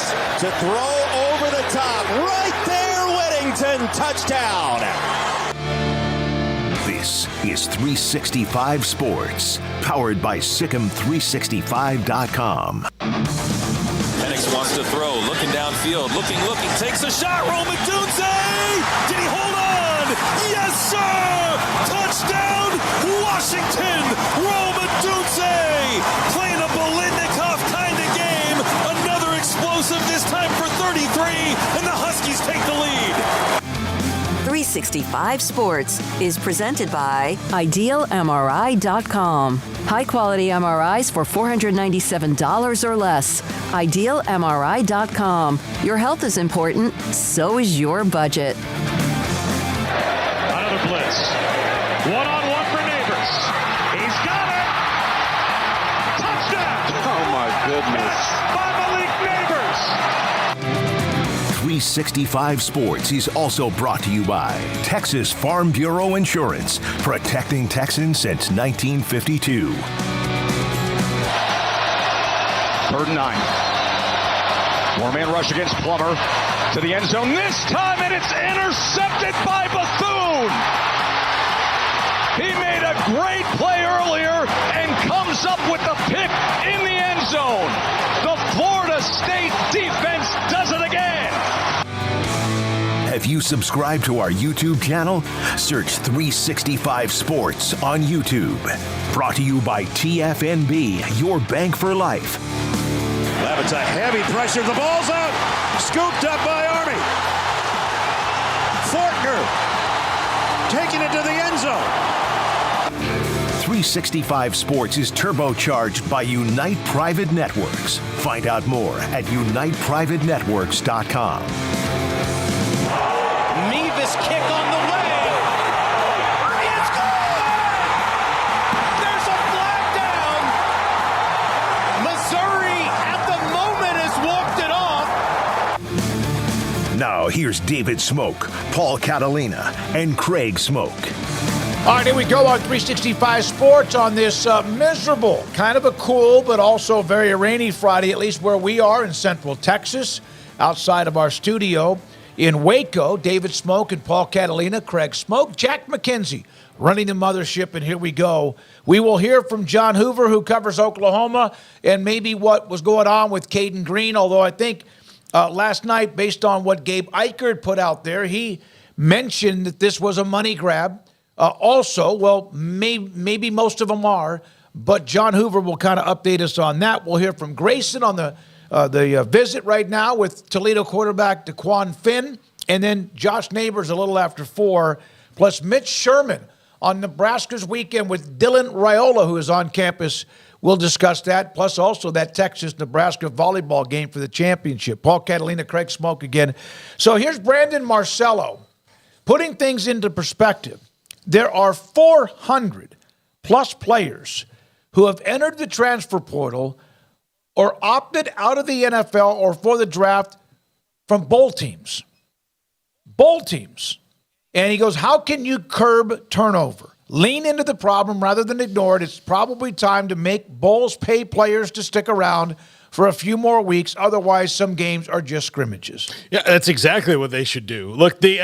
Looks to throw over the top. Right there, Whittington. Touchdown. This is 365 Sports, powered by Sikkim365.com. Penix wants to throw, looking downfield, looking, takes a shot. Roman Dunze! Did he hold on? Yes, sir! Touchdown, Washington! Roman Dunze! Playing a Bolitnikov kind of game. Another explosive, this time for 33, and the Huskies take the lead. 365 Sports is presented by IdealMRI.com. High-quality MRIs for $497 or less. IdealMRI.com. Your health is important, so is your budget. Another blitz. One-on-one for Neighbors. He's got it! Touchdown! Oh, my goodness. By Malik Neighbors! 365 Sports is also brought to you by Texas Farm Bureau Insurance, protecting Texans since 1952. 3rd and 9. Four-man rush against Plummer to the end zone this time, and it's intercepted by Bethune. He made a great play earlier and comes up with the pick in the end zone. The Florida State defense does it again. Have you subscribed to our YouTube channel? Search 365 Sports on YouTube. Brought to you by TFNB, your bank for life. Levitt's a heavy pressure. The ball's out. Scooped up by Army. Fortner taking it to the end zone. 365 Sports is turbocharged by Unite Private Networks. Find out more at uniteprivatenetworks.com. Mevis kick on the way. It's good! There's a flag down. Missouri at the moment has walked it off. Now here's David Smoak, Paul Catalina, and Craig Smoak. All right, here we go on 365 Sports on this miserable, kind of a cool, but also very rainy Friday, at least where we are in Central Texas, outside of our studio in Waco. David Smoak and Paul Catalina, Craig Smoak, Jack McKenzie running the mothership, and here we go. We will hear from John Hoover, who covers Oklahoma, and maybe what was going on with Caden Green, although I think last night, based on what Gabe Eichert put out there, he mentioned that this was a money grab. Maybe most of them are, but John Hoover will kind of update us on that. We'll hear from Grayson on the visit right now with Toledo quarterback DeQuan Finn, and then Josh Neighbors a little after 4, plus Mitch Sherman on Nebraska's weekend with Dylan Raiola, who is on campus. We'll discuss that, plus also that Texas-Nebraska volleyball game for the championship. Paul Catalina, Craig Smoak again. So here's Brandon Marcello, putting things into perspective. There are 400-plus players who have entered the transfer portal or opted out of the NFL or for the draft from bowl teams. Bowl teams. And he goes, how can you curb turnover? Lean into the problem rather than ignore it. It's probably time to make bowls pay players to stick around for a few more weeks. Otherwise, some games are just scrimmages. Yeah, that's exactly what they should do. Look, the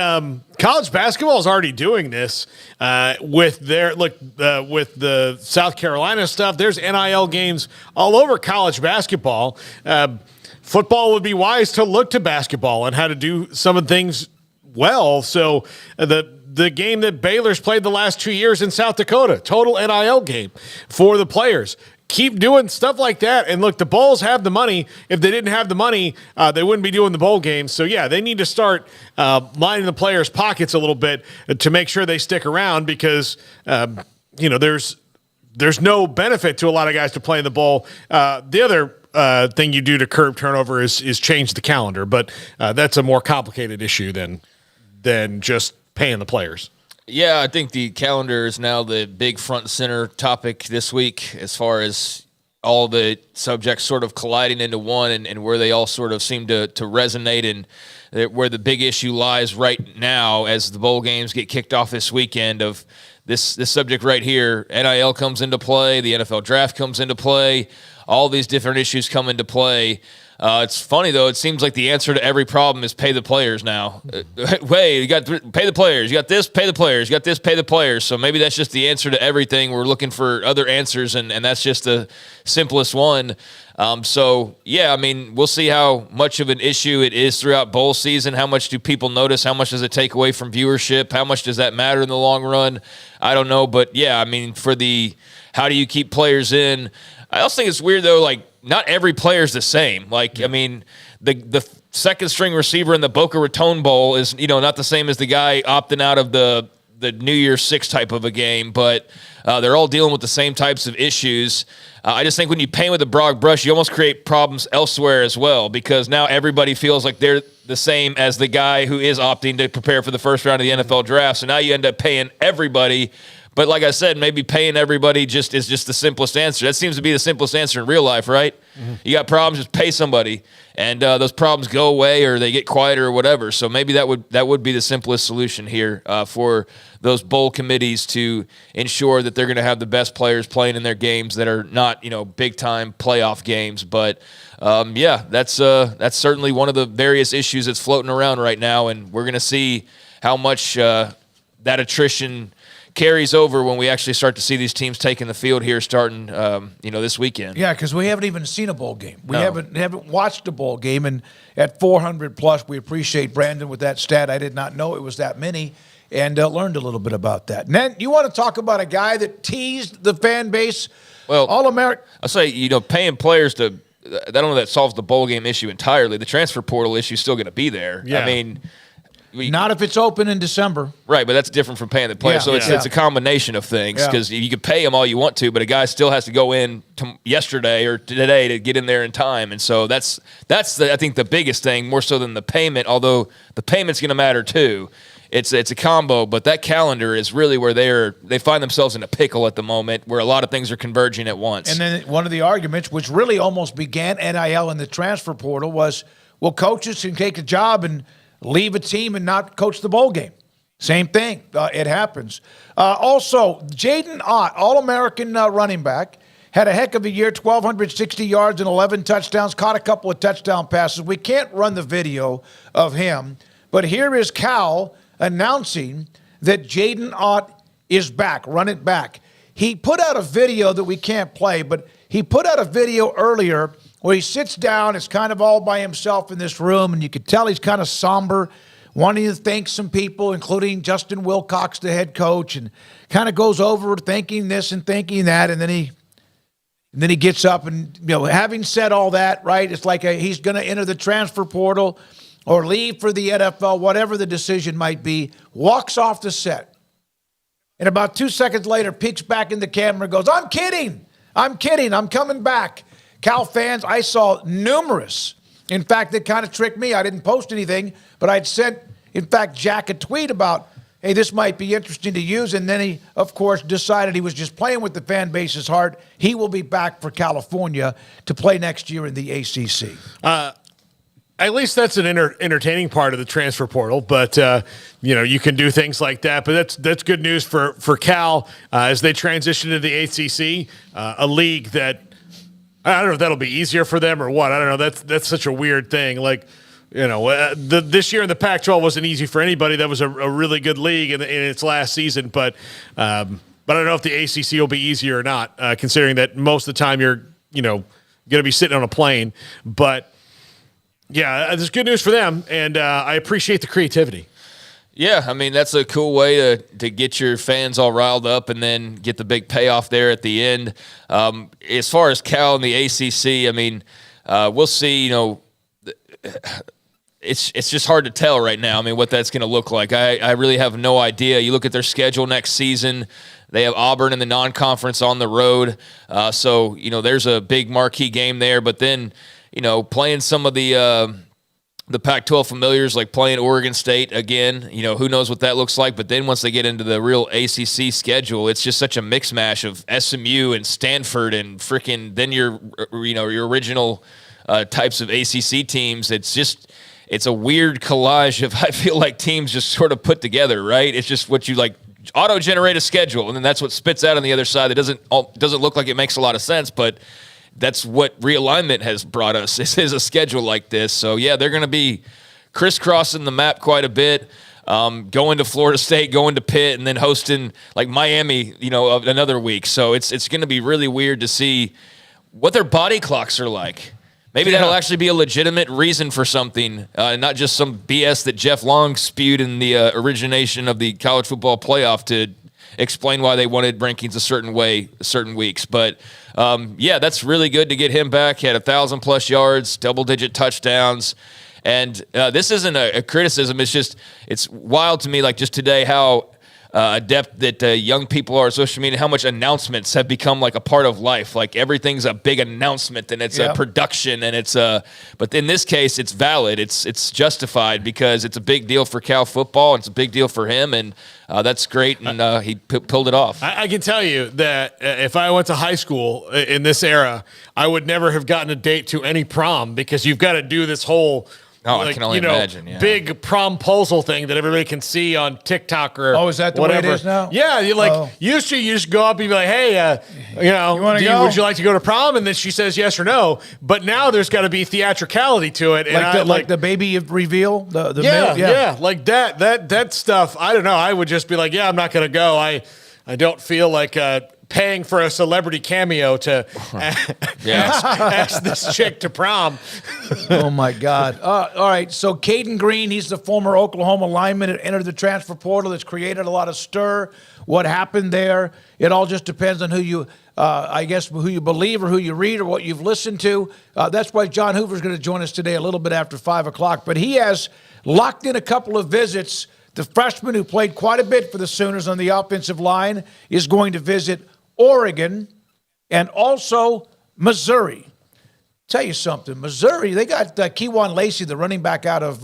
college basketball is already doing this with the South Carolina stuff. There's NIL games all over college basketball. Football would be wise to look to basketball and how to do some of the things well. So the game that Baylor's played the last 2 years in South Dakota, total NIL game for the players. Keep doing stuff like that. And look, the bowls have the money. If they didn't have the money, they wouldn't be doing the bowl games. So, yeah, they need to start lining the players' pockets a little bit to make sure they stick around because, there's no benefit to a lot of guys to play in the bowl. The other thing you do to curb turnover is change the calendar. But that's a more complicated issue than just paying the players. Yeah, I think the calendar is now the big front and center topic this week as far as all the subjects sort of colliding into one and where they all sort of seem to resonate and where the big issue lies right now as the bowl games get kicked off this weekend of this subject right here. NIL comes into play, the NFL draft comes into play, all these different issues come into play. It's funny, though. It seems like the answer to every problem is pay the players now. Wait, you got pay the players. You got this, pay the players. You got this, pay the players. So maybe that's just the answer to everything. We're looking for other answers, and that's just the simplest one. So, yeah, I mean, we'll see how much of an issue it is throughout bowl season. How much do people notice? How much does it take away from viewership? How much does that matter in the long run? I don't know. But, yeah, I mean, for the how do you keep players in, I also think it's weird, though, like, not every player is the same. Like, I mean, the second string receiver in the Boca Raton Bowl is, not the same as the guy opting out of the New Year's Six type of a game, but they're all dealing with the same types of issues. I just think when you paint with a broad brush, you almost create problems elsewhere as well, because now everybody feels like they're the same as the guy who is opting to prepare for the first round of the NFL draft. So now you end up paying everybody. But like I said, maybe paying everybody is just the simplest answer. That seems to be the simplest answer in real life, right? Mm-hmm. You got problems, just pay somebody, and those problems go away or they get quieter or whatever. So maybe that would be the simplest solution here for those bowl committees to ensure that they're going to have the best players playing in their games that are not big time playoff games. But that's certainly one of the various issues that's floating around right now, and we're going to see how much that attrition carries over when we actually start to see these teams taking the field here starting this weekend. Yeah, because we haven't even seen a bowl game. We haven't watched a bowl game, and at 400 plus, we appreciate Brandon with that stat. I did not know it was that many, and learned a little bit about that. And then you want to talk about a guy that teased the fan base? Well, All-American. I'll say, paying players to – I don't know that solves the bowl game issue entirely. The transfer portal issue is still going to be there. Yeah. I mean – not if it's open in December. Right, but that's different from paying the players. So it's a combination of things, because you can pay them all you want to, but a guy still has to go in yesterday or today to get in there in time. And so that's I think the biggest thing, more so than the payment, although the payment's going to matter too. It's a combo, but that calendar is really where they find themselves in a pickle at the moment, where a lot of things are converging at once. And then one of the arguments, which really almost began NIL in the transfer portal, was, well, coaches can take a job and leave a team and not coach the bowl game. Same thing. It happens. Also, Jaden Ott, All-American running back, had a heck of a year, 1,260 yards and 11 touchdowns, caught a couple of touchdown passes. We can't run the video of him, but here is Cal announcing that Jaden Ott is back. Run it back. He put out a video that we can't play, but he put out a video earlier where he sits down. It's kind of all by himself in this room, and you could tell he's kind of somber, wanting to thank some people, including Justin Wilcox, the head coach, and kind of goes over thinking this and thinking that, and then he gets up and, having said all that, right, it's like he's going to enter the transfer portal or leave for the NFL, whatever the decision might be, walks off the set. And about 2 seconds later, peeks back in the camera and goes, I'm kidding, I'm coming back. Cal fans, I saw numerous. In fact, it kind of tricked me. I didn't post anything, but I'd sent, in fact, Jack a tweet about, hey, this might be interesting to use. And then he, of course, decided he was just playing with the fan base's heart. He will be back for California to play next year in the ACC. At least that's an entertaining part of the transfer portal, but you can do things like that. But that's good news for Cal as they transition to the ACC, a league that I don't know if that'll be easier for them or what. I don't know. That's such a weird thing. Like, this year in the Pac-12 wasn't easy for anybody. That was a really good league in its last season, but I don't know if the ACC will be easier or not, considering that most of the time you're going to be sitting on a plane. But yeah, there's good news for them, and I appreciate the creativity. Yeah, I mean, that's a cool way to get your fans all riled up and then get the big payoff there at the end. As far as Cal and the ACC, I mean, we'll see, it's just hard to tell right now, I mean, what that's going to look like. I really have no idea. You look at their schedule next season, they have Auburn in the non-conference on the road. So, there's a big marquee game there. But then, playing some of the Pac-12 familiars, like playing Oregon State again, who knows what that looks like. But then once they get into the real ACC schedule, it's just such a mix mash of SMU and Stanford and freaking then your original types of ACC teams. It's a weird collage of, I feel like, teams just sort of put together, right? It's just what you like auto-generate a schedule, and then that's what spits out on the other side. That doesn't look like it makes a lot of sense, but that's what realignment has brought us. This is a schedule like this. So, yeah, they're going to be crisscrossing the map quite a bit. Going to Florida State, going to Pitt, and then hosting like Miami, another week. So it's going to be really weird to see what their body clocks are like. Maybe that'll actually be a legitimate reason for something, not just some BS that Jeff Long spewed in the origination of the college football playoff to explain why they wanted rankings a certain way, certain weeks. But that's really good to get him back. He had 1,000+ yards, double-digit touchdowns. And this isn't a criticism. It's wild to me, like just today, how adept that young people are on social media, how much announcements have become like a part of life. Like everything's a big announcement and it's a production and but in this case, it's valid. It's justified because it's a big deal for Cal football. It's a big deal for him. And that's great. And he pulled it off. I can tell you that if I went to high school in this era, I would never have gotten a date to any prom because you've got to do this whole I can only imagine. Yeah. Big promposal thing that everybody can see on TikTok or is that the whatever. way it is now? Yeah, used to you just go up and be like, hey, would you like to go to prom? And then she says yes or no. But now there's got to be theatricality to it. Like the baby reveal, the like that stuff. I don't know. I would just be like, yeah, I'm not going to go. I don't feel like paying for a celebrity cameo to ask this chick to prom. Oh, my God. All right, so Caden Green, he's the former Oklahoma lineman that entered the transfer portal. It's created a lot of stir. What happened there? It all just depends on who you believe or who you read or what you've listened to. That's why John Hoover's going to join us today a little bit after 5 o'clock. But he has locked in a couple of visits. The freshman who played quite a bit for the Sooners on the offensive line is going to visit Oregon and also Missouri. Tell you something, Missouri, they got Kejuan Lacey, the running back out of,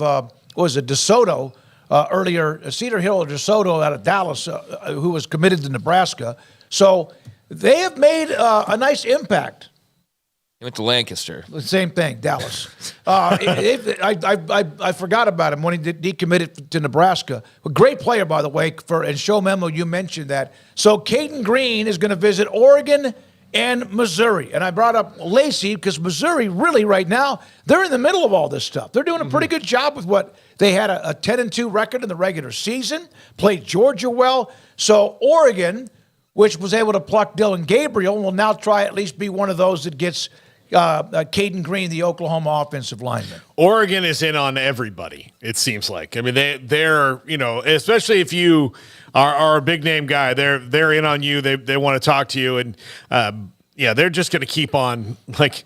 DeSoto earlier, Cedar Hill or DeSoto out of Dallas, who was committed to Nebraska. So they have made a nice impact. He went to Lancaster. The same thing, Dallas. I forgot about him when he decommitted to Nebraska. A great player, by the way. And Show Memo, you mentioned that. So Caden Green is going to visit Oregon and Missouri. And I brought up Lacey because Missouri really right now, they're in the middle of all this stuff. They're doing a pretty good job with what they had a 10-2 record in the regular season, played Georgia well. So Oregon, which was able to pluck Dylan Gabriel, will now try at least be one of those that gets Caden Green, the Oklahoma offensive lineman. Oregon is in on everybody, it seems like. I mean, they're especially if you are a big name guy, they're in on you. They want to talk to you, and they're just going to keep on. Like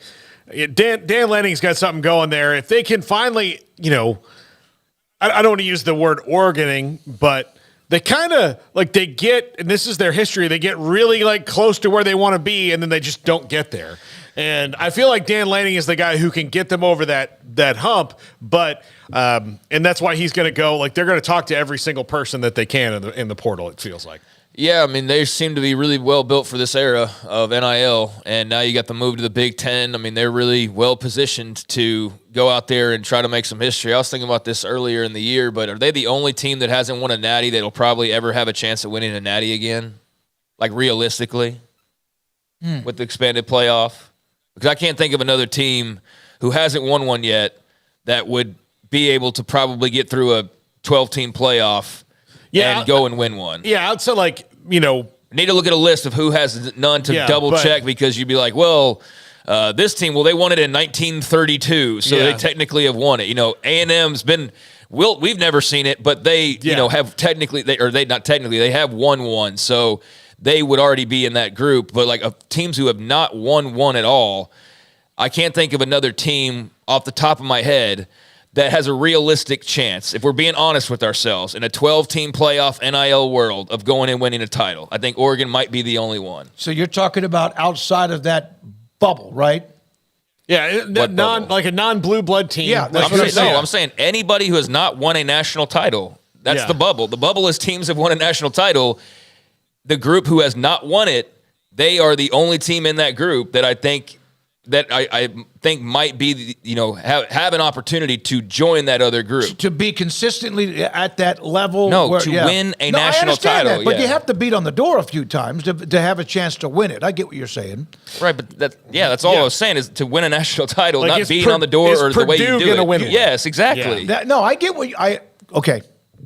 Dan Lanning's got something going there. If they can finally, I don't want to use the word Oregoning, but they kind of they get, and this is their history. They get really close to where they want to be, and then they just don't get there. And I feel like Dan Lanning is the guy who can get them over that hump, but and that's why he's going to go. They're going to talk to every single person that they can in the portal. It feels like. Yeah, I mean they seem to be really well built for this era of NIL, and now you got the move to the Big Ten. I mean they're really well positioned to go out there and try to make some history. I was thinking about this earlier in the year, but are they the only team that hasn't won a Natty that'll probably ever have a chance at winning a Natty again? Realistically, with the expanded playoff. Because I can't think of another team who hasn't won one yet that would be able to probably get through a 12-team playoff and go and win one. Yeah, I'd say need to look at a list of who has none to double check because you'd be like, well, this team, they won it in 1932, so they technically have won it. A&M's been. We've never seen it, but they have technically they have won one, so they would already be in that group. But teams who have not won one at all, I can't think of another team off the top of my head that has a realistic chance, if we're being honest with ourselves, in a 12-team playoff NIL world of going and winning a title. I think Oregon might be the only one. So you're talking about outside of that bubble, right? Yeah, a non-blue blood team. Yeah, I'm saying anybody who has not won a national title. That's the bubble. The bubble is teams have won a national title. The group who has not won it, they are the only team in that group that I think that I think might be, have an opportunity to join that other group. To be consistently at that level. No, win a national title. That, but you have to beat on the door a few times to have a chance to win it. I get what you're saying. Right, but that's all I was saying is to win a national title, like not being on the door or the way you do it. Win yes, exactly. Yeah. I get what okay.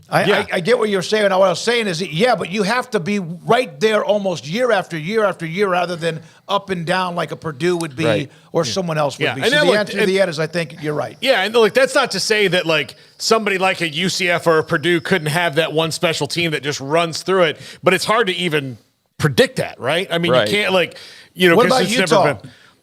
I get what you're saying. What I was saying is, but you have to be right there almost year after year after year rather than up and down like a Purdue would be or someone else would be. And so the answer to the end is I think you're right. Yeah, and look, that's not to say that like somebody like a UCF or a Purdue couldn't have that one special team that just runs through it, but it's hard to even predict that, right? I mean, you can't what about Utah?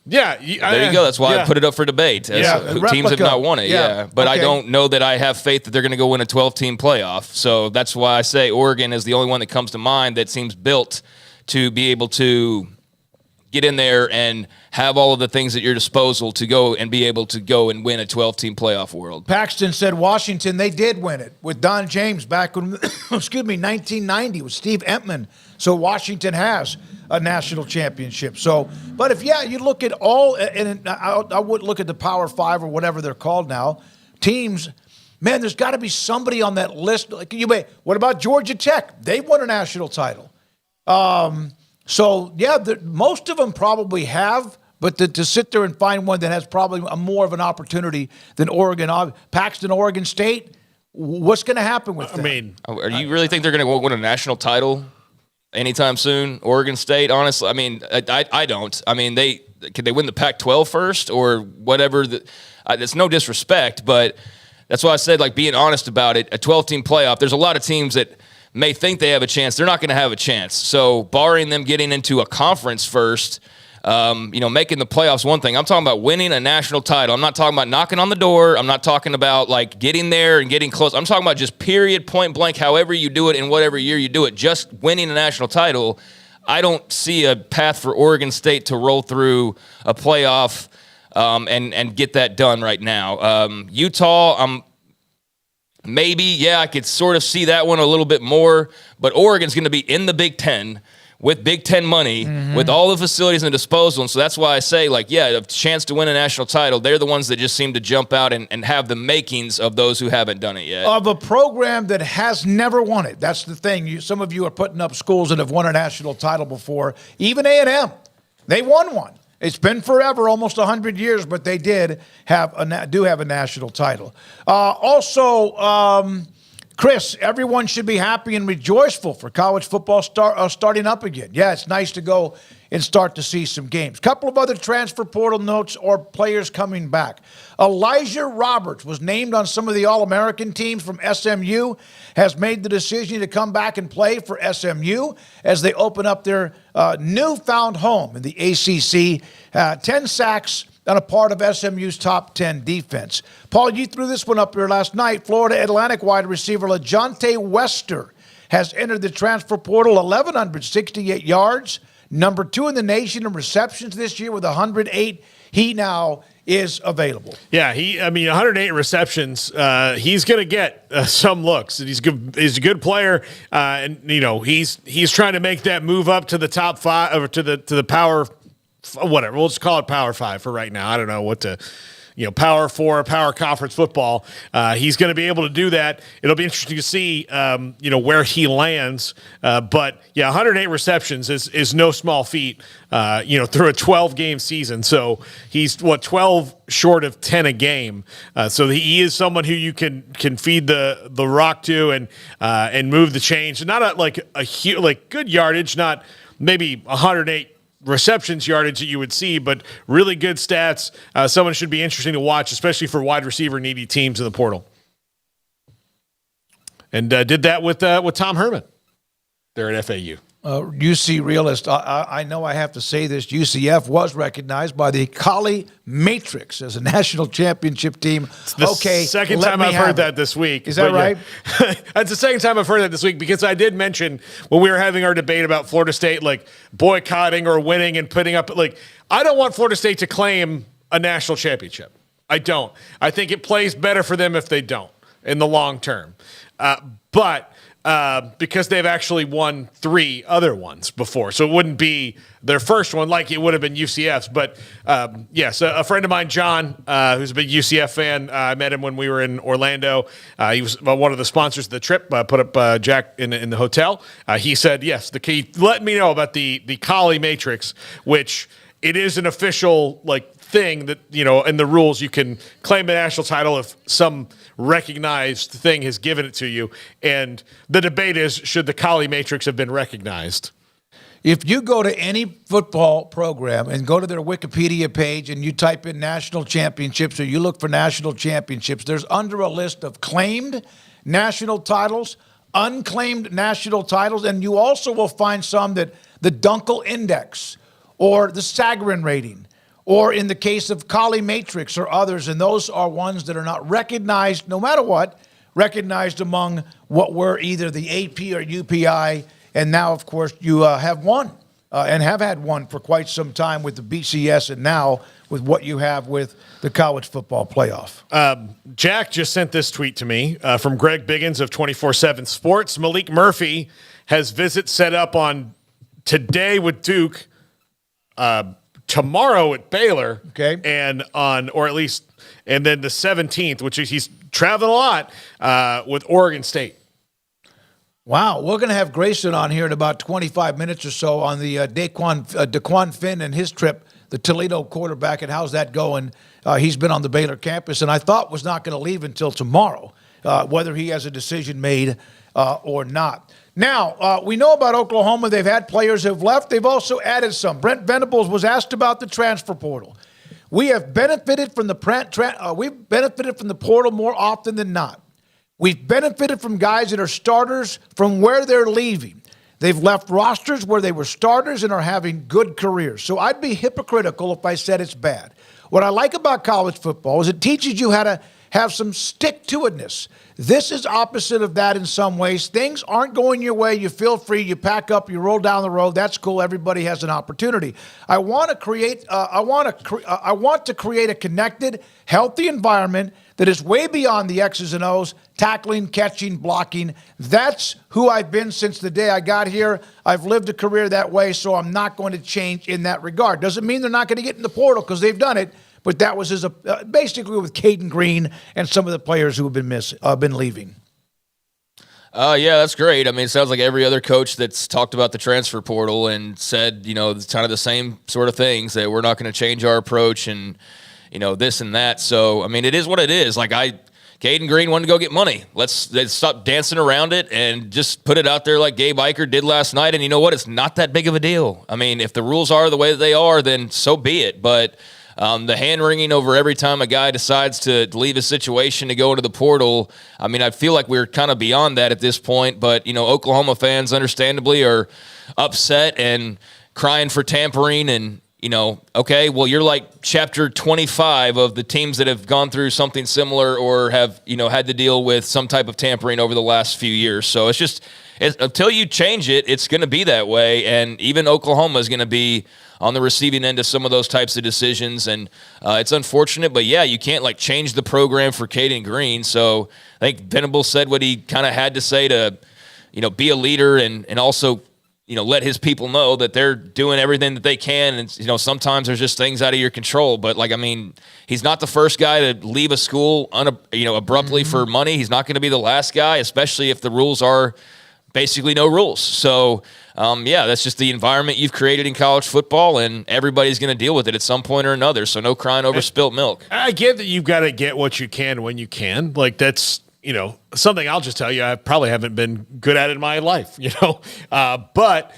There you go. That's why I put it up for debate. Teams have not won it. But I don't know that I have faith that they're going to go win a 12-team playoff. So that's why I say Oregon is the only one that comes to mind that seems built to be able to get in there and have all of the things at your disposal to go and be able to go and win a 12-team playoff world. Paxton said Washington, they did win it with Don James back in, 1990 with Steve Entman. So Washington has a national championship. So, but if you look at all, and I would look at the Power Five or whatever they're called now, teams. Man, there's got to be somebody on that list. What about Georgia Tech? They won a national title. Most of them probably have, but to sit there and find one that has probably more of an opportunity than Oregon, Paxton, Oregon State. What's going to happen with that? I mean, you really think they're going to win a national title anytime soon? Oregon State, honestly, I mean, I don't. I mean, could they win the Pac-12 first or whatever? It's no disrespect, but that's why I said, like, being honest about it, a 12-team playoff, there's a lot of teams that may think they have a chance. They're not going to have a chance. So barring them getting into a conference first, making the playoffs one thing. I'm talking about winning a national title. I'm not talking about knocking on the door. I'm not talking about like getting there and getting close. I'm talking about just period, point blank, however you do it in whatever year you do it, just winning a national title. I don't see a path for Oregon State to roll through a playoff and get that done right now. Utah, maybe, I could sort of see that one a little bit more, but Oregon's going to be in the Big Ten with Big Ten money, with all the facilities and disposal. And so that's why I say, a chance to win a national title, they're the ones that just seem to jump out and have the makings of those who haven't done it yet. Of a program that has never won it. That's the thing. Some of you are putting up schools that have won a national title before. Even A&M, they won one. It's been forever, almost 100 years, but they do have a national title. Chris, everyone should be happy and rejoiceful for college football starting up again. Yeah, it's nice to go and start to see some games. Couple of other transfer portal notes or players coming back. Elijah Roberts was named on some of the All-American teams from SMU, has made the decision to come back and play for SMU as they open up their newfound home in the ACC. 10 sacks on a part of SMU's top 10 defense. Paul, you threw this one up here last night. Florida Atlantic wide receiver LaJohntay Wester has entered the transfer portal, 1,168 yards, number 2 in the nation in receptions this year with 108. He now is available. Yeah, 108 receptions. He's going to get some looks. He's good. He's a good player, and he's trying to make that move up to the top 5 or to the power. Whatever, we'll just call it Power 5 for right now. I don't know what to, Power 4, Power Conference football. He's going to be able to do that. It'll be interesting to see, where he lands. But 108 receptions is no small feat, through a 12-game season. So he's 12 short of 10 a game. So he is someone who you can feed the rock to and move the chains. Not a huge, good yardage, not maybe 108 receptions yardage that you would see, but really good stats. Someone should be interesting to watch, especially for wide receiver needy teams in the portal. And did that with Tom Herman there at FAU. UC Realist, I know I have to say this. UCF was recognized by the Colley Matrix as a national championship team. It's the second time I've heard that this week. Is that right? Yeah. That's the second time I've heard that this week because I did mention when we were having our debate about Florida State, boycotting or winning and putting up, I don't want Florida State to claim a national championship. I don't. I think it plays better for them if they don't in the long term. But because they've actually won 3 other ones before. So it wouldn't be their first one like it would have been UCF's. But yes, a friend of mine, John, who's a big UCF fan, I met him when we were in Orlando. He was one of the sponsors of the trip, put up Jack in the hotel. He said, yes, he let me know about the Collie Matrix, which it is an official thing that, in the rules you can claim a national title if some recognized thing has given it to you. And the debate is, should the Collie Matrix have been recognized? If you go to any football program and go to their Wikipedia page and you type in national championships or you look for national championships, there's under a list of claimed national titles, unclaimed national titles, and you also will find some that the Dunkel Index or the Sagarin rating, or in the case of Collie Matrix or others, and those are ones that are not recognized, no matter what, recognized among what were either the AP or UPI, and now, of course, you have one and have had one for quite some time with the BCS, and now with what you have with the college football playoff. Jack just sent this tweet to me from Greg Biggins of 24/7 Sports. Malik Murphy has visits set up on today with Duke, tomorrow at Baylor, okay, and then the 17th, which is he's traveling a lot with Oregon State. Wow, we're going to have Grayson on here in about 25 minutes or so on the DeQuan Finn and his trip, the Toledo quarterback, and how's that going? He's been on the Baylor campus, and I thought was not going to leave until tomorrow, whether he has a decision made or not. Now, we know about Oklahoma. They've had players who have left. They've also added some. Brent Venables was asked about the transfer portal. We have benefited from the portal more often than not. We've benefited from guys that are starters from where they're leaving. They've left rosters where they were starters and are having good careers. So I'd be hypocritical if I said it's bad. What I like about college football is it teaches you how to have some stick-to-itness. This is opposite of that in some ways. Things aren't going your way. You feel free. You pack up. You roll down the road. That's cool. Everybody has an opportunity. I want to create a connected, healthy environment that is way beyond the X's and O's, tackling, catching, blocking. That's who I've been since the day I got here. I've lived a career that way, so I'm not going to change in that regard. Doesn't mean they're not going to get in the portal because they've done it. But that was basically with Caden Green and some of the players who have been leaving. Yeah, that's great. I mean, it sounds like every other coach that's talked about the transfer portal and said, kind of the same sort of things, that we're not going to change our approach and, this and that. So, I mean, it is what it is. Caden Green wanted to go get money. Let's stop dancing around it and just put it out there like Gabe Eicher did last night. And you know what? It's not that big of a deal. I mean, if the rules are the way that they are, then so be it. But the hand-wringing over every time a guy decides to leave a situation to go into the portal, I mean, I feel like we're kind of beyond that at this point. But, Oklahoma fans understandably are upset and crying for tampering and, okay, well, you're like chapter 25 of the teams that have gone through something similar or have, had to deal with some type of tampering over the last few years. So it's just until you change it, it's going to be that way. And even Oklahoma is going to be on the receiving end of some of those types of decisions. And it's unfortunate, but yeah, you can't change the program for Caden Green. So I think Venables said what he kind of had to say to, be a leader and also, let his people know that they're doing everything that they can. And, sometimes there's just things out of your control. But, he's not the first guy to leave a school, abruptly for money. He's not going to be the last guy, especially if the rules are basically no rules. So, that's just the environment you've created in college football, and everybody's going to deal with it at some point or another. So no crying over spilt milk. I get that you've got to get what you can when you can. That's something I'll just tell you, I probably haven't been good at it in my life, but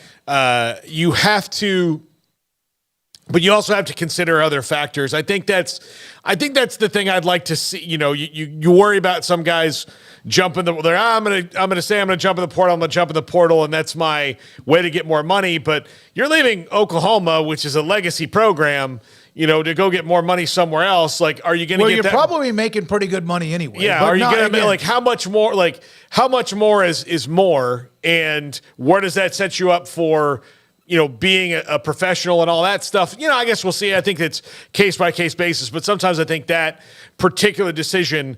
you have to, but you also have to consider other factors. I think that's the thing I'd like to see. You worry about some guys jumping I'm going to say I'm going to jump in the portal. I'm going to jump in the portal, and that's my way to get more money. But you're leaving Oklahoma, which is a legacy program, to go get more money somewhere else. Are you going to get you're probably making pretty good money anyway. Yeah. Are you going to how much more, how much more is more, and where does that set you up for being a professional and all that stuff, I guess we'll see. I think it's case-by-case basis, but sometimes I think that particular decision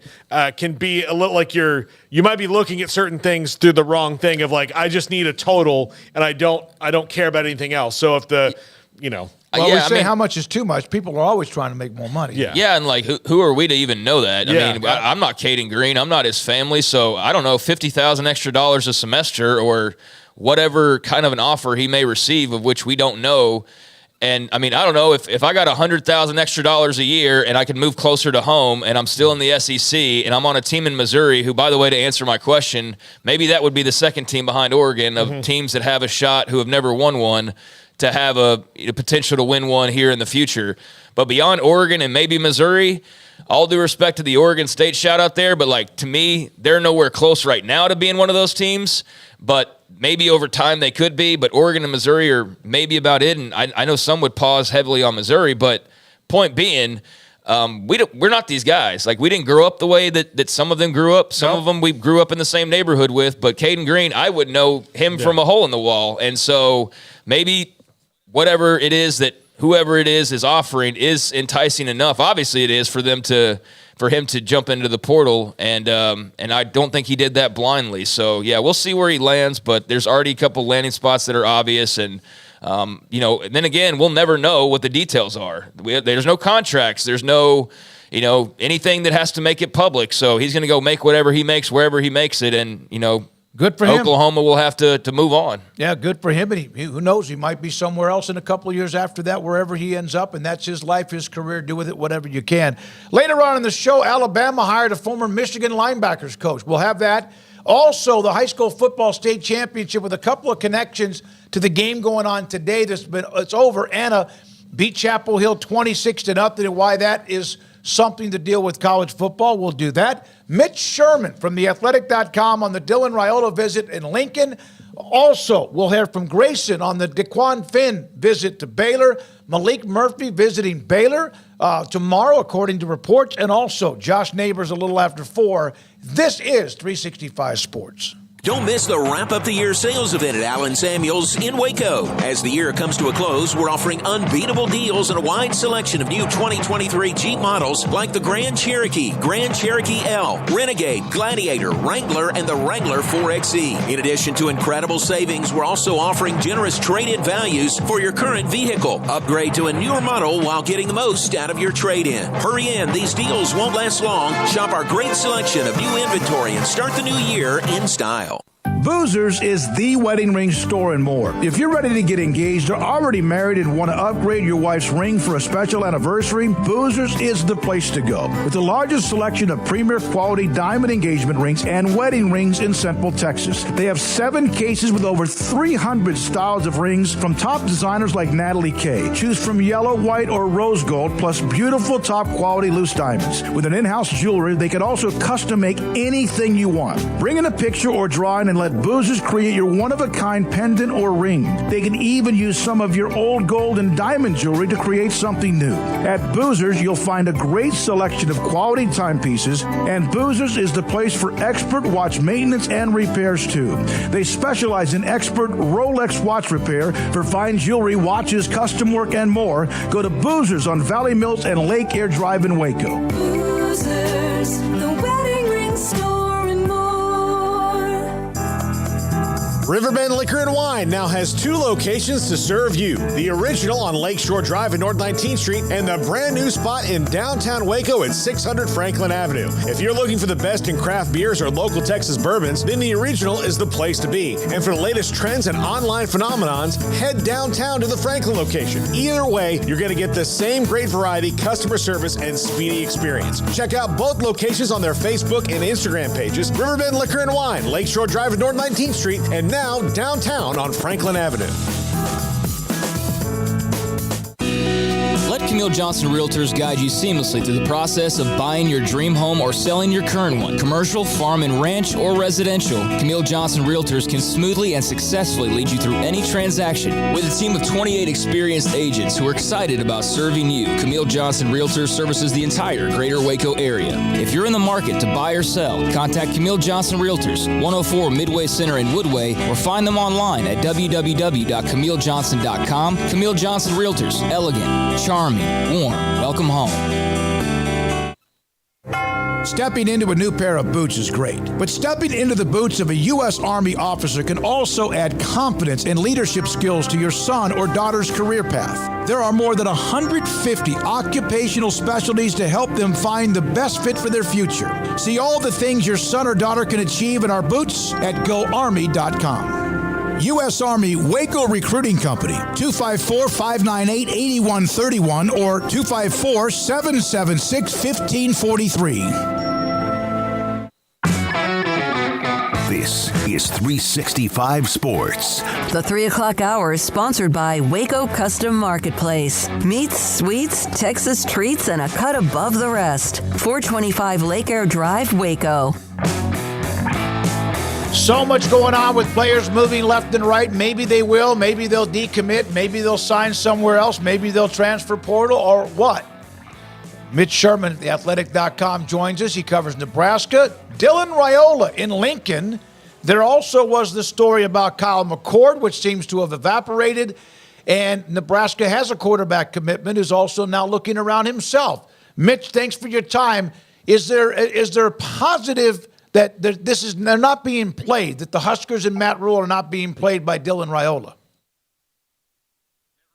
can be a little like you might be looking at certain things through the wrong thing of like, I just need a total and I don't care about anything else. So if the, Well, we say how much is too much. People are always trying to make more money. Yeah, and like who are we to even know that? I'm not Caden Green. I'm not his family, so I don't know, $50,000 extra a semester or whatever kind of an offer he may receive, of which we don't know. And I don't know if I got $100,000 extra a year and I could move closer to home and I'm still in the SEC and I'm on a team in Missouri who, by the way, to answer my question, maybe that would be the second team behind Oregon of teams that have a shot who have never won one to have a potential to win one here in the future. But beyond Oregon and maybe Missouri, all due respect to the Oregon State shout out there, but like to me, they're nowhere close right now to being one of those teams. But maybe over time they could be. But Oregon and Missouri are maybe about it. And I know some would pause heavily on Missouri. But point being, we're not these guys. Like we didn't grow up the way that some of them grew up. Some of them we grew up in the same neighborhood with. But Caden Green, I would know him from a hole in the wall. And so maybe whatever it is that whoever it is offering is enticing enough. Obviously, it is for him to jump into the portal, and I don't think he did that blindly. So yeah, we'll see where he lands. But there's already a couple landing spots that are obvious, and and then again, we'll never know what the details are. There's no contracts. There's no anything that has to make it public. So he's going to go make whatever he makes wherever he makes it, and good for him. Oklahoma will have to move on. Yeah, good for him. And who knows? He might be somewhere else in a couple of years after that, wherever he ends up. And that's his life, his career. Do with it whatever you can. Later on in the show, Alabama hired a former Michigan linebackers coach. We'll have that. Also, the high school football state championship with a couple of connections to the game going on today. It's over. Anna beat Chapel Hill 26-0. And why that is something to deal with college football. We'll do that. Mitch Sherman from theathletic.com on the Dylan Raiola visit in Lincoln. Also, we'll hear from Grayson on the DeQuan Finn visit to Baylor. Malik Murphy visiting Baylor tomorrow, according to reports. And also, Josh Neighbors a little after 4. This is 365 Sports. Don't miss the Wrap Up the Year sales event at Allen Samuels in Waco. As the year comes to a close, we're offering unbeatable deals and a wide selection of new 2023 Jeep models like the Grand Cherokee L, Renegade, Gladiator, Wrangler, and the Wrangler 4XE. In addition to incredible savings, we're also offering generous trade-in values for your current vehicle. Upgrade to a newer model while getting the most out of your trade-in. Hurry in, these deals won't last long. Shop our great selection of new inventory and start the new year in style. Boozers is the wedding ring store and more. If you're ready to get engaged or already married and want to upgrade your wife's ring for a special anniversary, Boozers is the place to go. With the largest selection of premier quality diamond engagement rings and wedding rings in Central Texas. They have 7 cases with over 300 styles of rings from top designers like Natalie Kay. Choose from yellow, white, or rose gold, plus beautiful top quality loose diamonds. With an in-house jewelry, they can also custom make anything you want. Bring in a picture or drawing and let Boozers create your one-of-a-kind pendant or ring. They can even use some of your old gold and diamond jewelry to create something new. At Boozers, you'll find a great selection of quality timepieces, and Boozers is the place for expert watch maintenance and repairs, too. They specialize in expert Rolex watch repair for fine jewelry, watches, custom work, and more. Go to Boozers on Valley Mills and Lake Air Drive in Waco. Boozers, the wedding ring store. Riverbend Liquor and Wine now has 2 locations to serve you. The original on Lakeshore Drive at North 19th Street and the brand new spot in downtown Waco at 600 Franklin Avenue. If you're looking for the best in craft beers or local Texas bourbons, then the original is the place to be. And for the latest trends and online phenomenons, head downtown to the Franklin location. Either way, you're going to get the same great variety, customer service, and speedy experience. Check out both locations on their Facebook and Instagram pages. Riverbend Liquor and Wine, Lakeshore Drive at North 19th Street, and now downtown on Franklin Avenue. Let Camille Johnson Realtors guide you seamlessly through the process of buying your dream home or selling your current one. Commercial, farm and ranch, or residential, Camille Johnson Realtors can smoothly and successfully lead you through any transaction. With a team of 28 experienced agents who are excited about serving you, Camille Johnson Realtors services the entire greater Waco area. If you're in the market to buy or sell, contact Camille Johnson Realtors, 104 Midway Center in Woodway, or find them online at www.camillejohnson.com. Camille Johnson Realtors, elegant, charming, warm. Welcome home. Stepping into a new pair of boots is great, but stepping into the boots of a U.S. Army officer can also add confidence and leadership skills to your son or daughter's career path. There are more than 150 occupational specialties to help them find the best fit for their future. See all the things your son or daughter can achieve in our boots at GoArmy.com. U.S. Army Waco Recruiting Company, 254-598-8131 or 254-776-1543. This is 365 Sports. The 3 o'clock hour is sponsored by Waco Custom Marketplace. Meats, sweets, Texas treats, and a cut above the rest. 425 Lake Air Drive, Waco. So much going on with players moving left and right. Maybe they will. Maybe they'll decommit. Maybe they'll sign somewhere else. Maybe they'll transfer portal or what? Mitch Sherman at theathletic.com joins us. He covers Nebraska. Dylan Raiola in Lincoln. There also was the story about Kyle McCord, which seems to have evaporated. And Nebraska has a quarterback commitment, who's also now looking around himself. Mitch, thanks for your time. Is there a positive that they're not being played, that the Huskers and Matt Rule are not being played by Dylan Raiola?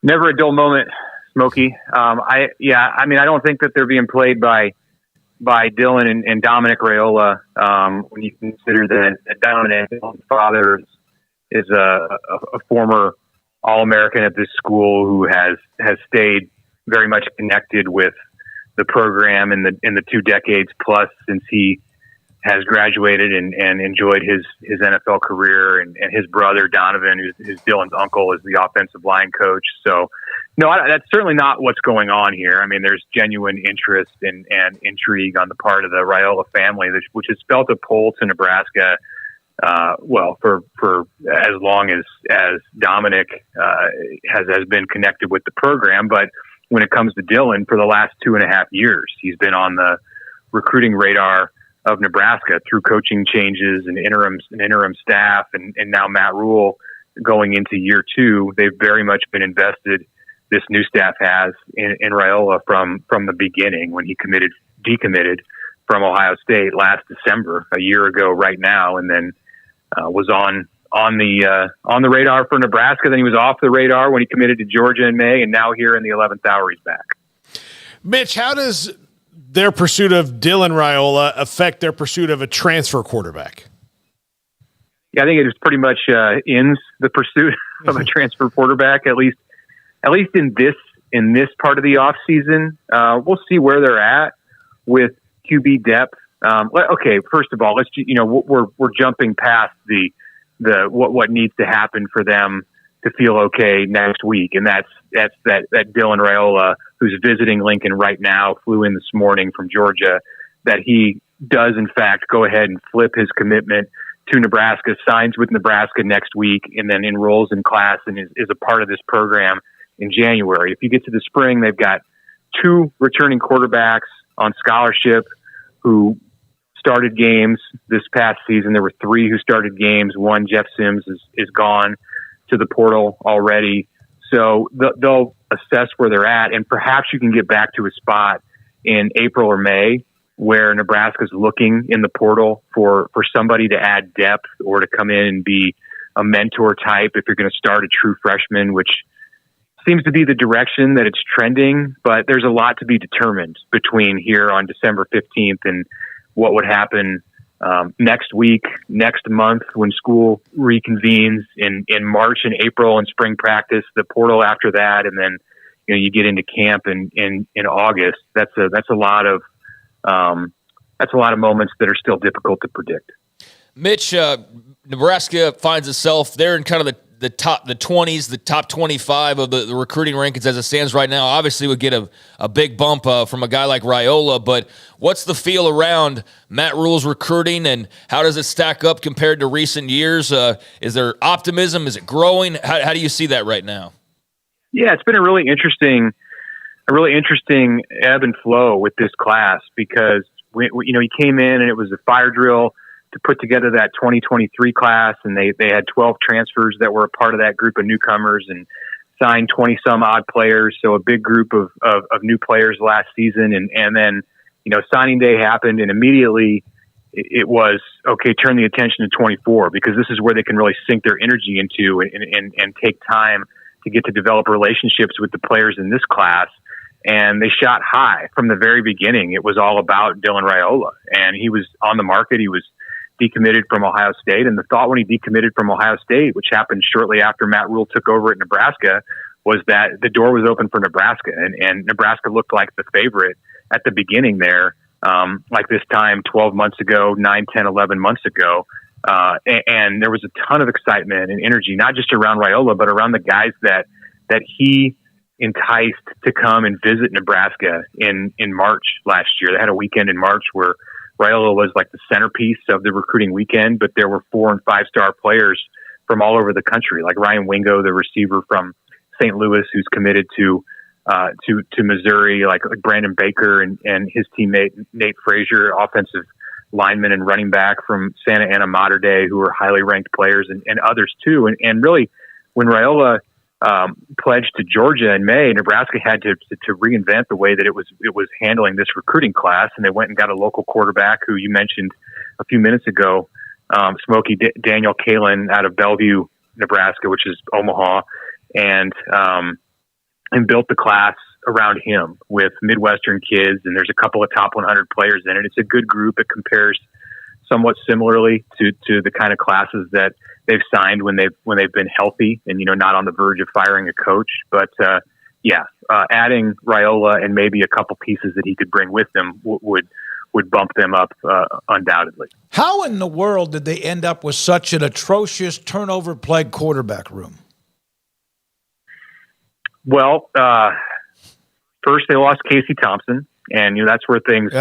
Never a dull moment, Smokey. I don't think that they're being played by Dylan and Dominic Raiola. When you consider that Dominic's father is a former All-American at this school who has stayed very much connected with the program in the 2 decades plus since he has graduated and enjoyed his NFL career, and his brother Donovan, who's Dylan's uncle, is the offensive line coach. So, no, that's certainly not what's going on here. I mean, there's genuine interest and intrigue on the part of the Raiola family, which has felt a pull to Nebraska. For as long as Dominic has been connected with the program, but when it comes to Dylan, for the last 2.5 years, he's been on the recruiting radar of Nebraska through coaching changes and interim staff, and now Matt Rule going into year 2. They've very much been invested. This new staff has in Raiola from the beginning when he decommitted from Ohio State last December, a year ago right now, and then was on the radar for Nebraska. Then he was off the radar when he committed to Georgia in May, and now here in the 11th hour he's back. Mitch, how does their pursuit of Dylan Raiola affect their pursuit of a transfer quarterback? Yeah, I think it just pretty much ends the pursuit of a transfer quarterback, at least in this part of the off season. We'll see where they're at with QB depth. Okay, first of all, we're jumping past the what needs to happen for them to feel okay next week, and that's that Dylan Raiola, who's visiting Lincoln right now, flew in this morning from Georgia, that he does in fact go ahead and flip his commitment to Nebraska, signs with Nebraska next week, and then enrolls in class and is a part of this program in January. If you get to the spring, they've got 2 returning quarterbacks on scholarship who started games this past season. There were 3 who started games. 1, Jeff Sims, is gone to the portal already. So they'll assess where they're at, and perhaps you can get back to a spot in April or May where Nebraska's looking in the portal for somebody to add depth or to come in and be a mentor type if you're going to start a true freshman, which seems to be the direction that it's trending. But there's a lot to be determined between here on December 15th and what would happen next week, next month when school reconvenes in March and April and spring practice, the portal after that, and then you get into camp in August. That's a lot of moments that are still difficult to predict. Mitch, Nebraska finds itself there in kind of top, the 20s, the top 25 of the recruiting rankings as it stands right now, obviously would get a big bump from a guy like Raiola. But what's the feel around Matt Rule's recruiting, and how does it stack up compared to recent years? Is there optimism? Is it growing? How do you see that right now? Yeah, it's been a really interesting ebb and flow with this class, because he came in and it was a fire drill to put together that 2023 class, and they had 12 transfers that were a part of that group of newcomers and signed 20 some odd players. So a big group of new players last season. And then, signing day happened, and immediately it was, okay, turn the attention to 24, because this is where they can really sink their energy into and take time to get to develop relationships with the players in this class. And they shot high from the very beginning. It was all about Dylan Raiola, and he was on the market. He was decommitted from Ohio State. And the thought when he decommitted from Ohio State, which happened shortly after Matt Rule took over at Nebraska, was that the door was open for Nebraska. And Nebraska looked like the favorite at the beginning there, like this time 12 months ago, 9, 10, 11 months ago. And there was a ton of excitement and energy, not just around Raiola, but around the guys that he enticed to come and visit Nebraska in March last year. They had a weekend in March where Raiola was like the centerpiece of the recruiting weekend, but there were 4- and 5-star players from all over the country, like Ryan Wingo, the receiver from St. Louis, who's committed to Missouri, like Brandon Baker and his teammate Nate Frazier, offensive lineman and running back from Santa Ana Mater Dei, who are highly ranked players, and others too. And really, when Raiola pledged to Georgia in May, Nebraska had to reinvent the way that it was handling this recruiting class, and they went and got a local quarterback who you mentioned a few minutes ago, Smoky Daniel Kalin out of Bellevue, Nebraska, which is Omaha, and built the class around him with Midwestern kids. And there's a couple of top 100 players in it. It's a good group. It compares somewhat similarly to the kind of classes that they've signed when they've been healthy and, not on the verge of firing a coach. But adding Raiola and maybe a couple pieces that he could bring with them would bump them up undoubtedly. How in the world did they end up with such an atrocious turnover-plagued quarterback room? Well, first they lost Casey Thompson, and that's where things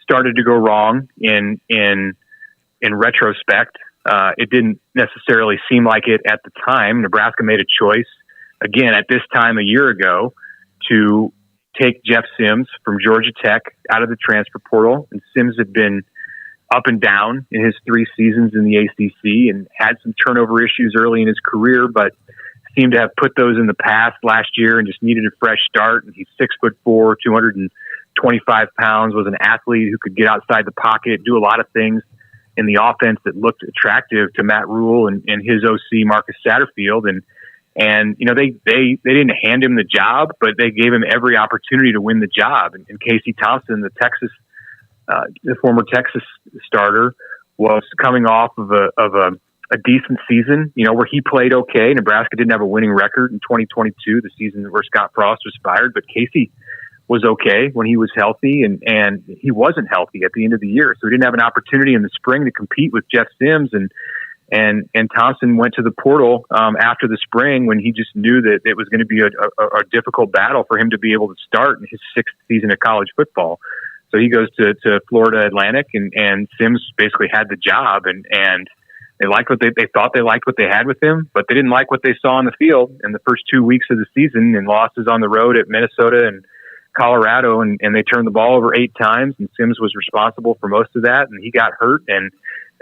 started to go wrong in retrospect. It didn't necessarily seem like it at the time. Nebraska made a choice, again, at this time a year ago, to take Jeff Sims from Georgia Tech out of the transfer portal. And Sims had been up and down in his 3 seasons in the ACC and had some turnover issues early in his career, but seemed to have put those in the past last year and just needed a fresh start. And he's 6'4", 225 pounds, was an athlete who could get outside the pocket, do a lot of things in the offense that looked attractive to Matt Rule and his OC Marcus Satterfield. And they didn't hand him the job, but they gave him every opportunity to win the job. And Casey Thompson, the former Texas starter, was coming off of a decent season, where he played okay. Nebraska didn't have a winning record in 2022, the season where Scott Frost was fired, but Casey was okay when he was healthy, and he wasn't healthy at the end of the year. So he didn't have an opportunity in the spring to compete with Jeff Sims, and Thompson went to the portal after the spring when he just knew that it was going to be a difficult battle for him to be able to start in his 6th season of college football. So he goes to Florida Atlantic, and Sims basically had the job, and they liked what they thought they liked what they had with him, but they didn't like what they saw on the field in the first 2 weeks of the season, and losses on the road at Minnesota and Colorado, and they turned the ball over 8 times, and Sims was responsible for most of that, and he got hurt, and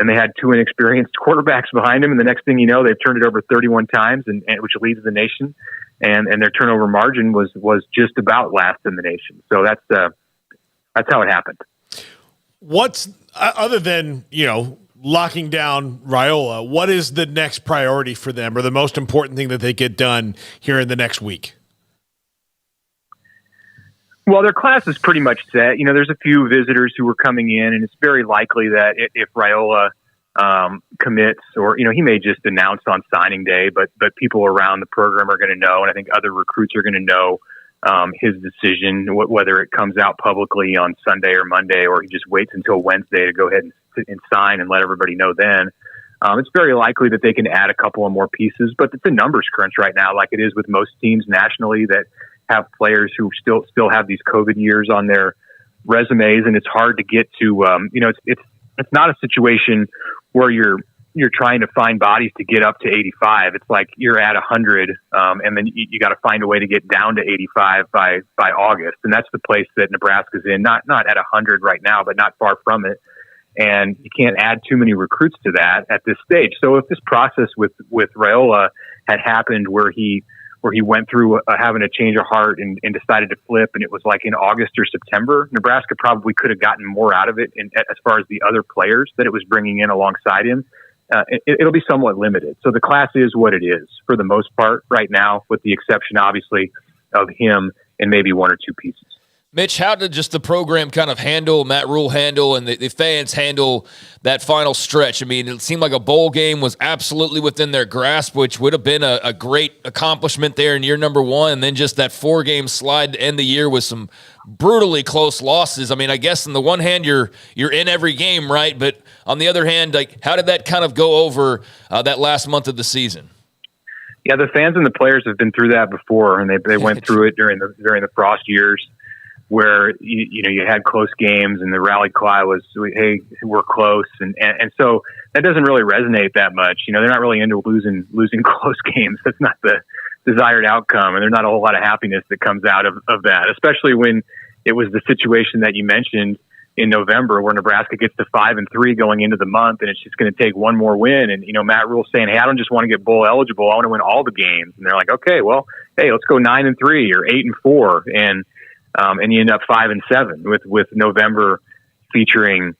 they had 2 inexperienced quarterbacks behind him, and the next thing you know, they've turned it over 31 times, and which leads the nation, and their turnover margin was just about last in the nation. So that's how it happened. What's other than locking down Raiola, what is the next priority for them, or the most important thing that they get done here in the next week? Well, their class is pretty much set. There's a few visitors who are coming in, and it's very likely that if Raiola commits, or he may just announce on signing day, but people around the program are going to know, and I think other recruits are going to know his decision, whether it comes out publicly on Sunday or Monday, or he just waits until Wednesday to go ahead and sign and let everybody know then. It's very likely that they can add a couple of more pieces, but it's a numbers crunch right now, like it is with most teams nationally that have players who still have these COVID years on their resumes, and it's hard to get to. It's not a situation where you're trying to find bodies to get up to 85. It's like you're at 100, and then you got to find a way to get down to 85 by August, and that's the place that Nebraska's in. Not at 100 right now, but not far from it. And you can't add too many recruits to that at this stage. So if this process with Raiola had happened where he went through having a change of heart and decided to flip, and it was like in August or September, Nebraska probably could have gotten more out of it as far as the other players that it was bringing in alongside him. It'll be somewhat limited. So the class is what it is for the most part right now, with the exception, obviously, of him and maybe one or two pieces. Mitch, how did just the program kind of handle, Matt Rule handle, and the fans handle that final stretch? I mean, it seemed like a bowl game was absolutely within their grasp, which would have been a great accomplishment there in year number one, and then just that 4-game slide to end the year with some brutally close losses. I mean, I guess on the one hand, you're in every game, right? But on the other hand, like, how did that kind of go over that last month of the season? Yeah, the fans and the players have been through that before, and they went through it during the Frost years, where you had close games and the rally cry was, hey, we're close. And so that doesn't really resonate that much. They're not really into losing close games. That's not the desired outcome. And there's not a whole lot of happiness that comes out of that, especially when it was the situation that you mentioned in November where Nebraska gets to 5-3 going into the month. And it's just going to take one more win. And, Matt Rule saying, hey, I don't just want to get bowl eligible. I want to win all the games. And they're like, okay, well, hey, let's go 9-3 or 8-4. And you end up 5-7 with November featuring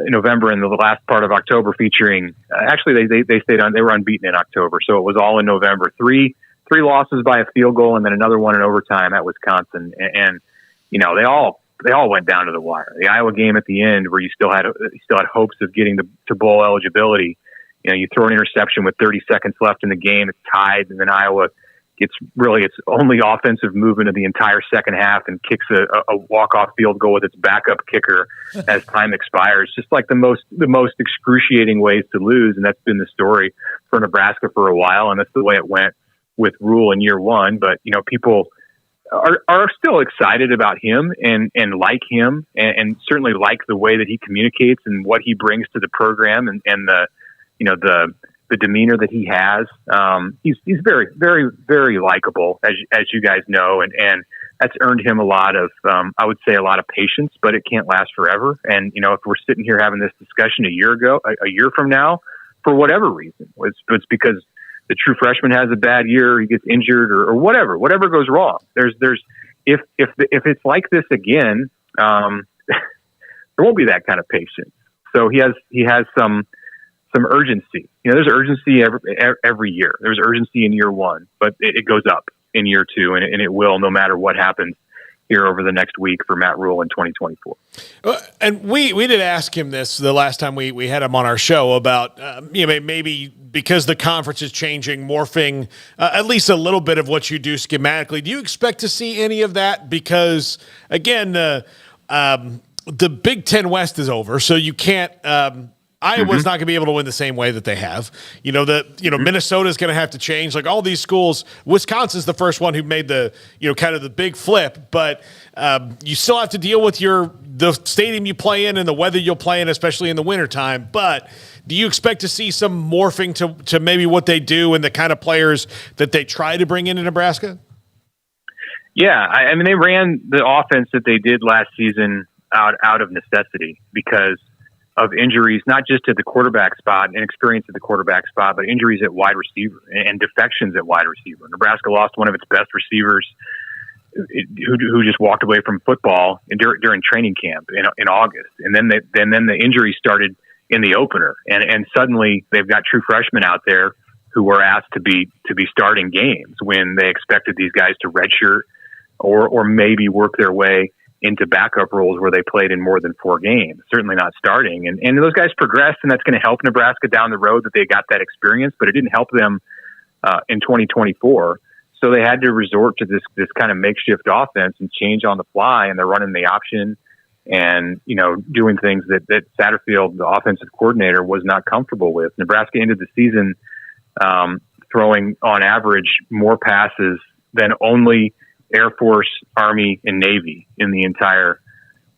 November and the last part of October featuring. Actually, they stayed on. They were unbeaten in October, so it was all in November. Three losses by a field goal, and then another one in overtime at Wisconsin. And they all went down to the wire. The Iowa game at the end, where you still had hopes of getting to bowl eligibility. You throw an interception with 30 seconds left in the game. It's tied, and then Iowa. It's only offensive movement of the entire second half and kicks a walk-off field goal with its backup kicker as time expires. Just like the most excruciating ways to lose, and that's been the story for Nebraska for a while, and that's the way it went with Rule in year one. But people are still excited about him and like him and certainly like the way that he communicates and what he brings to the program and the demeanor that he has. He's very, very, very likable, as you guys know, and that's earned him a lot of, I would say, a lot of patience, but it can't last forever. And, if we're sitting here having this discussion a year from now, for whatever reason, it's because the true freshman has a bad year, he gets injured or whatever goes wrong. If it's like this again, there won't be that kind of patience. So he has some urgency. There's urgency every year. There's urgency in year one, but it goes up in year two, and it will, no matter what happens here over the next week for Matt Rule in 2024. And we did ask him this the last time we had him on our show about maybe because the conference is changing, morphing at least a little bit of what you do schematically. Do you expect to see any of that? Because again, the Big Ten West is over, so you can't. Iowa's not going to be able to win the same way that they have. Minnesota's going to have to change. Like all these schools, Wisconsin's the first one who made the, kind of the big flip. But you still have to deal with the stadium you play in and the weather you'll play in, especially in the wintertime. But do you expect to see some morphing to maybe what they do and the kind of players that they try to bring into Nebraska? Yeah, I mean, they ran the offense that they did last season out of necessity because of injuries, not just at the quarterback spot and experience at the quarterback spot, but injuries at wide receiver and defections at wide receiver. Nebraska lost one of its best receivers who just walked away from football during training camp in August. And then the injury started in the opener. And suddenly they've got true freshmen out there who were asked to be starting games when they expected these guys to redshirt or maybe work their way into backup roles where they played in more than 4 games, certainly not starting. And those guys progressed, and that's going to help Nebraska down the road that they got that experience, but it didn't help them in 2024. So they had to resort to this kind of makeshift offense and change on the fly, and they're running the option and, doing things that Satterfield, the offensive coordinator, was not comfortable with. Nebraska ended the season throwing on average more passes than only Air Force, Army, and Navy in the entire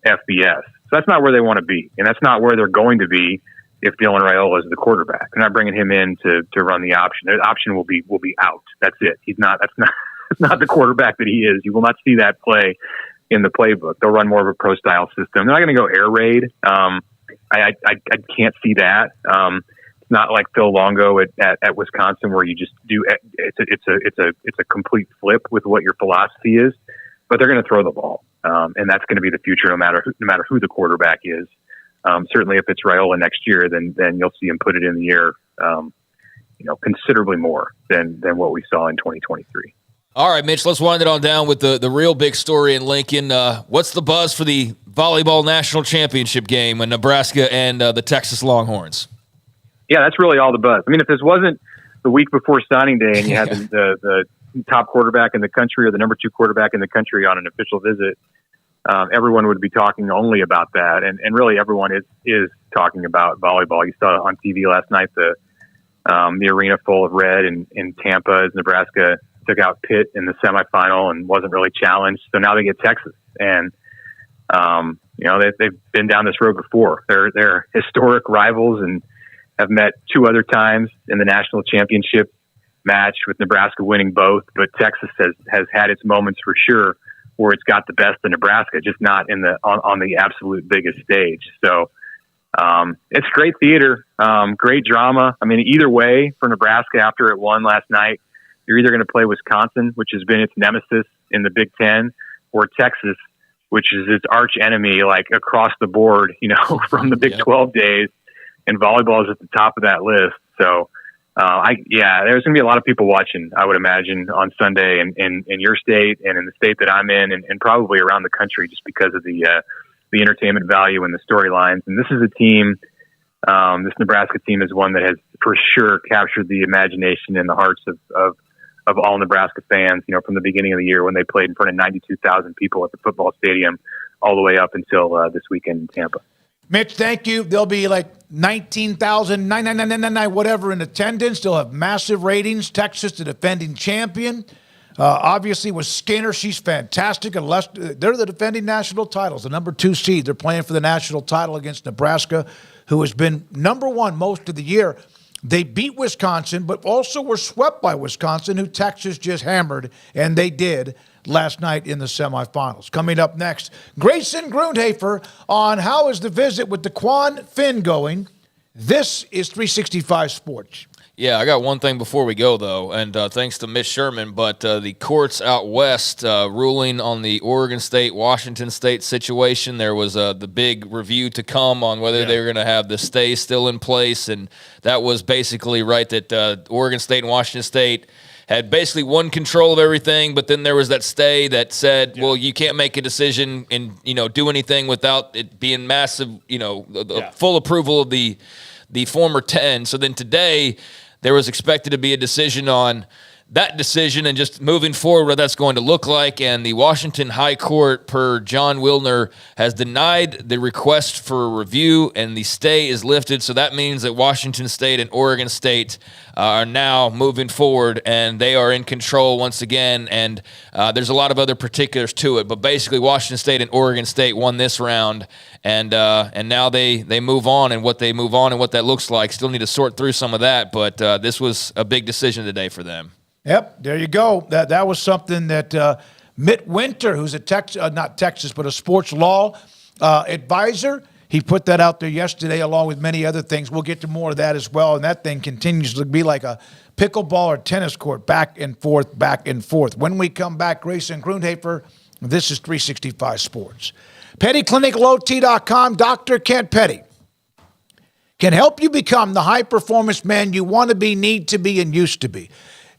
FBS. So that's not where they want to be, and that's not where they're going to be if Dylan Raiola is the quarterback. They're not bringing him in to run the option. The option will be out. That's it. That's not the quarterback that he is. You will not see that play in the playbook. They'll run more of a pro style system. They're not going to go air raid. I can't see that. It's not like Phil Longo at Wisconsin where you just do. It's a complete flip with what your philosophy is. But they're going to throw the ball, and that's going to be the future, no matter who the quarterback is. Certainly, if it's Raiola next year, then you'll see him put it in the air, considerably more than what we saw in 2023. All right, Mitch, let's wind it on down with the real big story in Lincoln. What's the buzz for the volleyball national championship game in Nebraska and the Texas Longhorns? Yeah, that's really all the buzz. I mean, if this wasn't the week before signing day and you had the top quarterback in the country or the number 2 quarterback in the country on an official visit, everyone would be talking only about that. And really everyone is talking about volleyball. You saw on TV last night the arena full of red in Tampa as Nebraska took out Pitt in the semifinal and wasn't really challenged. So now they get Texas. And, they've been down this road before. They're historic rivals and have met 2 other times in the national championship match, with Nebraska winning both. But Texas has had its moments for sure where it's got the best of Nebraska, just not on the absolute biggest stage. So it's great theater, great drama. I mean, either way for Nebraska after it won last night, you're either going to play Wisconsin, which has been its nemesis in the Big Ten, or Texas, which is its arch enemy, like across the board, from the Big 12 days. And volleyball is at the top of that list. So, there's going to be a lot of people watching, I would imagine, on Sunday in your state and in the state that I'm in, and probably around the country, just because of the entertainment value and the storylines. And this is a team, this Nebraska team is one that has for sure captured the imagination and the hearts of all Nebraska fans, from the beginning of the year when they played in front of 92,000 people at the football stadium all the way up until this weekend in Tampa. Mitch, thank you. There'll be like 19,999 whatever in attendance. They'll have massive ratings. Texas, the defending champion. Obviously, with Skinner, she's fantastic. Unless they're the defending national titles, the number 2 seed. They're playing for the national title against Nebraska, who has been number 1 most of the year. They beat Wisconsin, but also were swept by Wisconsin, who Texas just hammered, and they did last night in the semifinals. Coming up next, Grayson Grundhafer on how is the visit with DeQuan Finn going. This is 365 Sports. Yeah, I got one thing before we go, though, and thanks to Miss Sherman, but the courts out west ruling on the Oregon State, Washington State situation. There was the big review to come on whether they were going to have the stay still in place, and that was basically right that Oregon State and Washington State had basically won control of everything, but then there was that stay that said, well, you can't make a decision and, do anything without it being massive, full approval of the former 10. So then today there was expected to be a decision on that decision and just moving forward what that's going to look like. And the Washington High Court, per John Wilner, has denied the request for a review, and the stay is lifted. So that means that Washington State and Oregon State are now moving forward, and they are in control once again. And there's a lot of other particulars to it, but basically Washington State and Oregon State won this round, and now they move on, and what they move on and what that looks like. Still need to sort through some of that, but this was a big decision today for them. Yep, there you go. That was something that Mitt Winter, who's not Texas, but a sports law advisor, he put that out there yesterday along with many other things. We'll get to more of that as well, and that thing continues to be like a pickleball or tennis court, back and forth, back and forth. When we come back, Grayson Grundhafer, this is 365 Sports. PettyClinicalOT.com, Dr. Kent Petty can help you become the high-performance man you want to be, need to be, and used to be.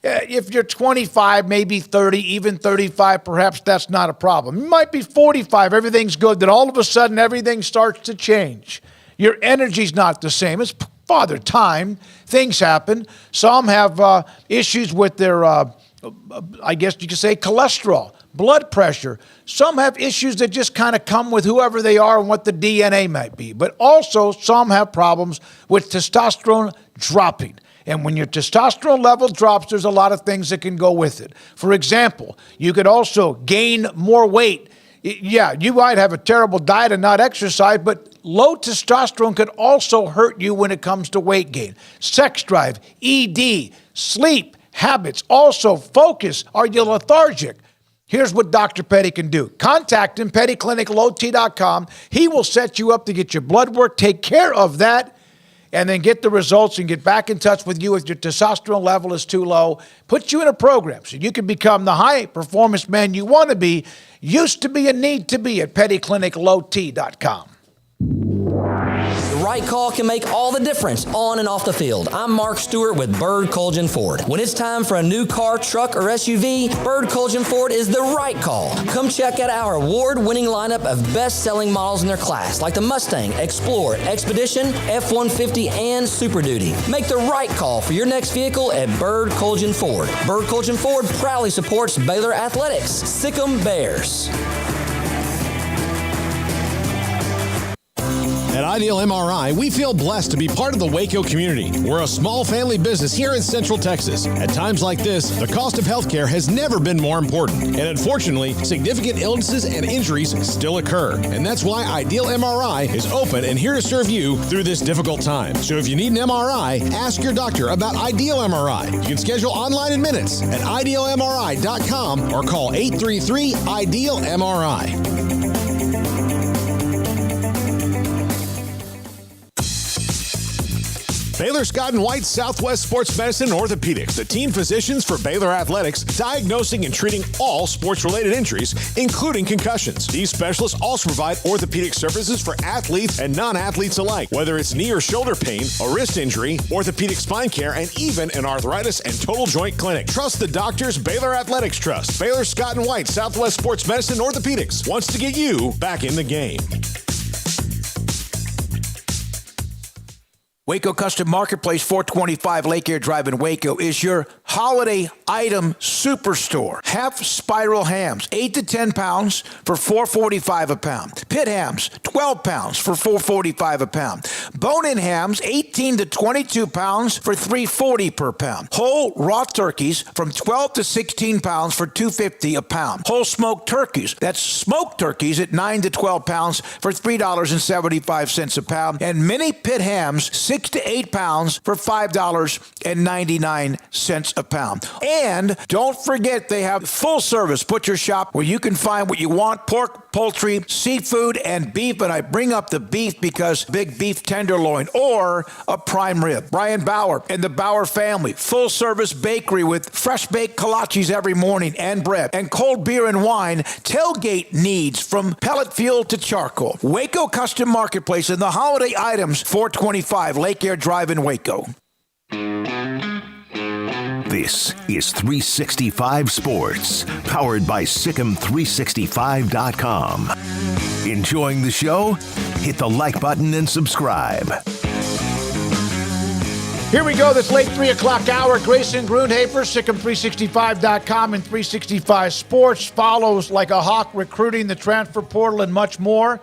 If you're 25, maybe 30, even 35, perhaps that's not a problem. You might be 45, everything's good, then all of a sudden everything starts to change. Your energy's not the same. It's Father Time. Things happen. Some have issues with their, I guess you could say, cholesterol. blood pressure. Some have issues that just kind of come with whoever they are and what the DNA might be. But also some have problems with testosterone dropping. And when your testosterone level drops, there's a lot of things that can go with it. For example, you could also gain more weight. Yeah, you might have a terrible diet and not exercise, but low testosterone could also hurt you when it comes to weight gain. Sex drive, ED, sleep, habits, also focus. Are you lethargic? Here's what Dr. Petty can do. Contact him, pettycliniclowt.com. He will set you up to get your blood work, take care of that, and then get the results and get back in touch with you if your testosterone level is too low. Put you in a program so you can become the high-performance man you want to be, used to be, and need to be at pettycliniclowt.com. The right call can make all the difference on and off the field. I'm Mark Stewart with Bird Colgin Ford. When it's time for a new car, truck, or SUV, Bird Colgin Ford is the right call. Come check out our award-winning lineup of best-selling models in their class, like the Mustang, Explorer, Expedition, F-150, and Super Duty. Make the right call for your next vehicle at Bird Colgin Ford. Bird Colgin Ford proudly supports Baylor Athletics. Sic 'em Bears. At Ideal MRI, we feel blessed to be part of the Waco community. We're a small family business here in Central Texas. At times like this, the cost of healthcare has never been more important. And unfortunately, significant illnesses and injuries still occur. And that's why Ideal MRI is open and here to serve you through this difficult time. So if you need an MRI, ask your doctor about Ideal MRI. You can schedule online in minutes at idealmri.com or call 833-IDEAL-MRI. Baylor Scott & White Southwest Sports Medicine and Orthopedics, the team physicians for Baylor Athletics, diagnosing and treating all sports-related injuries, including concussions. These specialists also provide orthopedic services for athletes and non-athletes alike, whether it's knee or shoulder pain, a wrist injury, orthopedic spine care, and even an arthritis and total joint clinic. Trust the doctors Baylor Athletics trust. Baylor Scott & White Southwest Sports Medicine and Orthopedics wants to get you back in the game. Waco Custom Marketplace, 425 Lake Air Drive in Waco, is your holiday item superstore. Half spiral hams, 8 to 10 pounds for $4.45 a pound. Pit hams, 12 pounds for $4.45 a pound. Bone-in hams, 18 to 22 pounds for $3.40 per pound. Whole raw turkeys from 12 to 16 pounds for $2.50 a pound. Whole smoked turkeys, that's smoked turkeys at 9 to 12 pounds for $3.75 a pound. And mini pit hams, 6 to 8 pounds for $5.99 a pound. And don't forget, they have full service butcher shop where you can find what you want: pork, poultry, seafood, and beef. And I bring up the beef because big beef tenderloin or a prime rib. Brian Bauer and the Bauer family, full service bakery with fresh baked kolaches every morning and bread and cold beer and wine. Tailgate needs from pellet fuel to charcoal. Waco Custom Marketplace and the holiday items, 425 Lake Air Drive in Waco. This is 365 Sports, powered by SicEm365.com. Enjoying the show? Hit the like button and subscribe. Here we go, this late 3 o'clock hour. Grayson Grundhafer, SicEm365.com and 365 Sports, follows like a hawk recruiting, the transfer portal, and much more,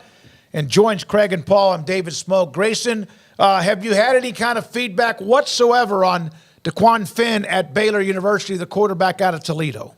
and joins Craig and Paul. I'm David Smoak. Grayson, have you had any kind of feedback whatsoever on DeQuan Finn at Baylor University, the quarterback out of Toledo?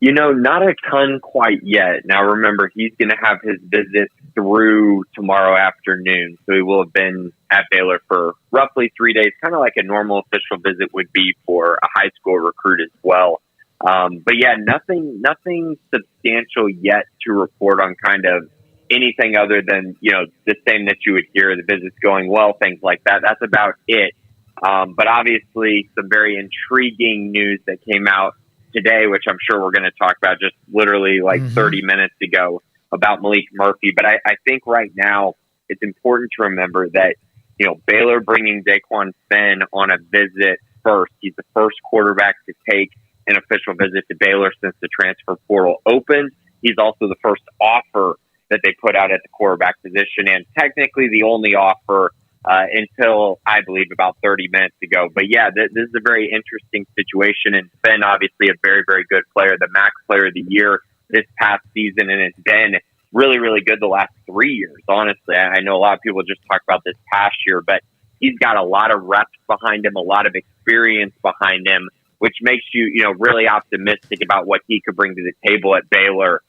You know, not a ton quite yet. Now, remember, he's going to have his visit through tomorrow afternoon. So he will have been at Baylor for roughly 3 days, kind of like a normal official visit would be for a high school recruit as well. But yeah, nothing substantial yet to report on kind of anything other than, you know, the same that you would hear, the visit's going well, things like that. That's about it. But obviously some very intriguing news that came out today, which I'm sure we're going to talk about just literally like 30 minutes ago about Malik Murphy. But I think right now it's important to remember that, you know, Baylor bringing DeQuan Finn on a visit first. He's the first quarterback to take an official visit to Baylor since the transfer portal opened. He's also the first offer that they put out at the quarterback position, and technically the only offer until I believe about 30 minutes ago. But yeah, this is a very interesting situation. And Finn, obviously a very, very good player, the MAC player of the year this past season. And it's been really, really good the last 3 years. Honestly, I know a lot of people just talk about this past year, but he's got a lot of reps behind him, a lot of experience behind him, which makes you, really optimistic about what he could bring to the table at Baylor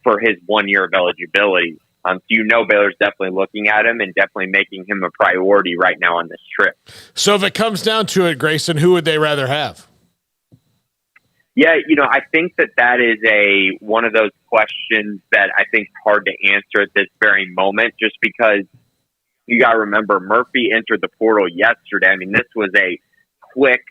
for his 1 year of eligibility. So Baylor's definitely looking at him and definitely making him a priority right now on this trip. So if it comes down to it, Grayson, who would they rather have? Yeah, I think that is one of those questions that I think is hard to answer at this very moment, just because you got to remember Murphy entered the portal yesterday. I mean, this was a quick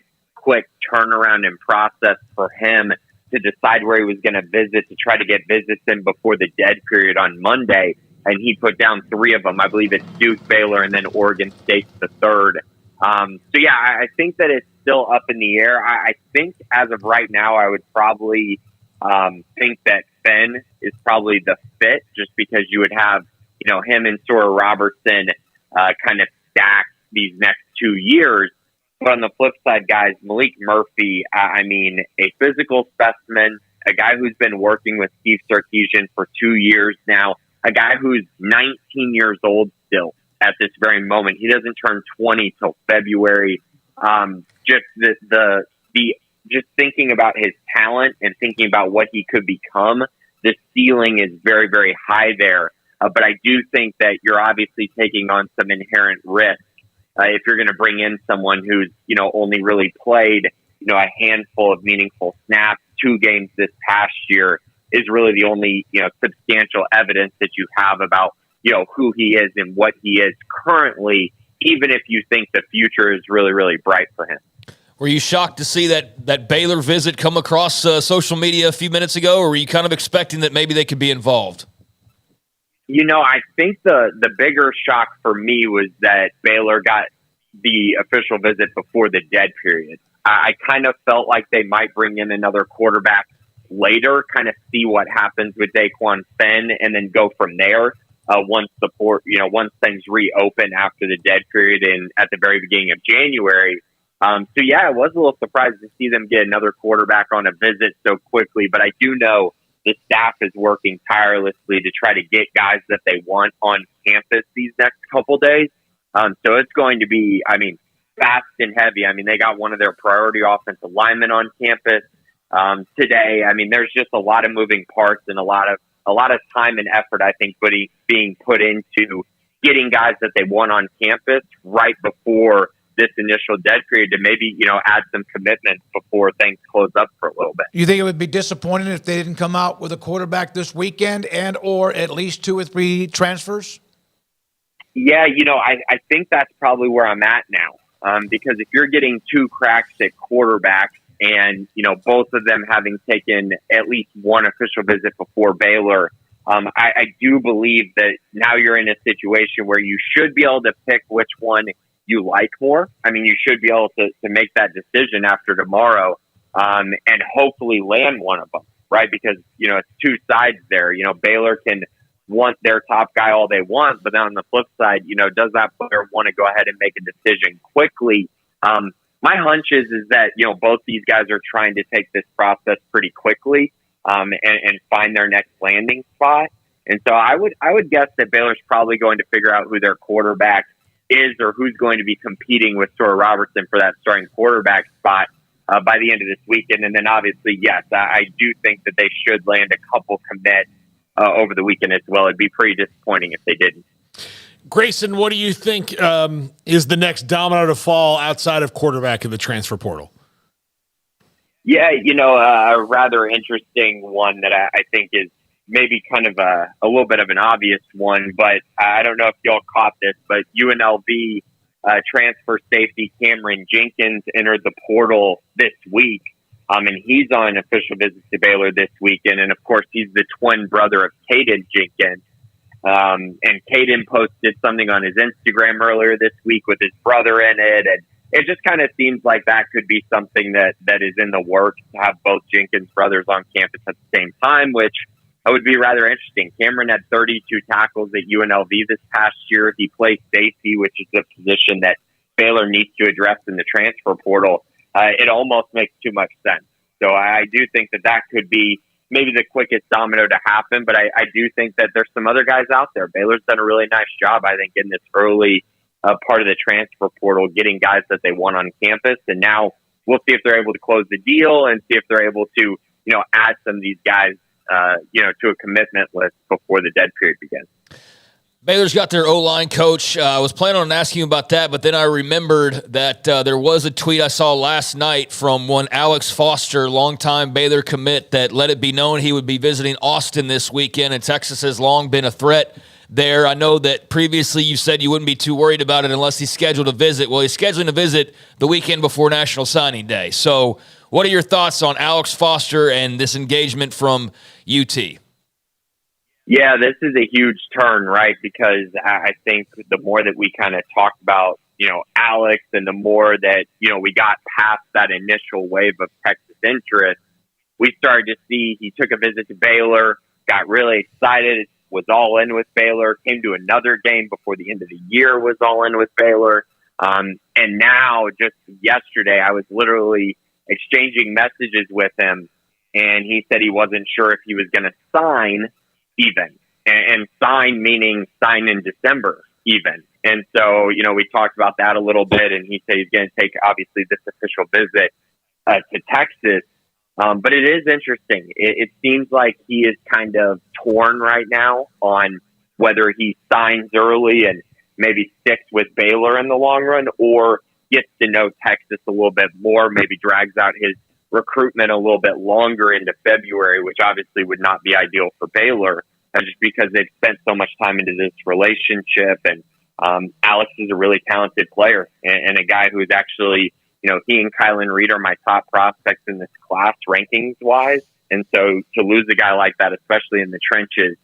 turnaround and process for him to decide where he was going to visit, to try to get visits in before the dead period on Monday. And he put down 3 of them. I believe it's Duke, Baylor, and then Oregon State's the third. I think that it's still up in the air. I think as of right now, I would probably think that Fenn is probably the fit, just because you would have, him and Sora Robertson kind of stack these next 2 years. But on the flip side, guys, Malik Murphy, a physical specimen, a guy who's been working with Steve Sarkisian for 2 years now, a guy who's 19 years old still at this very moment. He doesn't turn 20 till February. Just thinking about his talent and thinking about what he could become, the ceiling is very, very high there. But I do think that you're obviously taking on some inherent risk if you're going to bring in someone who's, only really played, a handful of meaningful snaps. 2 games this past year is really the only, substantial evidence that you have about, who he is and what he is currently, even if you think the future is really, really bright for him. Were you shocked to see that Baylor visit come across social media a few minutes ago, or were you kind of expecting that maybe they could be involved? I think the bigger shock for me was that Baylor got the official visit before the dead period. I kind of felt like they might bring in another quarterback later, kind of see what happens with Daquan Fenn, and then go from there once things reopen after the dead period and at the very beginning of January. I was a little surprised to see them get another quarterback on a visit so quickly, but I do know the staff is working tirelessly to try to get guys that they want on campus these next couple days. So it's going to be, fast and heavy. They got one of their priority offensive linemen on campus today. There's just a lot of moving parts and a lot of time and effort, I think, being put into getting guys that they want on campus right before this initial dead period to maybe, add some commitments before things close up for a little bit. You think it would be disappointing if they didn't come out with a quarterback this weekend and or at least 2 or 3 transfers? Yeah, I think that's probably where I'm at now. Because if you're getting 2 cracks at quarterback and, both of them having taken at least 1 official visit before Baylor, I do believe that now you're in a situation where you should be able to pick which one you like more. You should be able to make that decision after tomorrow and hopefully land one of them, right? Because, it's 2 sides there. Baylor can want their top guy all they want, but then on the flip side, does that player want to go ahead and make a decision quickly? My hunch is that, both these guys are trying to take this process pretty quickly and find their next landing spot. And so I would guess that Baylor's probably going to figure out who their quarterback is or who's going to be competing with Sora Robertson for that starting quarterback spot by the end of this weekend. And then obviously, yes, I do think that they should land a couple commits over the weekend as well. It'd be pretty disappointing if they didn't. Grayson, what do you think is the next domino to fall outside of quarterback in the transfer portal? Yeah, a rather interesting one that I think is maybe kind of a little bit of an obvious one, but I don't know if y'all caught this, but UNLV transfer safety Cameron Jenkins entered the portal this week. And he's on official visit to Baylor this weekend. And of course, he's the twin brother of Caden Jenkins. And Caden posted something on his Instagram earlier this week with his brother in it. And it just kind of seems like that could be something that is in the works to have both Jenkins brothers on campus at the same time, which would be rather interesting. Cameron had 32 tackles at UNLV this past year. He plays safety, which is a position that Baylor needs to address in the transfer portal. It almost makes too much sense. So I do think that could be maybe the quickest domino to happen, but I do think that there's some other guys out there. Baylor's done a really nice job, I think, in this early part of the transfer portal, getting guys that they want on campus. And now we'll see if they're able to close the deal and see if they're able to, add some of these guys, to a commitment list before the dead period begins. Baylor's got their O-line coach. I was planning on asking you about that, but then I remembered that there was a tweet I saw last night from one Alex Foster, longtime Baylor commit, that let it be known he would be visiting Austin this weekend, and Texas has long been a threat there. I know that previously you said you wouldn't be too worried about it unless he's scheduled a visit. Well, he's scheduling a visit the weekend before National Signing Day. So what are your thoughts on Alex Foster and this engagement from UT? Yeah, this is a huge turn, right? Because I think the more that we kind of talked about, Alex, and the more that, we got past that initial wave of Texas interest, we started to see he took a visit to Baylor, got really excited, was all in with Baylor, came to another game before the end of the year, was all in with Baylor. And now, just yesterday, I was literally exchanging messages with him, and he said he wasn't sure if he was going to sign even, and sign meaning sign in December even. And so, we talked about that a little bit, and he said he's going to take, obviously, this official visit to Texas. But it is interesting. It seems like he is kind of torn right now on whether he signs early and maybe sticks with Baylor in the long run, or gets to know Texas a little bit more, maybe drags out his recruitment a little bit longer into February, which obviously would not be ideal for Baylor, just because they've spent so much time into this relationship. And Alex is a really talented player and a guy who's actually, he and Kylan Reed are my top prospects in this class rankings wise. And so to lose a guy like that, especially in the trenches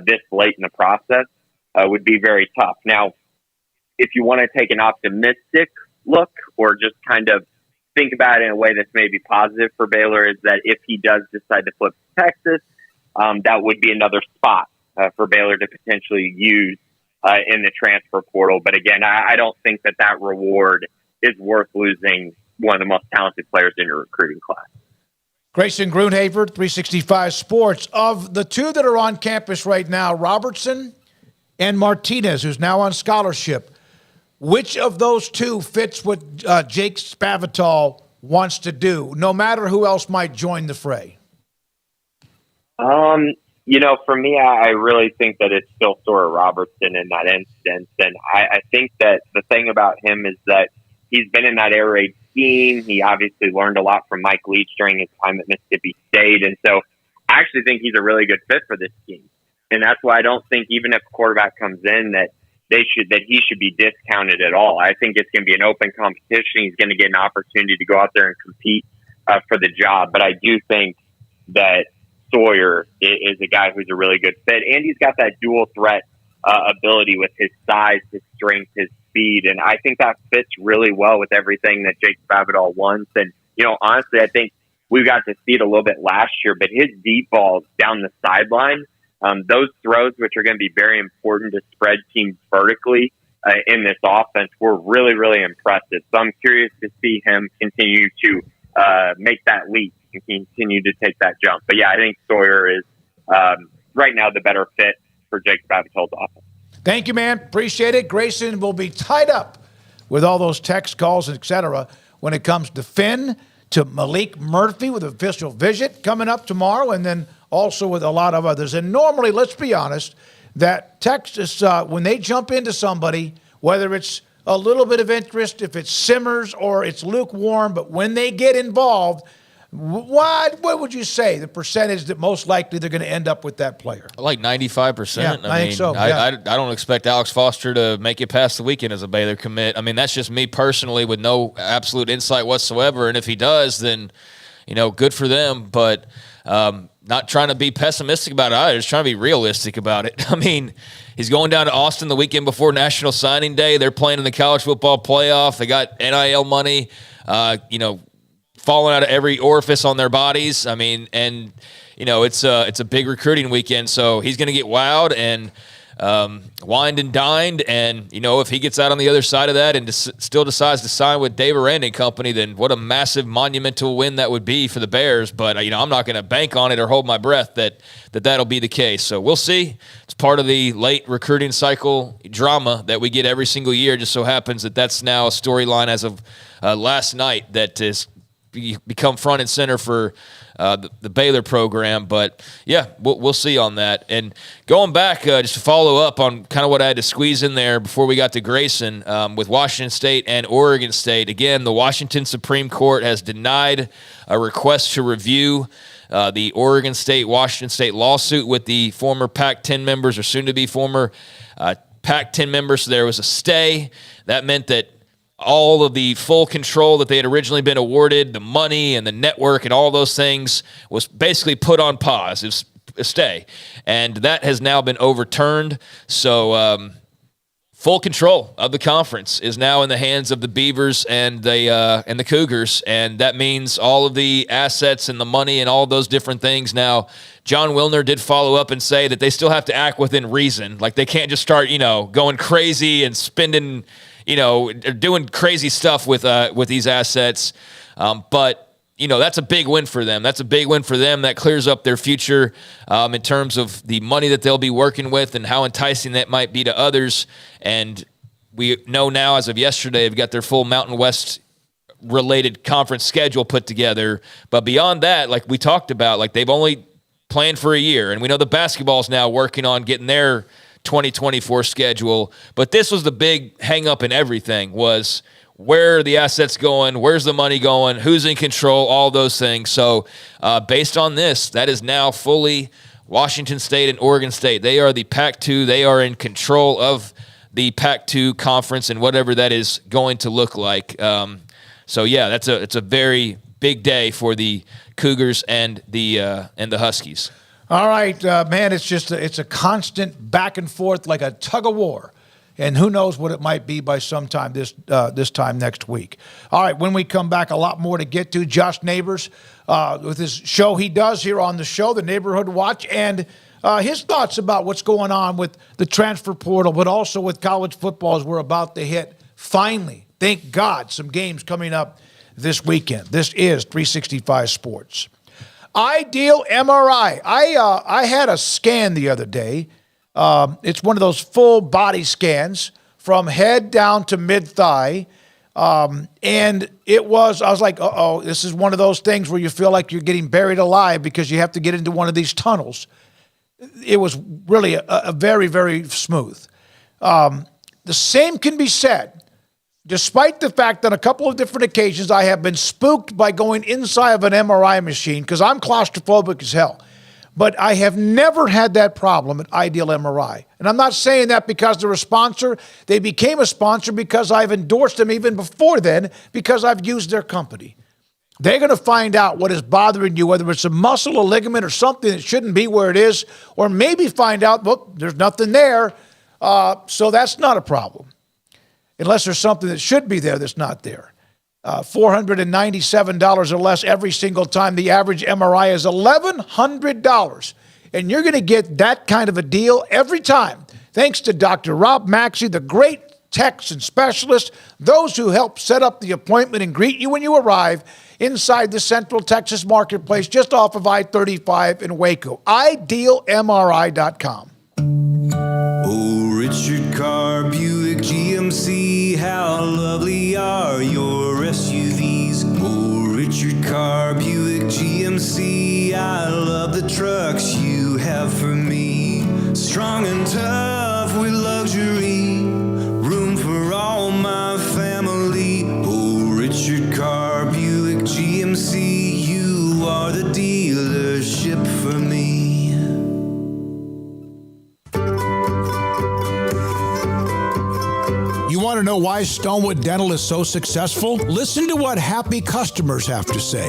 this late in the process, would be very tough. Now, if you want to take an optimistic look, or just kind of think about it in a way that's maybe positive for Baylor, is that if he does decide to flip to Texas, that would be another spot for Baylor to potentially use in the transfer portal. But again, I don't think that reward is worth losing one of the most talented players in your recruiting class. Grayson Grunhaver, 365 Sports. Of the two that are on campus right now, Robertson and Martinez, who's now on scholarship, which of those two fits what Jake Spavital wants to do, no matter who else might join the fray? For me, I really think that it's still Sawyer Robertson in that instance. And I think that the thing about him is that he's been in that air raid scheme. He obviously learned a lot from Mike Leach during his time at Mississippi State. And so I actually think he's a really good fit for this scheme. And that's why I don't think, even if a quarterback comes in, that he should be discounted at all. I think it's going to be an open competition. He's going to get an opportunity to go out there and compete for the job. But I do think that Sawyer is a guy who's a really good fit, and he's got that dual threat ability with his size, his strength, his speed, and I think that fits really well with everything that Jake Spavital wants. And honestly, I think we got to see it a little bit last year, but his deep balls down the sideline, those throws, which are going to be very important to spread teams vertically in this offense, were really, really impressive. So I'm curious to see him continue to make that leap and continue to take that jump. But yeah, I think Sawyer is right now the better fit for Jake Spavital's offense. Thank you, man. Appreciate it. Grayson will be tied up with all those text calls, et cetera, when it comes to Finn, to Malik Murphy with official visit coming up tomorrow, and then also with a lot of others. And normally, let's be honest, that Texas, when they jump into somebody, whether it's a little bit of interest, if it simmers or it's lukewarm, but when they get involved, what would you say the percentage that most likely they're going to end up with that player? Like 95%. Yeah, I think so. I don't expect Alex Foster to make it past the weekend as a Baylor commit. I mean, that's just me personally with no absolute insight whatsoever. And if he does, then, good for them. But not trying to be pessimistic about it either. Just trying to be realistic about it. I mean, he's going down to Austin the weekend before National Signing Day. They're playing in the college football playoff. They got NIL money. falling out of every orifice on their bodies. I mean, and it's a big recruiting weekend, so he's going to get wowed and wined and dined. And if he gets out on the other side of that and still decides to sign with Dave Aranda and company, then what a massive monumental win that would be for the Bears. But I'm not going to bank on it or hold my breath that'll be the case. So we'll see. It's part of the late recruiting cycle drama that we get every single year. It just so happens that that's now a storyline as of last night that has become front and center for the Baylor program. But yeah, we'll see on that. And going back, just to follow up on kind of what I had to squeeze in there before we got to Grayson, with Washington State and Oregon State. Again, the Washington Supreme Court has denied a request to review the Oregon State-Washington State lawsuit with the former Pac-10 members, or soon-to-be former Pac-10 members. So there was a stay. That meant that all of the full control that they had originally been awarded, the money and the network and all those things, was basically put on pause. It was a stay. And that has now been overturned. So full control of the conference is now in the hands of the Beavers and the Cougars. And that means all of the assets and the money and all those different things. Now, John Wilner did follow up and say that they still have to act within reason. Like, they can't just start, going crazy and spending, doing crazy stuff with these assets. But that's a big win for them. That's a big win for them. That clears up their future in terms of the money that they'll be working with and how enticing that might be to others. And we know now, as of yesterday, they've got their full Mountain West related conference schedule put together. But beyond that, like we talked about, like, they've only planned for a year. And we know the basketball is now working on getting their 2024 schedule. But this was the big hang up in everything, was where are the assets going? Where's the money going? Who's in control? All those things. So based on this, that is now fully Washington State and Oregon State. They are the Pac-2. They are in control of the Pac-2 conference and whatever that is going to look like. So yeah, it's a very big day for the Cougars and the Huskies. All right, man, it's a constant back and forth, like a tug of war. And who knows what it might be by sometime this time next week. All right, when we come back, a lot more to get to. Josh Neighbors, with his show he does here on the show, The Neighborhood Watch, and his thoughts about what's going on with the transfer portal, but also with college football as we're about to hit, finally, thank God, some games coming up this weekend. This is 365 Sports. Ideal MRI. I had a scan the other day. It's one of those full body scans from head down to mid-thigh. And I was like, uh-oh, this is one of those things where you feel like you're getting buried alive because you have to get into one of these tunnels. It was really a very, very smooth. The same can be said, despite the fact that on a couple of different occasions I have been spooked by going inside of an MRI machine because I'm claustrophobic as hell. But I have never had that problem at Ideal MRI. And I'm not saying that because they're a sponsor. They became a sponsor because I've endorsed them even before then, because I've used their company. They're going to find out what is bothering you, whether it's a muscle, a ligament, or something that shouldn't be where it is, or maybe find out, well, there's nothing there, so that's not a problem. Unless there's something that should be there that's not there. $497 or less every single time. The average MRI is $1,100. And you're going to get that kind of a deal every time. Thanks to Dr. Rob Maxey, the great techs and specialists, those who help set up the appointment and greet you when you arrive inside the Central Texas Marketplace just off of I-35 in Waco. IdealMRI.com. Oh, Richard Carr, Buick, GMC, how lovely are your SUVs. Oh, Richard Carr, Buick, GMC, I love the trucks you have for me. Strong and tough with luxury, room for all my family. Oh, Richard Carr, Buick, GMC, you are the dealership for me. You want to know why Stonewood Dental is so successful? Listen to what happy customers have to say.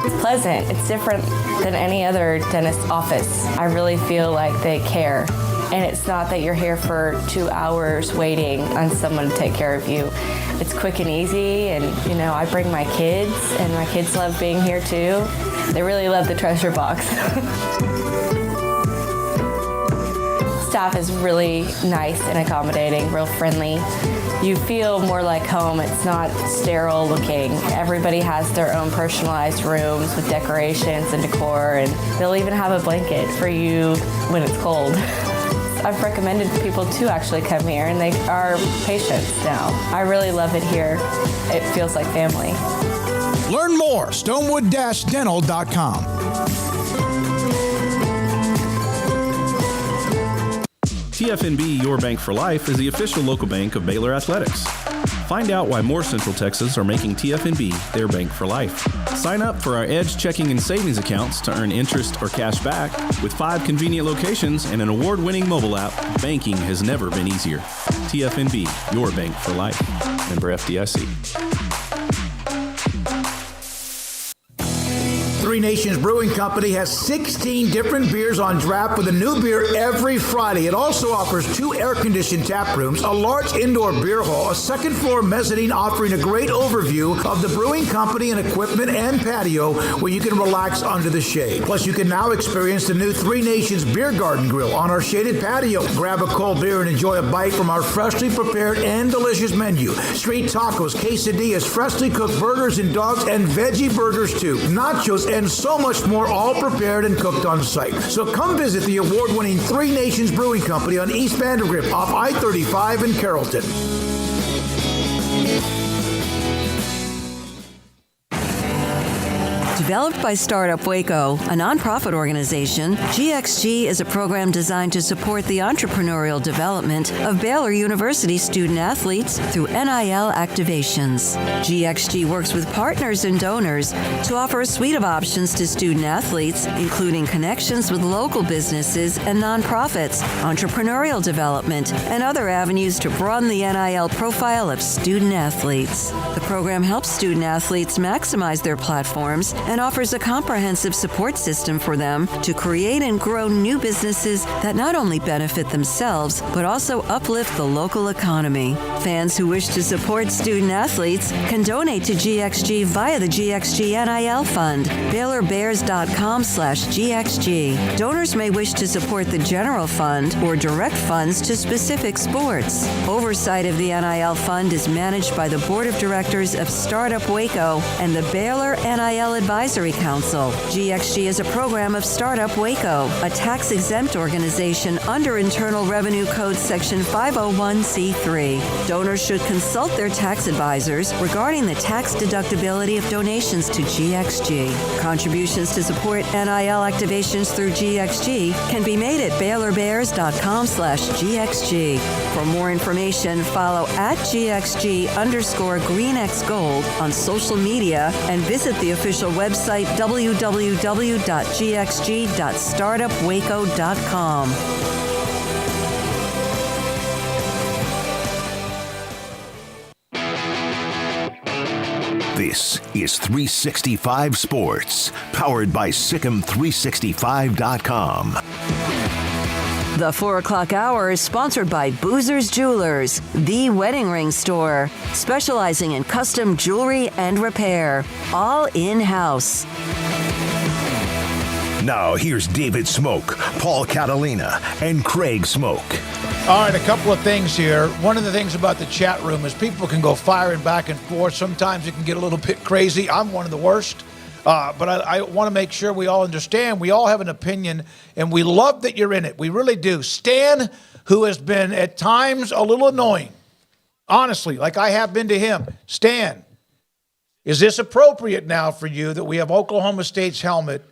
It's pleasant. It's different than any other dentist office. I really feel like they care. And it's not that you're here for 2 hours waiting on someone to take care of you. It's quick and easy, and I bring my kids, and my kids love being here too. They really love the treasure box. Staff is really nice and accommodating, real friendly. You feel more like home. It's not sterile looking. Everybody has their own personalized rooms with decorations and decor, and they'll even have a blanket for you when it's cold. I've recommended people to actually come here, and they are patients now. I really love it here. It feels like family. Learn more, stonewood-dental.com. TFNB Your Bank for Life is the official local bank of Baylor Athletics. Find out why more Central Texas are making TFNB their bank for life. Sign up for our Edge checking and savings accounts to earn interest or cash back. With 5 convenient locations and an award-winning mobile app, banking has never been easier. TFNB, your bank for life. Member FDIC. Three Nations Brewing Company has 16 different beers on draft with a new beer every Friday. It also offers 2 air-conditioned tap rooms, a large indoor beer hall, a second-floor mezzanine offering a great overview of the brewing company and equipment and patio where you can relax under the shade. Plus, you can now experience the new Three Nations Beer Garden Grill on our shaded patio. Grab a cold beer and enjoy a bite from our freshly prepared and delicious menu. Street tacos, quesadillas, freshly cooked burgers and dogs, and veggie burgers too. Nachos and so much more, all prepared and cooked on site. So come visit the award-winning Three Nations Brewing Company on East Vandergrift off I-35 in Carrollton. Developed by Startup Waco, a nonprofit organization, GXG is a program designed to support the entrepreneurial development of Baylor University student athletes through NIL activations. GXG works with partners and donors to offer a suite of options to student athletes, including connections with local businesses and nonprofits, entrepreneurial development, and other avenues to broaden the NIL profile of student athletes. The program helps student athletes maximize their platforms and offers a comprehensive support system for them to create and grow new businesses that not only benefit themselves, but also uplift the local economy. Fans who wish to support student athletes can donate to GXG via the GXG NIL Fund, BaylorBears.com/GXG. Donors may wish to support the general fund or direct funds to specific sports. Oversight of the NIL Fund is managed by the Board of Directors of Startup Waco and the Baylor NIL Advisory Council. GXG is a program of Startup Waco, a tax-exempt organization under Internal Revenue Code Section 501c3. Donors should consult their tax advisors regarding the tax deductibility of donations to GXG. Contributions to support NIL activations through GXG can be made at BaylorBears.com/GXG. For more information, follow @GXG_GreenXGold on social media and visit the official website www.gxg.startupwaco.com. This is 365 Sports, powered by Sikkim365.com. The 4 o'clock hour is sponsored by Boozer's Jewelers, the wedding ring store, specializing in custom jewelry and repair, all in-house. Now here's David Smoak, Paul Catalina, and Craig Smoak. All right, a couple of things here. One of the things about the chat room is people can go firing back and forth. Sometimes it can get a little bit crazy. I'm one of the worst. But I want to make sure we all understand. We all have an opinion, and we love that you're in it. We really do. Stan, who has been at times a little annoying, honestly, like I have been to him. Stan, is this appropriate now for you that we have Oklahoma State's helmet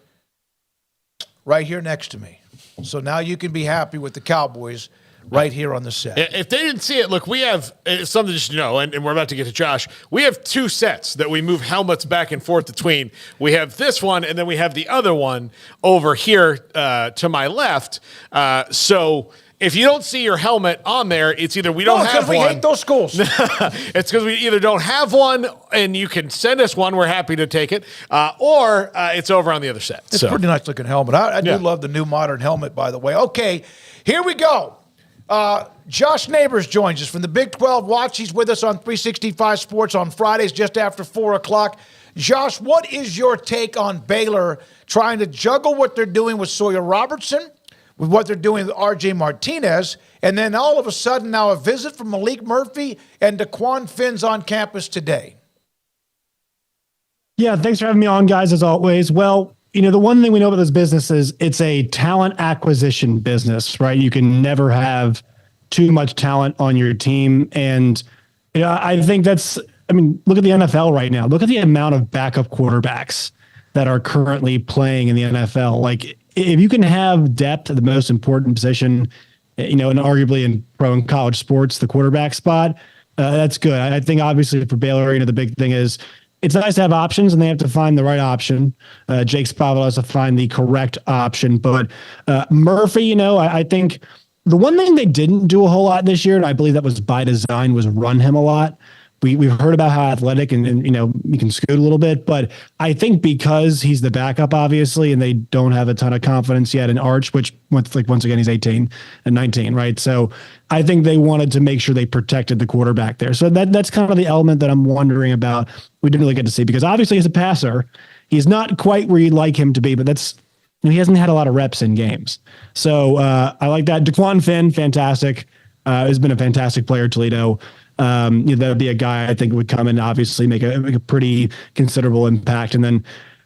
right here next to me? So now you can be happy with the Cowboys right here on the set. If they didn't see it, look, we have something just to know, and we're about to get to Josh. We have 2 sets that we move helmets back and forth between. We have this one, and then we have the other one over here to my left. So if you don't see your helmet on there, it's either we don't have one. We hate those schools. It's because we either don't have one, and you can send us one. We're happy to take it, or it's over on the other set. It's a pretty nice looking helmet. I do love the new modern helmet, by the way. Okay, here we go. Josh Neighbors joins us from the Big 12 Watch. He's with us on 365 Sports on Fridays just after 4 o'clock. Josh, what is your take on Baylor trying to juggle what they're doing with Sawyer Robertson, with what they're doing with R.J. Martinez, and then all of a sudden now a visit from Malik Murphy and DeQuan Finn's on campus today? Yeah, thanks for having me on, guys, as always. Well, the one thing we know about this business is it's a talent acquisition business, right? You can never have too much talent on your team. And I think look at the NFL right now. Look at the amount of backup quarterbacks that are currently playing in the NFL. Like, if you can have depth at the most important position, and arguably in pro and college sports, the quarterback spot, that's good. I think obviously for Baylor, the big thing is it's nice to have options, and they have to find the right option. Jake Spavital has to find the correct option. But Murphy, I think the one thing they didn't do a whole lot this year, and I believe that was by design, was run him a lot. We've heard about how athletic and he can scoot a little bit, but I think because he's the backup, obviously, and they don't have a ton of confidence yet in Arch, which once again, he's 18 and 19, right? So I think they wanted to make sure they protected the quarterback there. So that's kind of the element that I'm wondering about. We didn't really get to see because obviously as a passer, he's not quite where you'd like him to be, but he hasn't had a lot of reps in games. So I like that. DeQuan Finn, fantastic. Has been a fantastic player at Toledo. That would be a guy I think would come and obviously make a pretty considerable impact. And then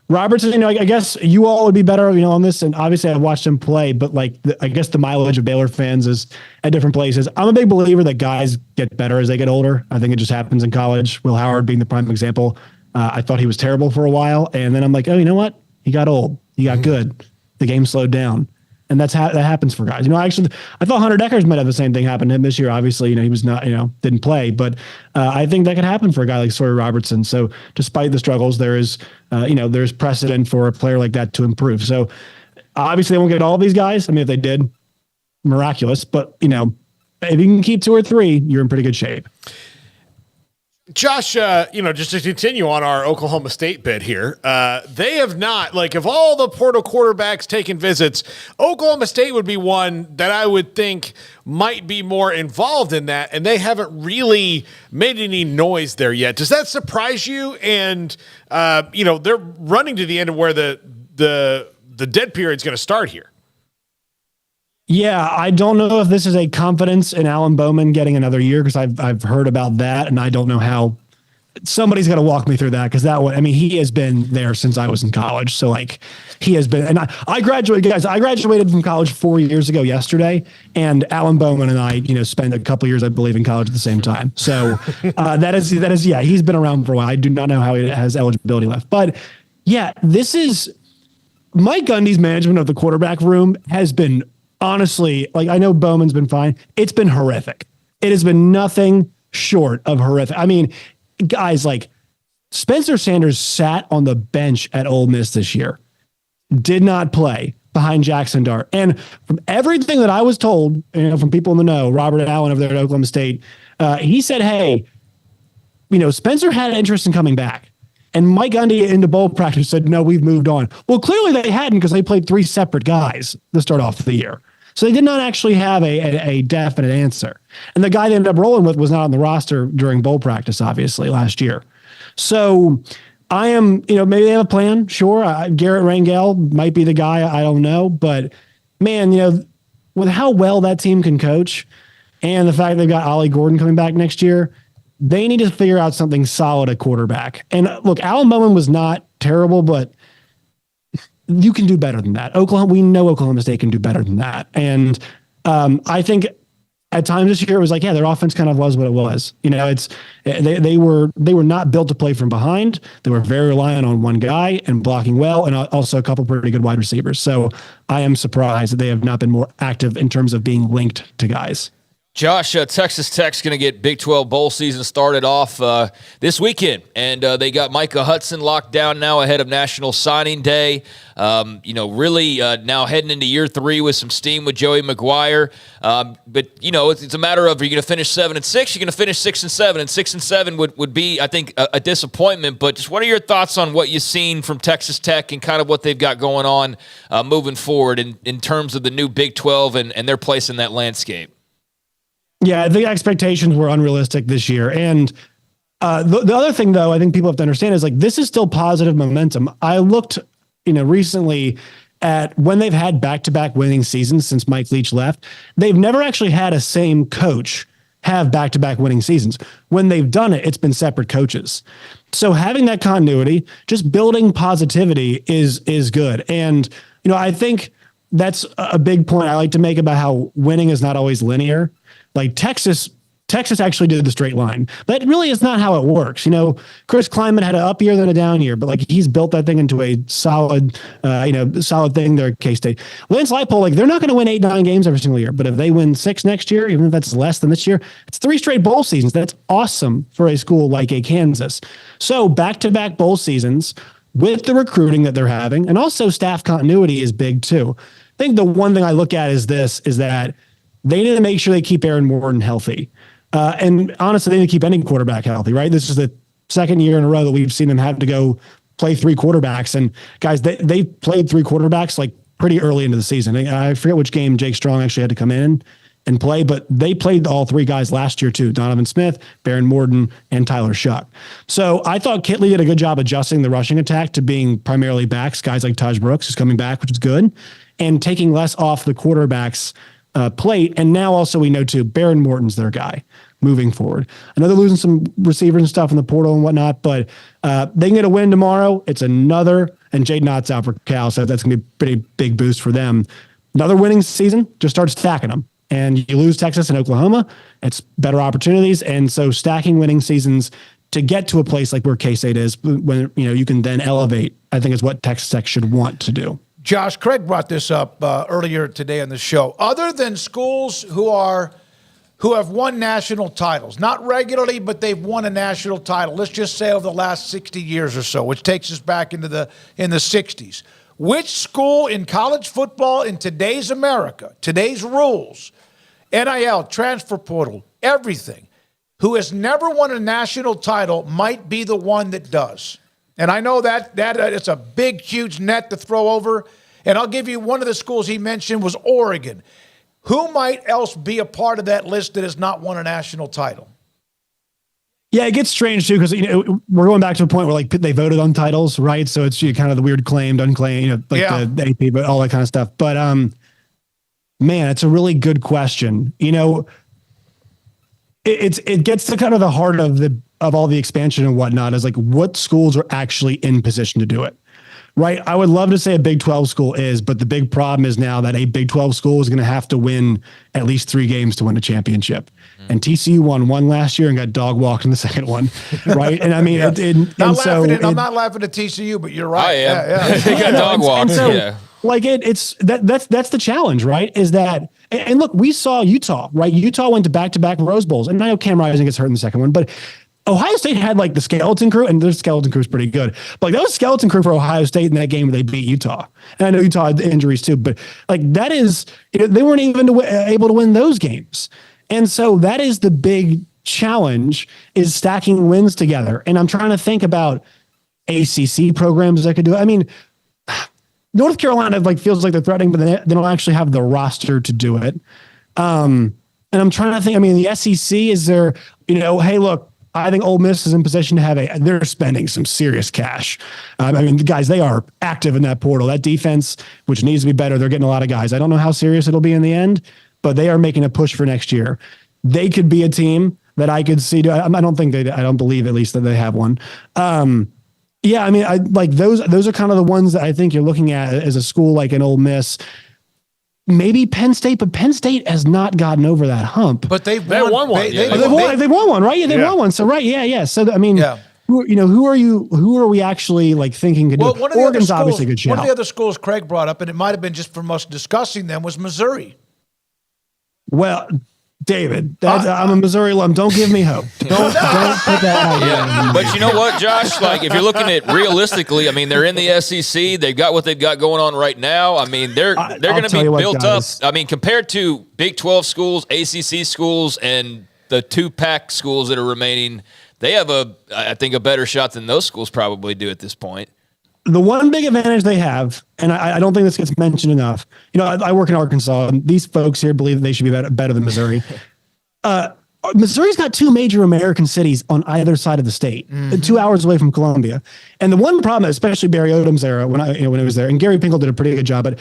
Robertson, I guess you all would be better, on this. And obviously I watched him play, but I guess the mileage of Baylor fans is at different places. I'm a big believer that guys get better as they get older. I think it just happens in college. Will Howard being the prime example. I thought he was terrible for a while. And then I'm like, oh, you know what? He got old. He got good. The game slowed down. And that happens for guys. Actually, I thought Hunter Deckers might have the same thing happen to him this year. Obviously, he was not, didn't play. But I think that could happen for a guy like Sawyer Robertson. So despite the struggles, there is, there's precedent for a player like that to improve. So obviously, they won't get all of these guys. I mean, if they did, miraculous. But, if you can keep 2 or 3, you're in pretty good shape. Josh, just to continue on our Oklahoma State bit here, they have not, of all the portal quarterbacks taking visits, Oklahoma State would be one that I would think might be more involved in that, and they haven't really made any noise there yet. Does that surprise you? And, they're running to the end of where the dead period is going to start here. Yeah, I don't know if this is a confidence in Alan Bowman getting another year because I've heard about that, and I don't know how. Somebody's got to walk me through that because that one, he has been there since I was in college. So he has been, and I graduated, guys. I graduated from college 4 years ago yesterday, and Alan Bowman and I, spent a couple of years, I believe, in college at the same time. So that is yeah, he's been around for a while. I do not know how he has eligibility left, but yeah, this is Mike Gundy's management of the quarterback room has been. Honestly, I know Bowman's been fine. It's been horrific. It has been nothing short of horrific. Guys, Spencer Sanders sat on the bench at Ole Miss this year, did not play behind Jackson Dart. And from everything that I was told, from people in the know, Robert Allen over there at Oklahoma State, he said, hey, Spencer had an interest in coming back. And Mike Gundy into bowl practice said, no, we've moved on. Well, clearly they hadn't because they played 3 separate guys to start off the year. So they did not actually have a definite answer. And the guy they ended up rolling with was not on the roster during bowl practice, obviously, last year. So I am, maybe they have a plan. Sure. Garrett Rangel might be the guy. I don't know. But, man, with how well that team can coach and the fact they've got Ollie Gordon coming back next year, they need to figure out something solid at quarterback. And look, Alan Bowman was not terrible, but you can do better than that. We know Oklahoma State can do better than that. And I think at times this year it was their offense kind of was what it was. They were not built to play from behind. They were very reliant on one guy and blocking well, and also a couple pretty good wide receivers. So I am surprised that they have not been more active in terms of being linked to guys. Josh, Texas Tech's going to get Big 12 bowl season started off this weekend, and they got Micah Hudson locked down now ahead of National Signing Day. Really now heading into year 3 with some steam with Joey McGuire. But it's a matter of, are you going to finish 7-6? You're going to finish 6-7, and 6-7 would be, I think, a disappointment. But just what are your thoughts on what you've seen from Texas Tech and kind of what they've got going on moving forward in terms of the new Big 12 and their place in that landscape? Yeah, the expectations were unrealistic this year. And the other thing, though, I think people have to understand is like this is still positive momentum. I looked, recently at when they've had back-to-back winning seasons since Mike Leach left. They've never actually had a same coach have back-to-back winning seasons. When they've done it, it's been separate coaches. So having that continuity, just building positivity is good. And, I think that's a big point I like to make about how winning is not always linear. Like Texas actually did the straight line. That really is not how it works. Chris Klieman had an up year than a down year, but like he's built that thing into a solid, solid thing there at K-State. Lance Leipold, they're not going to win 8-9 games every single year, but if they win 6 next year, even if that's less than this year, it's 3 straight bowl seasons. That's awesome for a school like a Kansas. So back-to-back bowl seasons with the recruiting that they're having, and also staff continuity is big too. I think the one thing I look at is that they need to make sure they keep Aaron Morton healthy. And honestly, they need to keep any quarterback healthy, right? This is the second year in a row that we've seen them have to go play 3 quarterbacks. And guys, they played 3 quarterbacks like pretty early into the season. I forget which game Jake Strong actually had to come in and play, but they played all 3 guys last year too. Donovan Smith, Baron Morton, and Tyler Shuck. So I thought Kitley did a good job adjusting the rushing attack to being primarily backs, guys like Taj Brooks is coming back, which is good, and taking less off the quarterbacks plate. And now also we know too, Baron Morton's their guy moving forward. I know they're losing some receivers and stuff in the portal and whatnot, but they can get a win tomorrow. It's another, and Jade Knott's out for Cal, so that's going to be a pretty big boost for them. Another winning season, just start stacking them. And you lose Texas and Oklahoma, it's better opportunities. And so stacking winning seasons to get to a place like where K-State is, when you can then elevate, I think is what Texas Tech should want to do. Josh, Craig brought this up earlier today on the show. Other than schools who have won national titles, not regularly, but they've won a national title, let's just say over the last 60 years or so, which takes us back in the 60s. Which school in college football in today's America, today's rules, NIL, transfer portal, everything, who has never won a national title might be the one that does? And I know that it's a big, huge net to throw over. And I'll give you one of the schools he mentioned was Oregon. Who might else be a part of that list that has not won a national title? Yeah, it gets strange too because we're going back to a point where like they voted on titles, right? So it's kind of the weird claimed, unclaimed, the AP, but all that kind of stuff. But man, it's a really good question. It gets to kind of the heart of all the expansion and whatnot is like what schools are actually in position to do it, right? I would love to say a Big 12 school is, but the big problem is now that a Big 12 school is going to have to win at least 3 games to win a championship. And TCU won 1 last year and got dog walked in the second one, right? And I mean, I'm not laughing at TCU, but you're right. I am. They got dog walked. Like that's the challenge, right? Is that, and look, we saw Utah, right? Utah went to back-to-back Rose Bowls, and I know Cam Rising gets hurt in the second one, but Ohio State had like the skeleton crew, and their skeleton crew is pretty good. But like that was skeleton crew for Ohio State in that game where they beat Utah. And I know Utah had injuries too, but like that is, they weren't even able to win those games. And so that is the big challenge, is stacking wins together. And I'm trying to think about ACC programs that could do it. I mean, North Carolina feels like they're threatening, but they don't actually have the roster to do it. And I'm trying to think, I mean, the SEC, is there, hey, look, I think Ole Miss is in position to have they're spending some serious cash. I mean, guys, they are active in that portal. That defense, which needs to be better, they're getting a lot of guys. I don't know how serious it'll be in the end, but they are making a push for next year. They could be a team that I could see. I don't believe at least that they have one. Yeah, I mean, those are kind of the ones that I think you're looking at as a school like an Ole Miss. Maybe Penn State, but Penn State has not gotten over that hump. But they've won one. They've won one, right? Yeah, they won one. So right, yeah. So I mean, who are we actually thinking could do it? Oregon's obviously a good shout. One of the other schools Craig brought up, and it might have been just from us discussing them, was Missouri. Well, David, I'm a Missouri alum. Don't give me hope. Don't put that out. Yeah, but you know what, Josh? Like, if you're looking at realistically, I mean, they're in the SEC. They've got what they've got going on right now. I mean, they're going to be built up. I mean, compared to Big 12 schools, ACC schools, and the 2 PAC schools that are remaining, they have I think, a better shot than those schools probably do at this point. The one big advantage they have, and I don't think this gets mentioned enough. I work in Arkansas, and these folks here believe that they should be better than Missouri. Missouri's got 2 major American cities on either side of the state, 2 hours away from Columbia. And the one problem, especially Barry Odom's era, when I was there, and Gary Pinkel did a pretty good job, but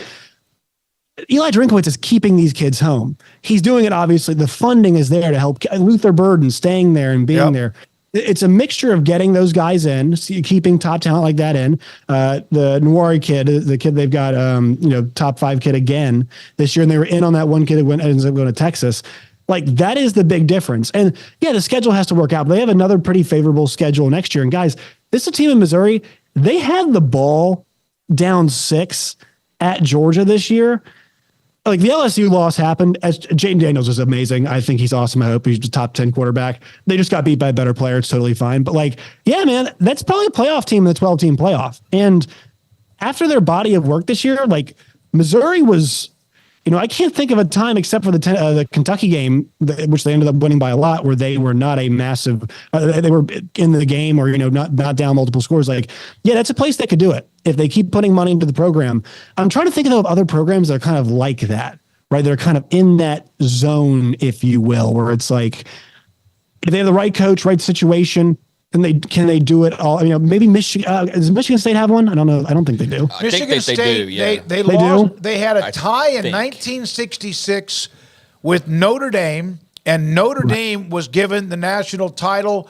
Eli Drinkowitz is keeping these kids home. He's doing it, obviously. The funding is there to help Luther Burden staying there and being there. It's a mixture of getting those guys in, keeping top talent like that in. The Nwari kid, the kid they've got, top 5 kid again this year, and they were in on that one kid who ends up going to Texas. Like, that is the big difference. And yeah, the schedule has to work out, but they have another pretty favorable schedule next year. And guys, this is a team in Missouri. They had the ball down 6 at Georgia this year. Like, the LSU loss happened as Jaden Daniels is amazing. I think he's awesome. I hope he's the top 10 quarterback. They just got beat by a better player. It's totally fine. But yeah, man, that's probably a playoff team in the 12-team playoff. And after their body of work this year, Missouri was, I can't think of a time except for the Kentucky game, which they ended up winning by a lot, where they were not a massive, they were in the game or, not down multiple scores. Yeah, that's a place that could do it if they keep putting money into the program. I'm trying to think of other programs that are kind of like that, right? They're kind of in that zone, if you will, where it's like, if they have the right coach, right situation, and can they do it all? Maybe Michigan. Does Michigan State have one? I don't know. I don't think they do. Michigan State, they do. Yeah, they lost. They had a tie in 1966 with Notre Dame, and Notre Dame was given the national title.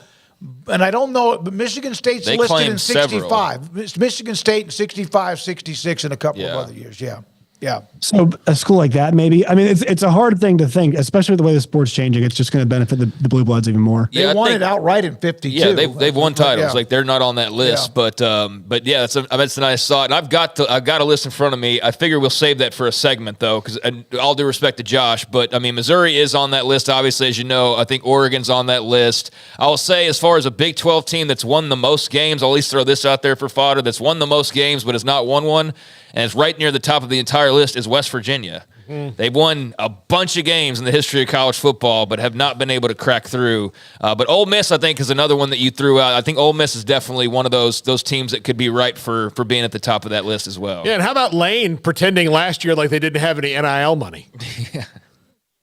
And I don't know, but Michigan State's listed in 65. Michigan State in 65, 66, and a couple of other years. Yeah. Yeah. So a school like that, maybe. I mean, it's a hard thing to think, especially with the way the sport's changing. It's just going to benefit the Blue Bloods even more. They won it outright in 52. Yeah, they've won titles. They're not on that list, but yeah, that's a nice thought. And I've got a list in front of me. I figure we'll save that for a segment though, because all due respect to Josh, but I mean, Missouri is on that list. Obviously, as you know, I think Oregon's on that list. I will say, as far as a Big 12 team that's won the most games, I'll at least throw this out there for fodder. That's won the most games, but has not won one. And it's right near the top of the entire list is West Virginia. They've won a bunch of games in the history of college football, but have not been able to crack through. But Ole Miss, I think, is another one that you threw out. I think Ole Miss is definitely one of those teams that could be right for being at the top of that list as well. Yeah, and how about Lane pretending last year like they didn't have any NIL money?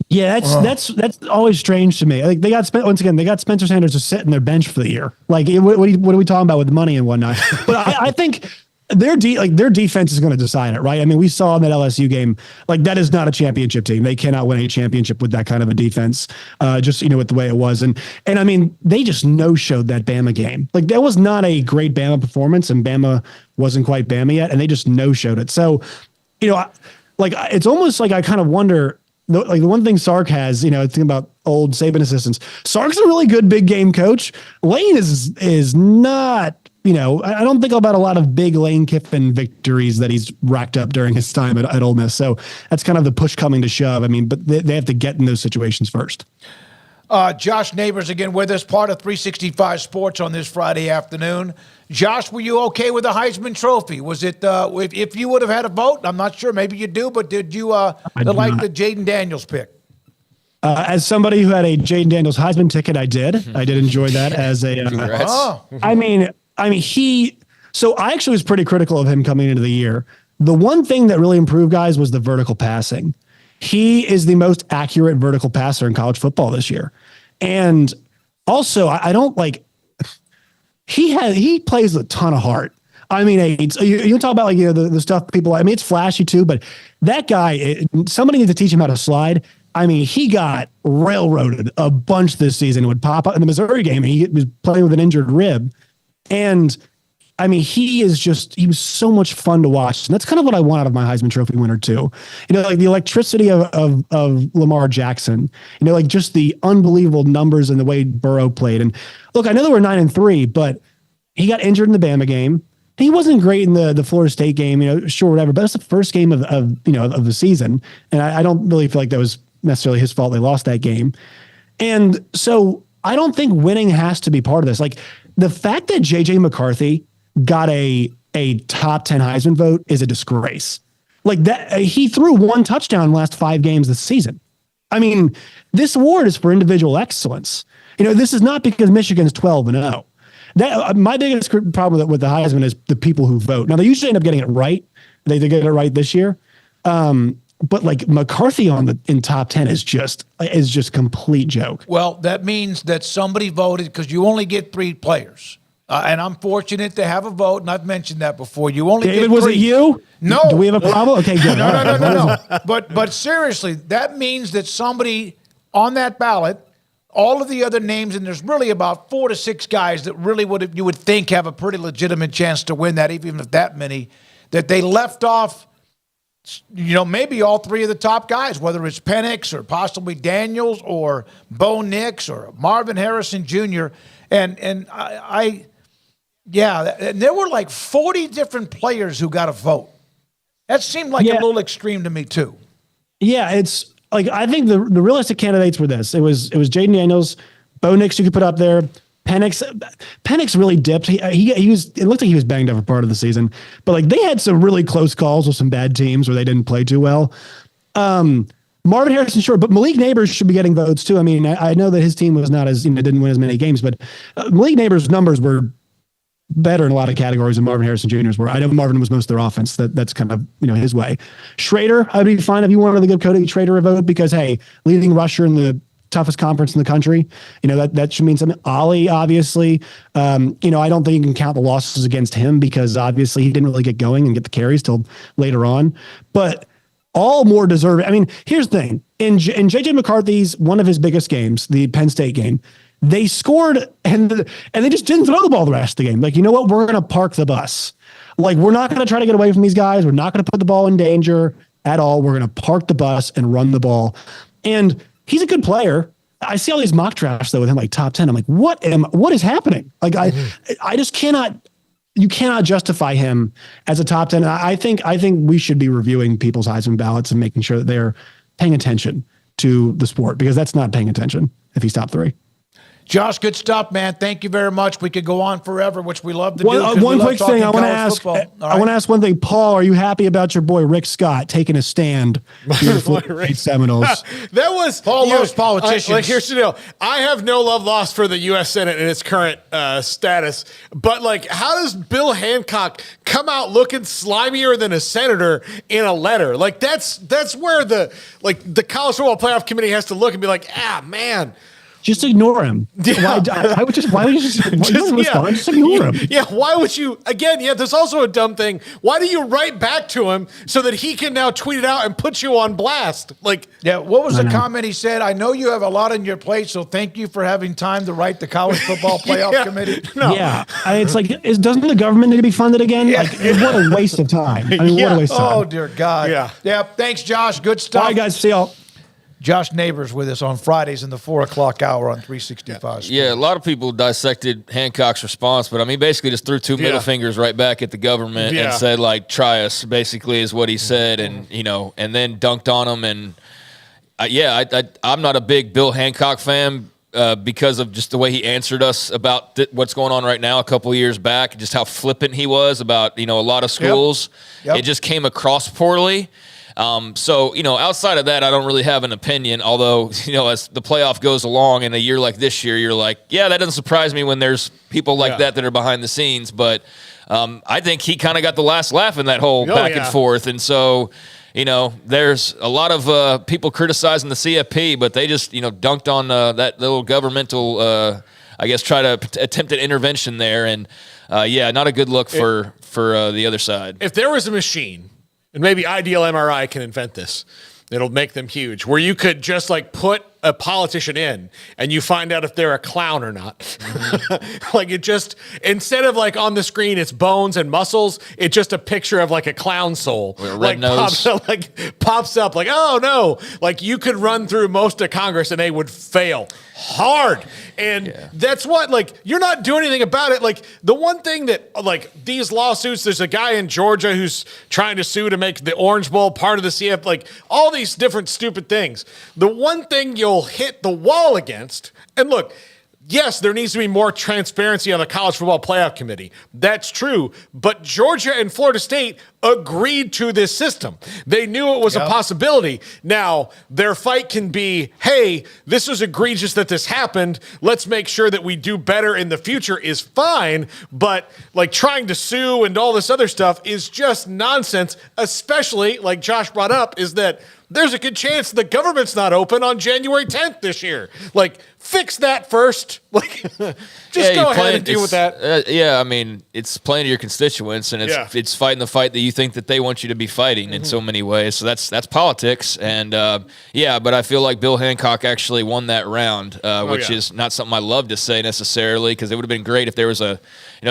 Yeah, that's always strange to me. They got they got Spencer Sanders just sitting their bench for the year. What are we talking about with the money and whatnot? But I think their defense is going to decide it, right? I mean, we saw in that LSU game, that is not a championship team. They cannot win a championship with that kind of a defense, with the way it was. And I mean, they just no-showed that Bama game. That was not a great Bama performance, and Bama wasn't quite Bama yet, and they just no-showed it. So, it's almost like I kind of wonder, the one thing Sark has, thinking about old Saban assistants, Sark's a really good big game coach. Lane is not, I don't think about a lot of big Lane Kiffin victories that he's racked up during his time at Ole Miss. So that's kind of the push coming to shove. I mean, but they have to get in those situations first. Josh Neighbors again with us, part of 365 Sports on this Friday afternoon. Josh, were you okay with the Heisman Trophy? Was it, if you would have had a vote, I'm not sure, maybe you do, but did you like the Jaden Daniels pick? As somebody who had a Jaden Daniels Heisman ticket, I did. I did enjoy that as a. I mean, so I actually was pretty critical of him coming into the year. The one thing that really improved, guys, was the vertical passing. He is the most accurate vertical passer in college football this year. And also, I don't he plays a ton of heart. I mean, you talk about the stuff people, I mean, it's flashy too, but that guy, somebody needs to teach him how to slide. I mean, he got railroaded a bunch this season. It would pop up in the Missouri game. He was playing with an injured rib. And I mean, he was so much fun to watch. And that's kind of what I want out of my Heisman Trophy winner too. The electricity of Lamar Jackson, just the unbelievable numbers and the way Burrow played. And look, I know they were 9-3, but he got injured in the Bama game. He wasn't great in the Florida State game, sure, whatever, but that's the first game of the season. And I don't really feel like that was necessarily his fault they lost that game. And so I don't think winning has to be part of this. Like the fact that JJ McCarthy got a top 10 Heisman vote is a disgrace. Like that, he threw 1 touchdown in the last 5 games this season. I mean, this award is for individual excellence. This is not because Michigan's 12-0. That my biggest problem with the Heisman is the people who vote. Now they usually end up getting it right. They get it right this year. But like McCarthy in top 10 is just complete joke. Well, that means that somebody voted because you only get 3 players. And I'm fortunate to have a vote, and I've mentioned that before. You only David, get 3. was it you? No. Do we have a problem? Okay, good. No. But seriously, that means that somebody on that ballot, all of the other names, and there's really about 4 to 6 guys that really you would think have a pretty legitimate chance to win that, even if that many, that they left off, maybe all 3 of the top guys, whether it's Penix or possibly Daniels or Bo Nix or Marvin Harrison Jr. And there were like 40 different players who got a vote. That seemed like a little extreme to me too. Yeah, it's like I think the realistic candidates were this. It was Jaden Daniels, Bo Nix you could put up there. Penix really dipped. He was. It looked like he was banged up for part of the season, but like they had some really close calls with some bad teams where they didn't play too well. Marvin Harrison, sure, but Malik Neighbors should be getting votes too. I mean, I know that his team was not as didn't win as many games, but Malik Neighbors' numbers were better in a lot of categories than Marvin Harrison Jr.'s were. I know Marvin was most of their offense. That's kind of his way. Schrader, I'd be fine if you wanted to give Cody Schrader a vote because hey, leading rusher in the toughest conference in the country, that should mean something. Ollie, obviously, I don't think you can count the losses against him because obviously he didn't really get going and get the carries till later on. But all more deserving. I mean, here's the thing: in JJ McCarthy's one of his biggest games, the Penn State game, they scored and they just didn't throw the ball the rest of the game. Like, you know what? We're going to park the bus. Like, we're not going to try to get away from these guys. We're not going to put the ball in danger at all. We're going to park the bus and run the ball. And he's a good player. I see all these mock drafts though with him like top 10. I'm like, what is happening? Like I just cannot. You cannot justify him as a top 10. I think we should be reviewing people's Heisman ballots and making sure that they're paying attention to the sport because that's not paying attention if he's top 3. Josh, good stuff, man. Thank you very much. We could go on forever, which we love to do. One quick thing I want to ask. I want to ask one thing. Paul, are you happy about your boy Rick Scott taking a stand for the Seminoles? That was Paul loves politicians. Here's the deal. I have no love lost for the U.S. Senate in its current status. But like, how does Bill Hancock come out looking slimier than a senator in a letter? Like that's where the college football playoff committee has to look and be like, man. Just ignore him. Yeah. Why would you just ignore him? Yeah, why would you? Again, there's also a dumb thing. Why do you write back to him so that he can now tweet it out and put you on blast? Like, what was the comment he said? I know you have a lot on your plate, so thank you for having time to write the college football playoff committee. No. Yeah, it's like, doesn't the government need to be funded again? Yeah. Like, what a waste of time. I mean, what a waste of time. Oh, dear God. Yeah. Thanks, Josh. Good stuff. Bye, guys. See y'all. Josh Neighbors with us on Fridays in the 4 o'clock hour on 365. Yeah, a lot of people dissected Hancock's response, but I mean, basically just threw 2 middle fingers right back at the government and said, like, try us, basically is what he said. And, and then dunked on him. And I'm not a big Bill Hancock fan because of just the way he answered us about what's going on right now a couple of years back, just how flippant he was about, a lot of schools. Yep. It just came across poorly. So, outside of that, I don't really have an opinion, although, as the playoff goes along in a year like this year, you're like, that doesn't surprise me when there's people like that are behind the scenes. But I think he kind of got the last laugh in that whole back and forth. And so, there's a lot of people criticizing the CFP, but they just, dunked on that little governmental, try to attempt an intervention there. And, not a good look for the other side. If there was a machine, and maybe Ideal MRI can invent this, it'll make them huge, where you could just like put a politician in and you find out if they're a clown or not. Mm-hmm. Like it just, instead of like on the screen, it's bones and muscles. It's just a picture of like a clown soul. With a red nose. Pops up like, oh no, like you could run through most of Congress and they would fail hard. And that's what, like, you're not doing anything about it. Like the one thing that like these lawsuits, there's a guy in Georgia who's trying to sue to make the Orange Bowl part of the CF, like all these different stupid things. The one thing you'll hit the wall against, and look, yes, there needs to be more transparency on the College Football Playoff Committee. That's true. But Georgia and Florida State agreed to this system. They knew it was a possibility. Now, their fight can be, hey, this was egregious that this happened. Let's make sure that we do better in the future is fine. But like trying to sue and all this other stuff is just nonsense, especially, like Josh brought up, is that there's a good chance the government's not open on January 10th this year. Like, fix that first. Like, just go ahead and deal with that. I mean, it's playing to your constituents, and it's fighting the fight that you think that they want you to be fighting in so many ways. So that's politics, and but I feel like Bill Hancock actually won that round, which is not something I love to say necessarily, because it would have been great if there was a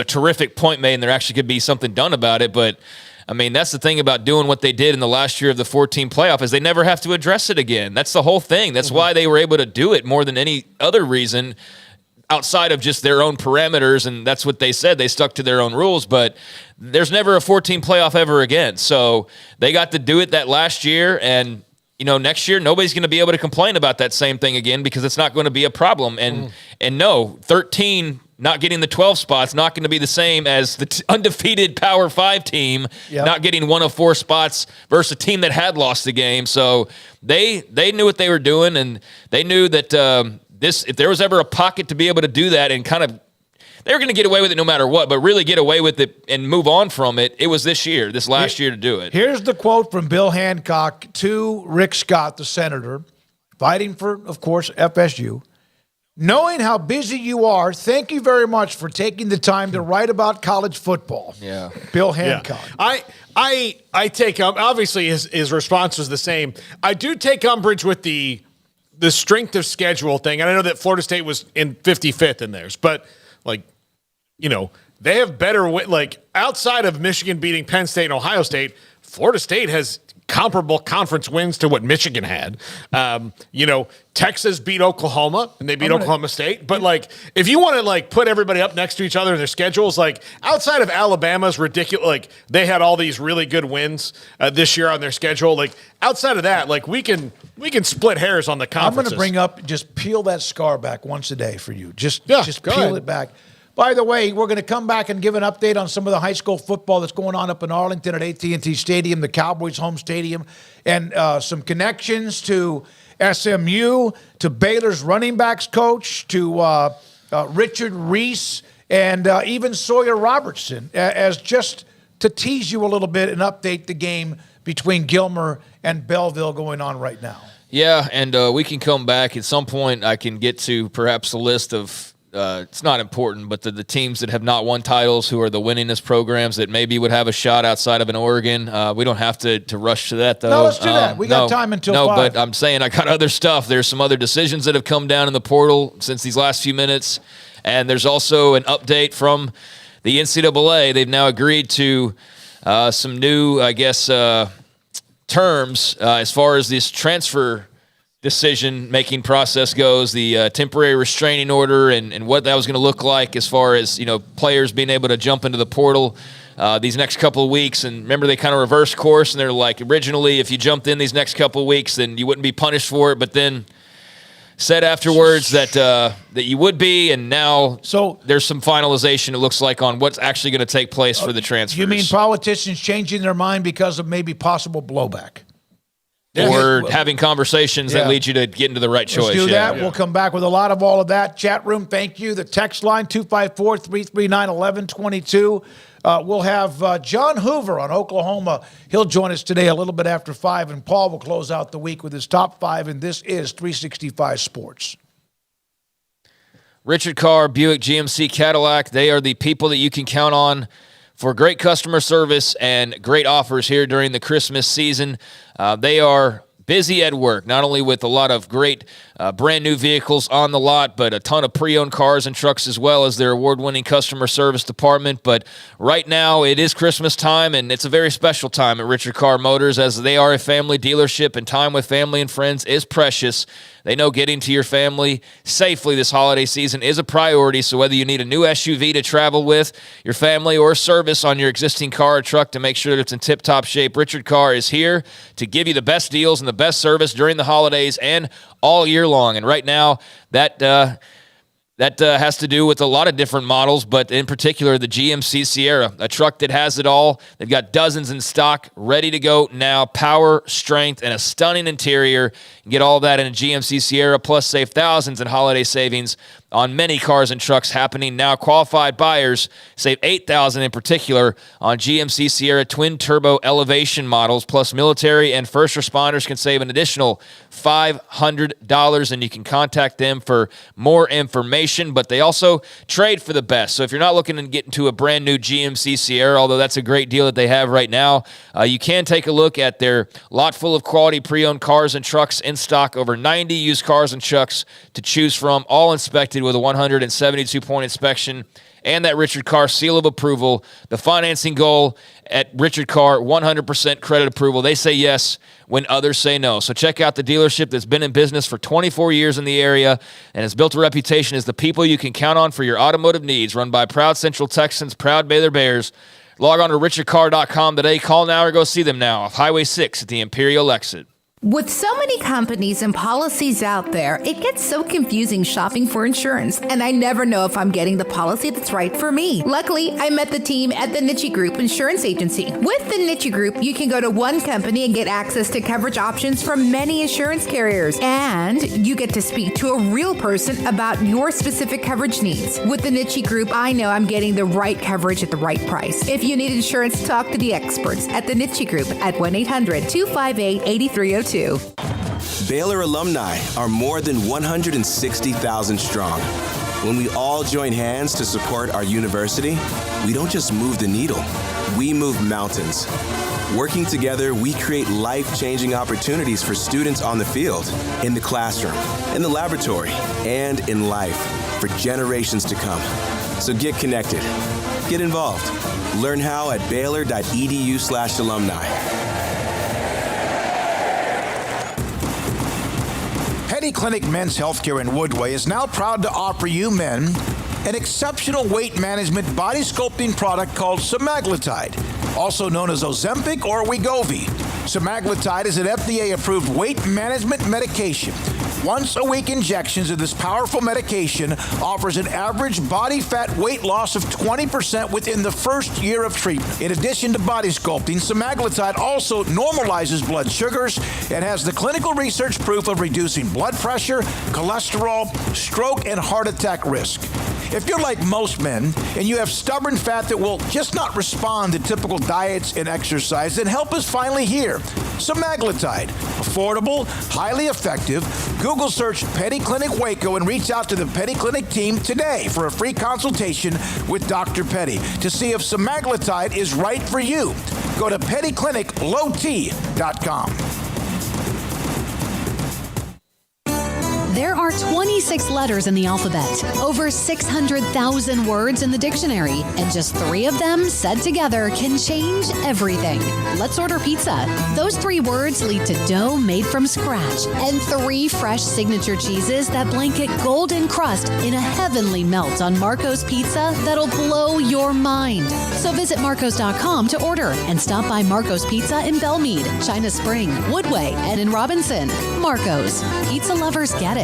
terrific point made and there actually could be something done about it, but. I mean, that's the thing about doing what they did in the last year of the 14 playoff is they never have to address it again. That's the whole thing. That's why they were able to do it more than any other reason outside of just their own parameters, and that's what they said. They stuck to their own rules, but there's never a 14 playoff ever again. So they got to do it that last year, and next year nobody's going to be able to complain about that same thing again because it's not going to be a problem. And no, 13 not getting the 12 spots, not going to be the same as the undefeated Power 5 team not getting 1 of 4 spots versus a team that had lost the game. So they knew what they were doing, and they knew that if there was ever a pocket to be able to do that and kind of they were going to get away with it no matter what, but really get away with it and move on from it, it was this last year to do it. Here's the quote from Bill Hancock to Rick Scott, the senator, fighting for, of course, FSU. Knowing how busy you are, thank you very much for taking the time to write about college football. Yeah. Bill Hancock. Yeah. I take obviously his response was the same. I do take umbrage with the strength of schedule thing. And I know that Florida State was in 55th in theirs, but they have better outside of Michigan beating Penn State and Ohio State, Florida State has comparable conference wins to what Michigan had. Texas beat Oklahoma and they beat Oklahoma State. But if you want to put everybody up next to each other in their schedules, outside of Alabama's ridiculous, they had all these really good wins this year on their schedule. Outside of that, we can split hairs on the conferences. I'm going to bring up, just peel that scar back once a day for you. Just peel it back. By the way, we're going to come back and give an update on some of the high school football that's going on up in Arlington at AT&T Stadium, the Cowboys' home stadium, and some connections to SMU, to Baylor's running backs coach, to Richard Reese, and even Sawyer Robertson, as just to tease you a little bit and update the game between Gilmer and Belleville going on right now. Yeah, and we can come back at some point. I can get to perhaps a list of it's not important, but the teams that have not won titles, who are the winningest programs that maybe would have a shot outside of an Oregon. We don't have to rush to that, though. No, let's do that. We got time until 5. No, but I'm saying I got other stuff. There's some other decisions that have come down in the portal since these last few minutes, and there's also an update from the NCAA. They've now agreed to some new, terms as far as this transfer decision-making process goes, the temporary restraining order and what that was going to look like as far as, players being able to jump into the portal these next couple of weeks. And remember, they kind of reversed course, and they're like, originally, if you jumped in these next couple of weeks, then you wouldn't be punished for it, but then said afterwards that you would be, and now there's some finalization, it looks like, on what's actually going to take place for the transfers. You mean politicians changing their mind because of maybe possible blowback? Or having conversations that lead you to get into the right choice. Let's do that. We'll come back with a lot of all of that. Chat room, thank you. The text line, 254-339-1122. We'll have John Hoover on Oklahoma. He'll join us today a little bit after 5, and Paul will close out the week with his top 5, and this is 365 Sports. Richard Carr, Buick GMC Cadillac, they are the people that you can count on for great customer service and great offers here during the Christmas season. They are busy at work, not only with a lot of great brand new vehicles on the lot, but a ton of pre-owned cars and trucks as well as their award-winning customer service department. But right now it is Christmas time, and it's a very special time at Richard Carr Motors, as they are a family dealership, and time with family and friends is precious. They know getting to your family safely this holiday season is a priority, so whether you need a new SUV to travel with your family or service on your existing car or truck to make sure that it's in tip-top shape, Richard Carr is here to give you the best deals and the best service during the holidays and all year long. And right now, that has to do with a lot of different models, but in particular, the GMC Sierra, a truck that has it all. They've got dozens in stock, ready to go now. Power, strength, and a stunning interior. You can get all that in a GMC Sierra, plus save thousands in holiday savings on many cars and trucks happening now. Qualified buyers save $8,000 in particular on GMC Sierra twin-turbo elevation models, plus military and first responders can save an additional $500, and you can contact them for more information. But they also trade for the best. So if you're not looking to get into a brand new GMC Sierra, although that's a great deal that they have right now, you can take a look at their lot full of quality pre-owned cars and trucks in stock. Over 90 used cars and trucks to choose from, all inspected with a 172-point inspection and that Richard Carr seal of approval. The financing goal at Richard Carr, 100% credit approval. They say yes when others say no. So check out the dealership that's been in business for 24 years in the area and has built a reputation as the people you can count on for your automotive needs. Run by proud Central Texans, proud Baylor Bears. Log on to richardcarr.com today. Call now or go see them now off Highway 6 at the Imperial exit. With so many companies and policies out there, it gets so confusing shopping for insurance, and I never know if I'm getting the policy that's right for me. Luckily, I met the team at the Niche Group Insurance Agency. With the Niche Group, you can go to one company and get access to coverage options from many insurance carriers, and you get to speak to a real person about your specific coverage needs. With the Niche Group, I know I'm getting the right coverage at the right price. If you need insurance, talk to the experts at the Niche Group at 1-800-258-8302. Baylor alumni are more than 160,000 strong. When we all join hands to support our university, we don't just move the needle, we move mountains. Working together, we create life-changing opportunities for students on the field, in the classroom, in the laboratory, and in life for generations to come. So get connected. Get involved. Learn how at baylor.edu/alumni. Petty Clinic Men's Healthcare in Woodway is now proud to offer you men an exceptional weight management body sculpting product called semaglutide, also known as Ozempic or Wegovy. Semaglutide is an FDA-approved weight management medication. Once-a-week injections of this powerful medication offers an average body fat weight loss of 20% within the first year of treatment. In addition to body sculpting, semaglutide also normalizes blood sugars and has the clinical research proof of reducing blood pressure, cholesterol, stroke, and heart attack risk. If you're like most men and you have stubborn fat that will just not respond to typical diets and exercise, then help is finally here. Semaglutide, affordable, highly effective. Google search Petty Clinic Waco and reach out to the Petty Clinic team today for a free consultation with Dr. Petty to see if semaglutide is right for you. Go to pettycliniclowt.com. There are 26 letters in the alphabet, over 600,000 words in the dictionary, and just 3 of them said together can change everything. Let's order pizza. Those 3 words lead to dough made from scratch and 3 fresh signature cheeses that blanket golden crust in a heavenly melt on Marco's Pizza that'll blow your mind. So visit marcos.com to order and stop by Marco's Pizza in Belmead, China Spring, Woodway, and in Robinson. Marco's. Pizza lovers get it.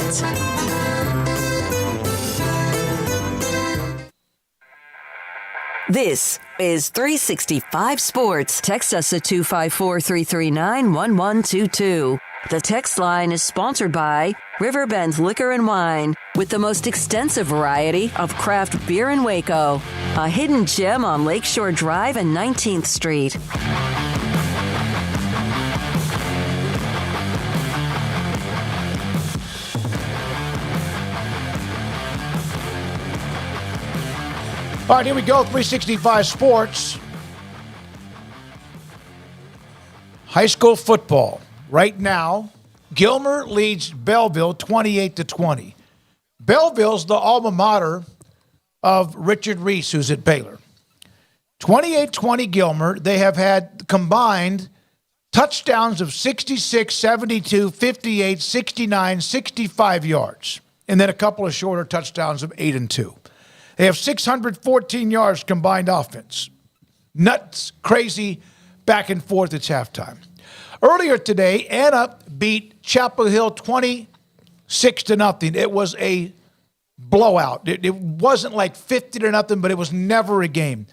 This is 365 Sports. Text us at 254-339-1122. The text line is sponsored by Riverbend Liquor and Wine, with the most extensive variety of craft beer in Waco. A hidden gem on Lakeshore Drive and 19th Street. All right, here we go, 365 Sports. High school football. right now, Gilmer leads Belleville 28-20. Belleville's the alma mater of Richard Reese, who's at Baylor. 28-20 Gilmer. They have had combined touchdowns of 66, 72, 58, 69, 65 yards, and then a couple of shorter touchdowns of 8 and 2. They have 614 yards combined offense. Nuts, crazy, back and forth. It's halftime. Earlier today, Anna beat Chapel Hill 26-0. It was a blowout. It wasn't like 50-0, but it was never a game.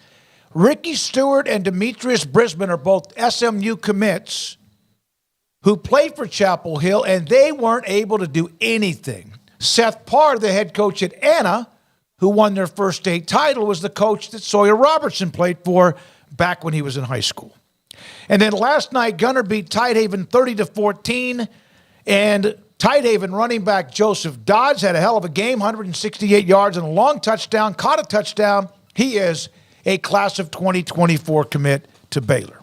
Ricky Stewart and Demetrius Brisbane are both SMU commits who played for Chapel Hill, and they weren't able to do anything. Seth Parr, the head coach at Anna, who won their first state title, was the coach that Sawyer Robertson played for back when he was in high school. And then last night, Gunner beat Tidehaven 30-14, and Tidehaven running back Joseph Dodds had a hell of a game, 168 yards and a long touchdown, caught a touchdown. He is a class of 2024 commit to Baylor.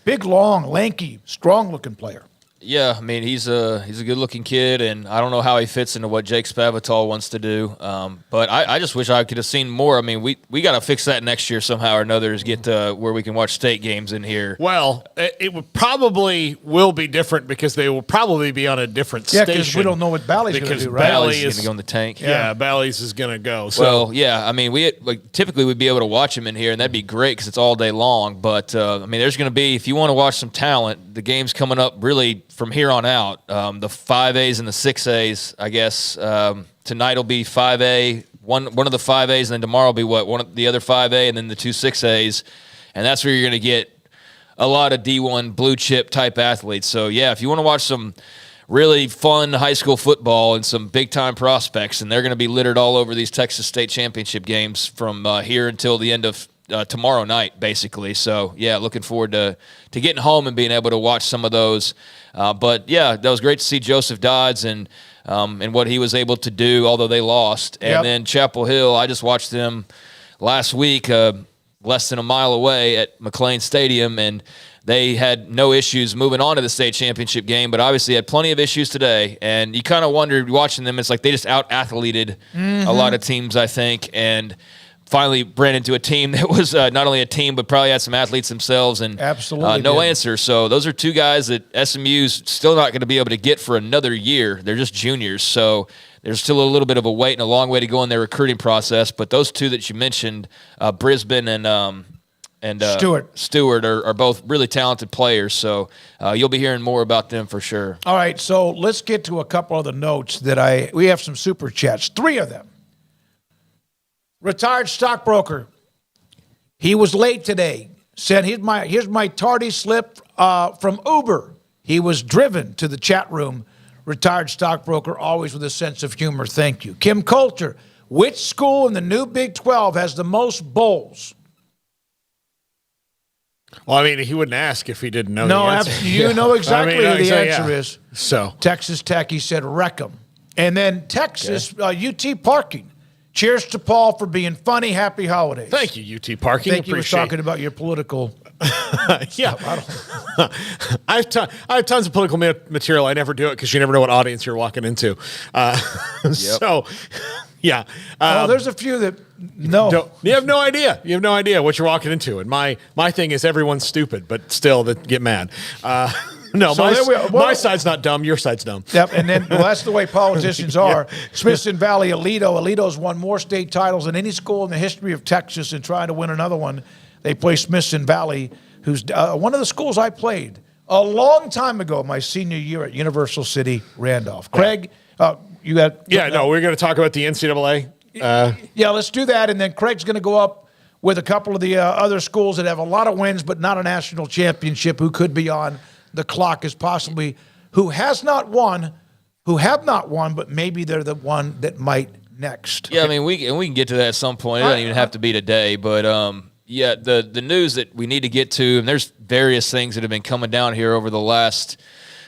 Big, long, lanky, strong-looking player. Yeah, I mean, he's a good-looking kid, and I don't know how he fits into what Jake Spavital wants to do. But I just wish I could have seen more. I mean, we got to fix that next year somehow or another to get to where we can watch state games in here. Well, it would probably will be different because they will probably be on a different station. Yeah, because we don't know what Bally's going to do, right? Bally's going to go in the tank. Yeah, Bally's is going to go. So. Well, yeah, I mean, typically we'd be able to watch him in here, and that'd be great because it's all day long. But, I mean, there's going to be, if you want to watch some talent, the game's coming up really from here on out. The 5As and the 6As, I guess. Tonight will be 5A, one of the 5As, and then tomorrow will be one of the other 5A, and then the two 6As. And that's where you're going to get a lot of D1 blue chip type athletes. So, yeah, if you want to watch some really fun high school football and some big-time prospects, and they're going to be littered all over these Texas State Championship games from here until the end of tomorrow night, basically. So, yeah, looking forward to getting home and being able to watch some of those. But, yeah, that was great to see Joseph Dodds and what he was able to do, although they lost. And then Chapel Hill, I just watched them last week, less than a mile away at McLean Stadium, and they had no issues moving on to the state championship game, but obviously had plenty of issues today. And you kind of wondered watching them, it's like they just out-athleted a lot of teams, I think, and finally ran into a team that was not only a team, but probably had some athletes themselves, and absolutely no answer. So those are two guys that SMU's still not going to be able to get for another year. They're just juniors, so there's still a little bit of a wait and a long way to go in their recruiting process. But those two that you mentioned, Brisbane and Stewart are both really talented players. So you'll be hearing more about them for sure. All right, so let's get to a couple of the notes that we have some super chats, 3 of them. Retired stockbroker. He was late today. Said, here's my tardy slip from Uber. He was driven to the chat room. Retired stockbroker, always with a sense of humor. Thank you. Kim Coulter. Which school in the new Big 12 has the most bowls? Well, I mean, he wouldn't ask if he didn't know no, the answer. You know exactly who the answer is. So Texas Tech, he said, Wreckham. And then Texas, UT Parking. Cheers to Paul for being funny. Happy holidays. Thank you, UT Parking. I think you were talking about your political. Yeah. I have tons of political material. I never do it because you never know what audience you're walking into. So, yeah. There's a few that no. You have no idea. You have no idea what you're walking into. And my thing is everyone's stupid, but still that get mad. No, so my side's not dumb. Your side's dumb. Yep, and then that's the way politicians are. Smithson Valley, Alito's won more state titles than any school in the history of Texas, and trying to win another one. They play Smithson Valley, who's one of the schools I played a long time ago, my senior year at Universal City, Randolph. Craig, you got... Yeah, no, we're going to talk about the NCAA. Yeah, let's do that, and then Craig's going to go up with a couple of the other schools that have a lot of wins but not a national championship, who could be on the clock as possibly, who have not won, but maybe they're the one that might next. Yeah, I mean, we can get to that at some point. It doesn't even have to be today, but yeah, the news that we need to get to, and there's various things that have been coming down here over the last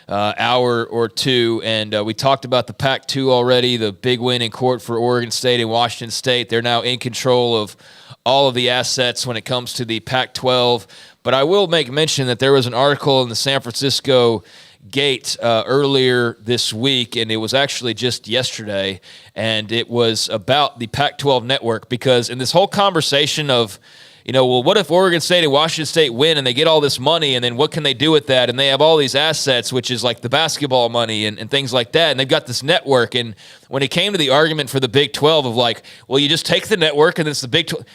hour or two, and we talked about the Pac-2 already, the big win in court for Oregon State and Washington State. They're now in control of all of the assets when it comes to the Pac-12. But I will make mention that there was an article in the San Francisco gate earlier this week, and it was actually just yesterday, and it was about the Pac-12 network, because in this whole conversation of, well, what if Oregon State and Washington State win and they get all this money, and then what can they do with that? And they have all these assets, which is like the basketball money and things like that, and they've got this network. And when it came to the argument for the Big 12 of like, well, you just take the network and it's the Big 12,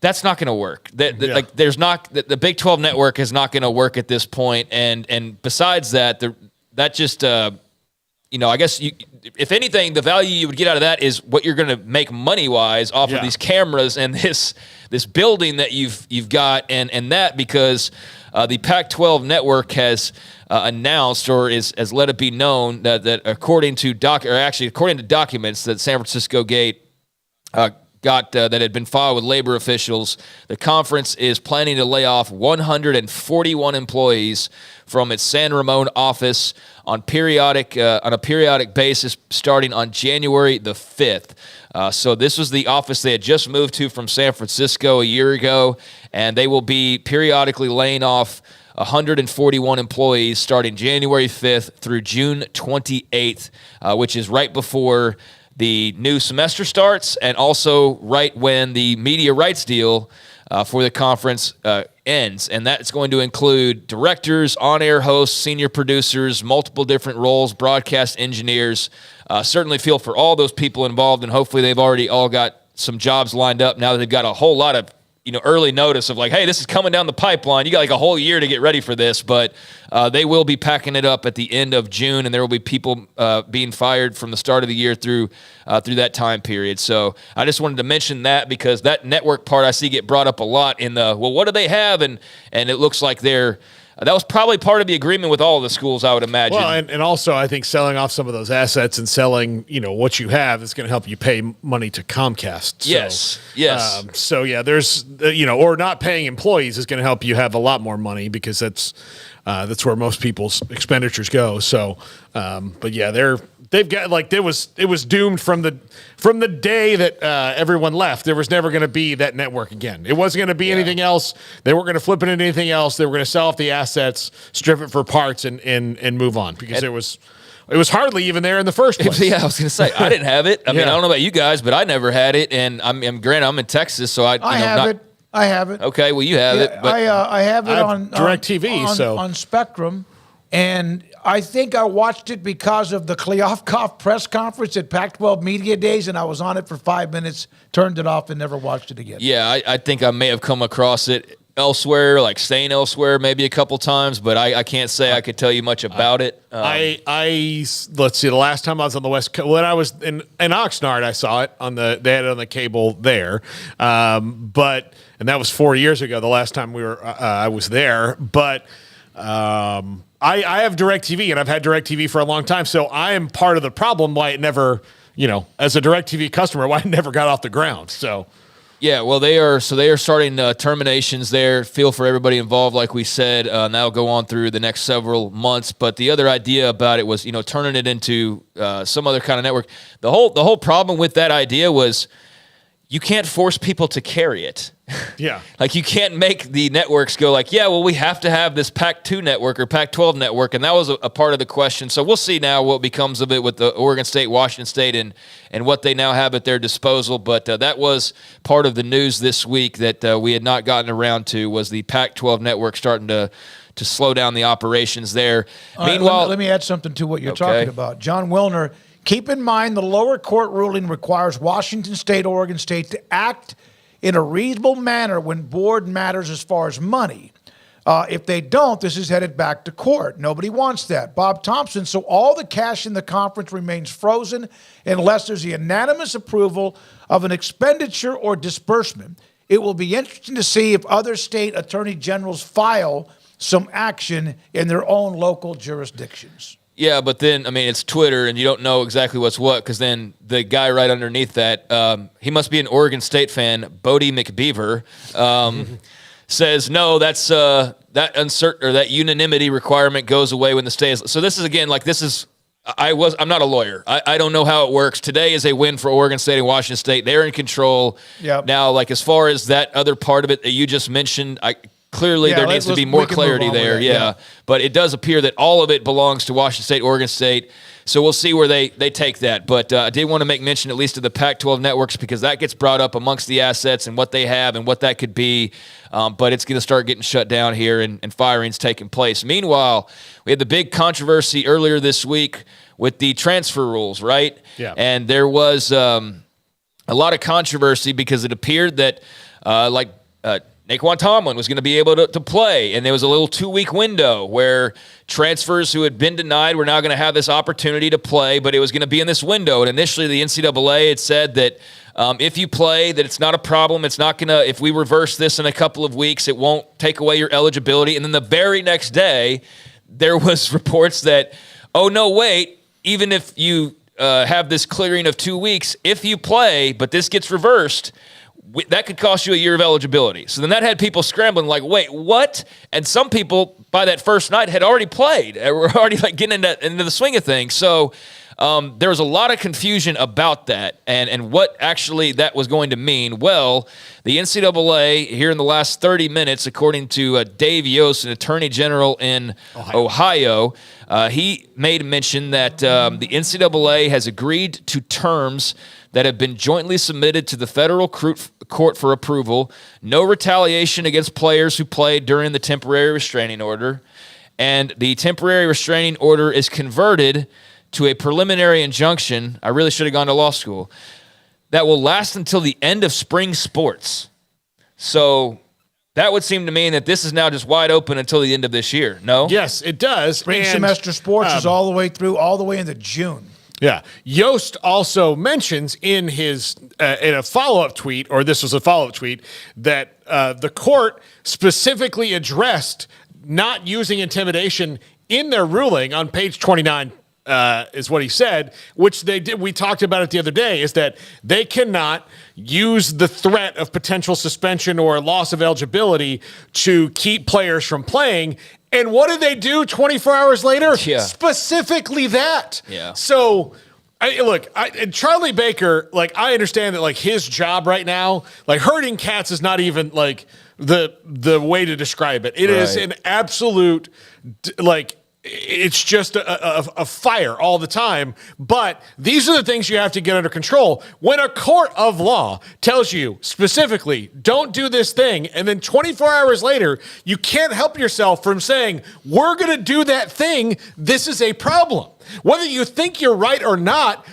that's not going to work. Like, there's not the Big 12 network is not going to work at this point. And besides that, that just I guess if anything, the value you would get out of that is what you're going to make money wise off of these cameras and this building that you've got, and that because the Pac-12 network has announced or has let it be known that according to documents that San Francisco Gate got that had been filed with labor officials, the conference is planning to lay off 141 employees from its San Ramon office on a periodic basis starting on January the 5th. So this was the office they had just moved to from San Francisco a year ago, and they will be periodically laying off 141 employees starting January 5th through June 28th, which is right before the new semester starts, and also right when the media rights deal for the conference ends. And that's going to include directors, on-air hosts, senior producers, multiple different roles, broadcast engineers. Certainly feel for all those people involved, and hopefully they've already all got some jobs lined up now that they've got a whole lot of early notice of like, hey, this is coming down the pipeline. You got like a whole year to get ready for this, but they will be packing it up at the end of June, and there will be people being fired from the start of the year through that time period. So I just wanted to mention that, because that network part I see get brought up a lot in the, well, what do they have? And it looks like that was probably part of the agreement with all of the schools, I would imagine. Well, and also I think selling off some of those assets and selling, what you have is going to help you pay money to Comcast. So, yes. There's, or not paying employees is going to help you have a lot more money, because that's where most people's expenditures go. So, they've got like, it was doomed from the day that everyone left. There was never going to be that network again. It wasn't going to be anything else. They weren't going to flip it into anything else. They were going to sell off the assets, strip it for parts, and move on, because it was hardly even there in the first place. Yeah, I was going to say, I didn't have it. I mean, I don't know about you guys, but I never had it. And I'm in Texas, so I have it. Okay, well, you have it. But I have it on DirecTV on Spectrum, and I think I watched it because of the Kliavkoff press conference at Pac-12 Media Days, and I was on it for 5 minutes, turned it off, and never watched it again. Yeah, I think I may have come across it elsewhere, like staying elsewhere maybe a couple times, but I can't say I could tell you much about it. Let's see, the last time I was on the West Coast, when I was in Oxnard, I saw it they had it on the cable there. And that was 4 years ago, the last time I was there. But I have DirecTV, and I've had DirecTV for a long time, so I am part of the problem why it never, as a DirecTV customer, why it never got off the ground. So, yeah, well, they are starting terminations there. Feel for everybody involved, like we said, and that'll go on through the next several months. But the other idea about it was, turning it into some other kind of network. The whole problem with that idea was you can't force people to carry it. Yeah. Like, you can't make the networks go like, yeah, well, we have to have this Pac-2 network or Pac-12 network, and that was a part of the question. So we'll see now what becomes of it with the Oregon State, Washington State, and what they now have at their disposal. But that was part of the news this week that we had not gotten around to, was the Pac-12 network starting to slow down the operations there. Meanwhile, let me add something to what you're talking about. John Wilner, keep in mind the lower court ruling requires Washington State, Oregon State to act in a reasonable manner when board matters as far as money. If they don't, this is headed back to court. Nobody wants that. Bob Thompson, so all the cash in the conference remains frozen unless there's a unanimous approval of an expenditure or disbursement. It will be interesting to see if other state attorney generals file some action in their own local jurisdictions. Yeah, but then, I mean, it's Twitter, and you don't know exactly what's what, because then the guy right underneath that, he must be an Oregon State fan, Bodie McBeaver, says, no, that's that unanimity requirement goes away when the state is. So this is, again, like, I'm not a lawyer. I don't know how it works. Today is a win for Oregon State and Washington State. They're in control. Yep. Now, like, as far as that other part of it that you just mentioned, clearly there needs to be more clarity there. Yeah. But it does appear that all of it belongs to Washington State, Oregon State. So we'll see where they take that. But I did want to make mention at least of the Pac-12 networks because that gets brought up amongst the assets and what they have and what that could be. But it's going to start getting shut down here and firings taking place. Meanwhile, we had the big controversy earlier this week with the transfer rules, right? Yeah. And there was a lot of controversy because it appeared that Naquan Tomlin was going to be able to play, and there was a little 2-week window where transfers who had been denied were now going to have this opportunity to play, but it was going to be in this window. And initially, the NCAA had said that if you play, that it's not a problem. It's not going to, if we reverse this in a couple of weeks, it won't take away your eligibility. And then the very next day, there was reports that, oh, no, wait, even if you have this clearing of 2 weeks, if you play, but this gets reversed, that could cost you a year of eligibility. So then that had people scrambling like, wait, what? And some people by that first night had already played. Were already like getting into the swing of things. So there was a lot of confusion about that and what actually that was going to mean. Well, the NCAA here in the last 30 minutes, according to Dave Yost, an attorney general in Ohio, he made mention that the NCAA has agreed to terms that have been jointly submitted to the federal court for approval. No retaliation against players who played during the temporary restraining order. And the temporary restraining order is converted to a preliminary injunction. I really should have gone to law school. That will last until the end of spring sports. So that would seem to mean that this is now just wide open until the end of this year. No? Yes, it does. Spring semester sports is all the way into June. Yeah. Yost also mentions in his in a follow-up tweet, or this was a follow-up tweet, that the court specifically addressed not using intimidation in their ruling on page 29, is what he said, which they did. We talked about it the other day, is that they cannot use the threat of potential suspension or loss of eligibility to keep players from playing. And what did they do 24 hours later? Yeah. Specifically that. Yeah. So, and Charlie Baker, I understand that, his job right now, herding cats is not even, the way to describe it. It is an absolute, it's just a fire all the time. But these are the things you have to get under control. When a court of law tells you specifically, don't do this thing, and then 24 hours later, you can't help yourself from saying, we're going to do that thing, this is a problem. Whether you think you're right or not,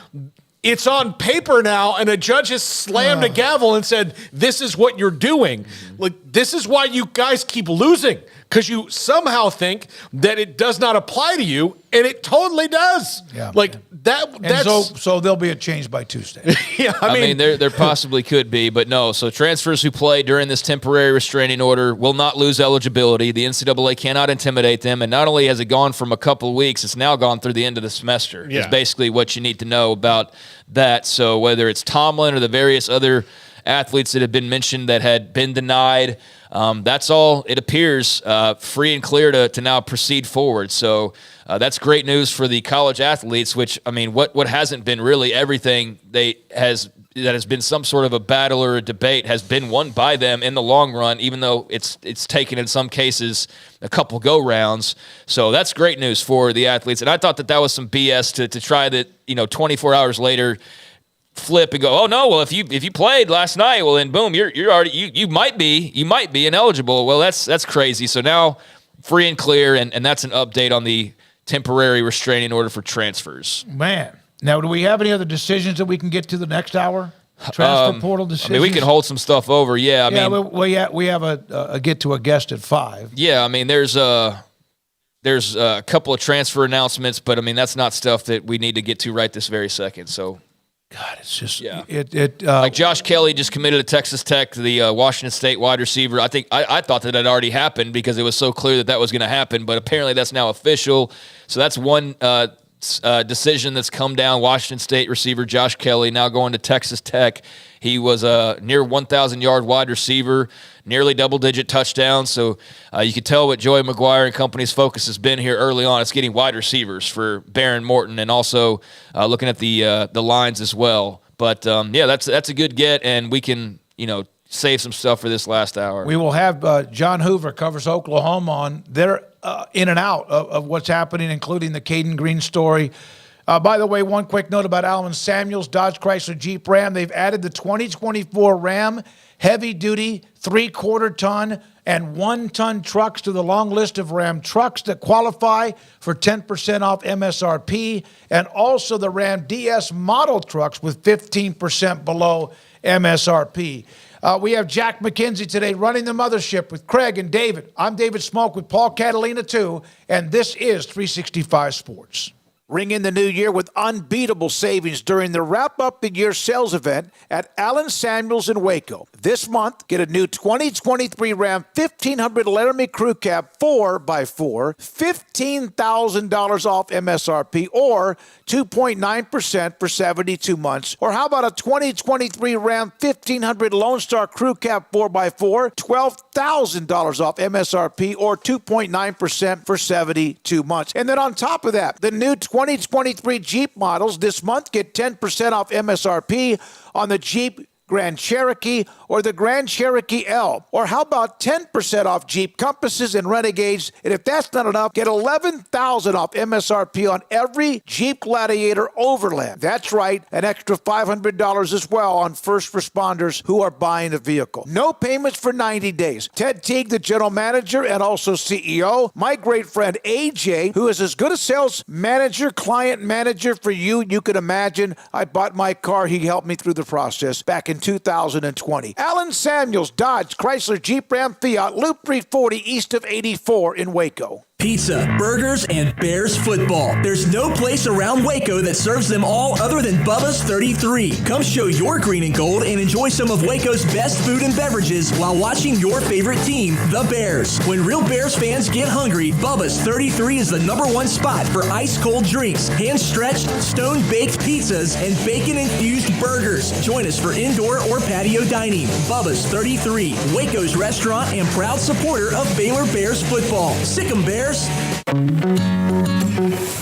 it's on paper now, and a judge has slammed a gavel and said, this is what you're doing. This is why you guys keep losing. Because you somehow think that it does not apply to you, and it totally does. Yeah. So there'll be a change by Tuesday. Yeah, I mean there possibly could be, but no. So transfers who play during this temporary restraining order will not lose eligibility. The NCAA cannot intimidate them, and not only has it gone from a couple of weeks, it's now gone through the end of the semester. Yeah. Is basically what you need to know about that. So whether it's Tomlin or the various other athletes that have been mentioned that had been denied, that's all, it appears, free and clear to now proceed forward. So that's great news for the college athletes, which, I mean, what hasn't been really everything that has been some sort of a battle or a debate has been won by them in the long run, even though it's taken in some cases a couple go-rounds. So that's great news for the athletes. And I thought that was some BS to try that, 24 hours later, flip and go, oh no, well if you played last night, well then boom, you're already you might be ineligible. Well, that's crazy. So now free and clear, and that's an update on the temporary restraining order for transfers. Man. Now, do we have any other decisions that we can get to the next hour? Transfer portal decisions? I mean, we can hold some stuff over. Yeah, I mean, we have a get to a guest at 5. Yeah, I mean, there's a couple of transfer announcements, but I mean, that's not stuff that we need to get to right this very second. So, God, it's just like Josh Kelly just committed to Texas Tech, the Washington State wide receiver. I think I thought that had already happened because it was so clear that was going to happen, but apparently that's now official. So that's one decision that's come down. Washington State receiver Josh Kelly now going to Texas Tech. He was a near 1,000-yard wide receiver, nearly double-digit touchdowns. So you can tell what Joey McGuire and company's focus has been here early on. It's getting wide receivers for Barron Morton, and also looking at the lines as well. But that's a good get, and we can save some stuff for this last hour. We will have John Hoover, covers Oklahoma, on. They're in and out of what's happening, including the Caden Green story. By the way, one quick note about Allen Samuels, Dodge Chrysler Jeep Ram. They've added the 2024 Ram heavy-duty 3/4 ton and 1-ton trucks to the long list of Ram trucks that qualify for 10% off MSRP, and also the Ram DS model trucks with 15% below MSRP. We have Jack McKenzie today running the mothership with Craig and David. I'm David Smoak with Paul Catalina too, and this is 365 Sports. Ring in the new year with unbeatable savings during the wrap-up the year sales event at Allen Samuels in Waco. This month, get a new 2023 Ram 1500 Laramie Crew Cab 4x4, $15,000 off MSRP, or 2.9% for 72 months. Or how about a 2023 Ram 1500 Lone Star Crew Cab 4x4, $12,000 off MSRP, or 2.9% for 72 months. And then on top of that, the new 2023 Jeep models this month get 10% off MSRP on the Jeep Grand Cherokee or the Grand Cherokee L. Or how about 10% off Jeep Compasses and Renegades? And if that's not enough, get $11,000 off MSRP on every Jeep Gladiator Overland. That's right, an extra $500 as well on first responders who are buying a vehicle. No payments for 90 days. Ted Teague, the general manager and also CEO. My great friend AJ, who is as good a sales manager, client manager for you could imagine. I bought my car. He helped me through the process back in 2020. Allen Samuels, Dodge, Chrysler, Jeep, Ram, Fiat, Loop 340 east of 84 in Waco. Pizza, burgers, and Bears football. There's no place around Waco that serves them all other than Bubba's 33. Come show your green and gold and enjoy some of Waco's best food and beverages while watching your favorite team, the Bears. When real Bears fans get hungry, Bubba's 33 is the #1 spot for ice-cold drinks, hand-stretched, stone-baked pizzas, and bacon-infused burgers. Join us for indoor or patio dining. Bubba's 33, Waco's restaurant and proud supporter of Baylor Bears football. Sick 'em, Bears.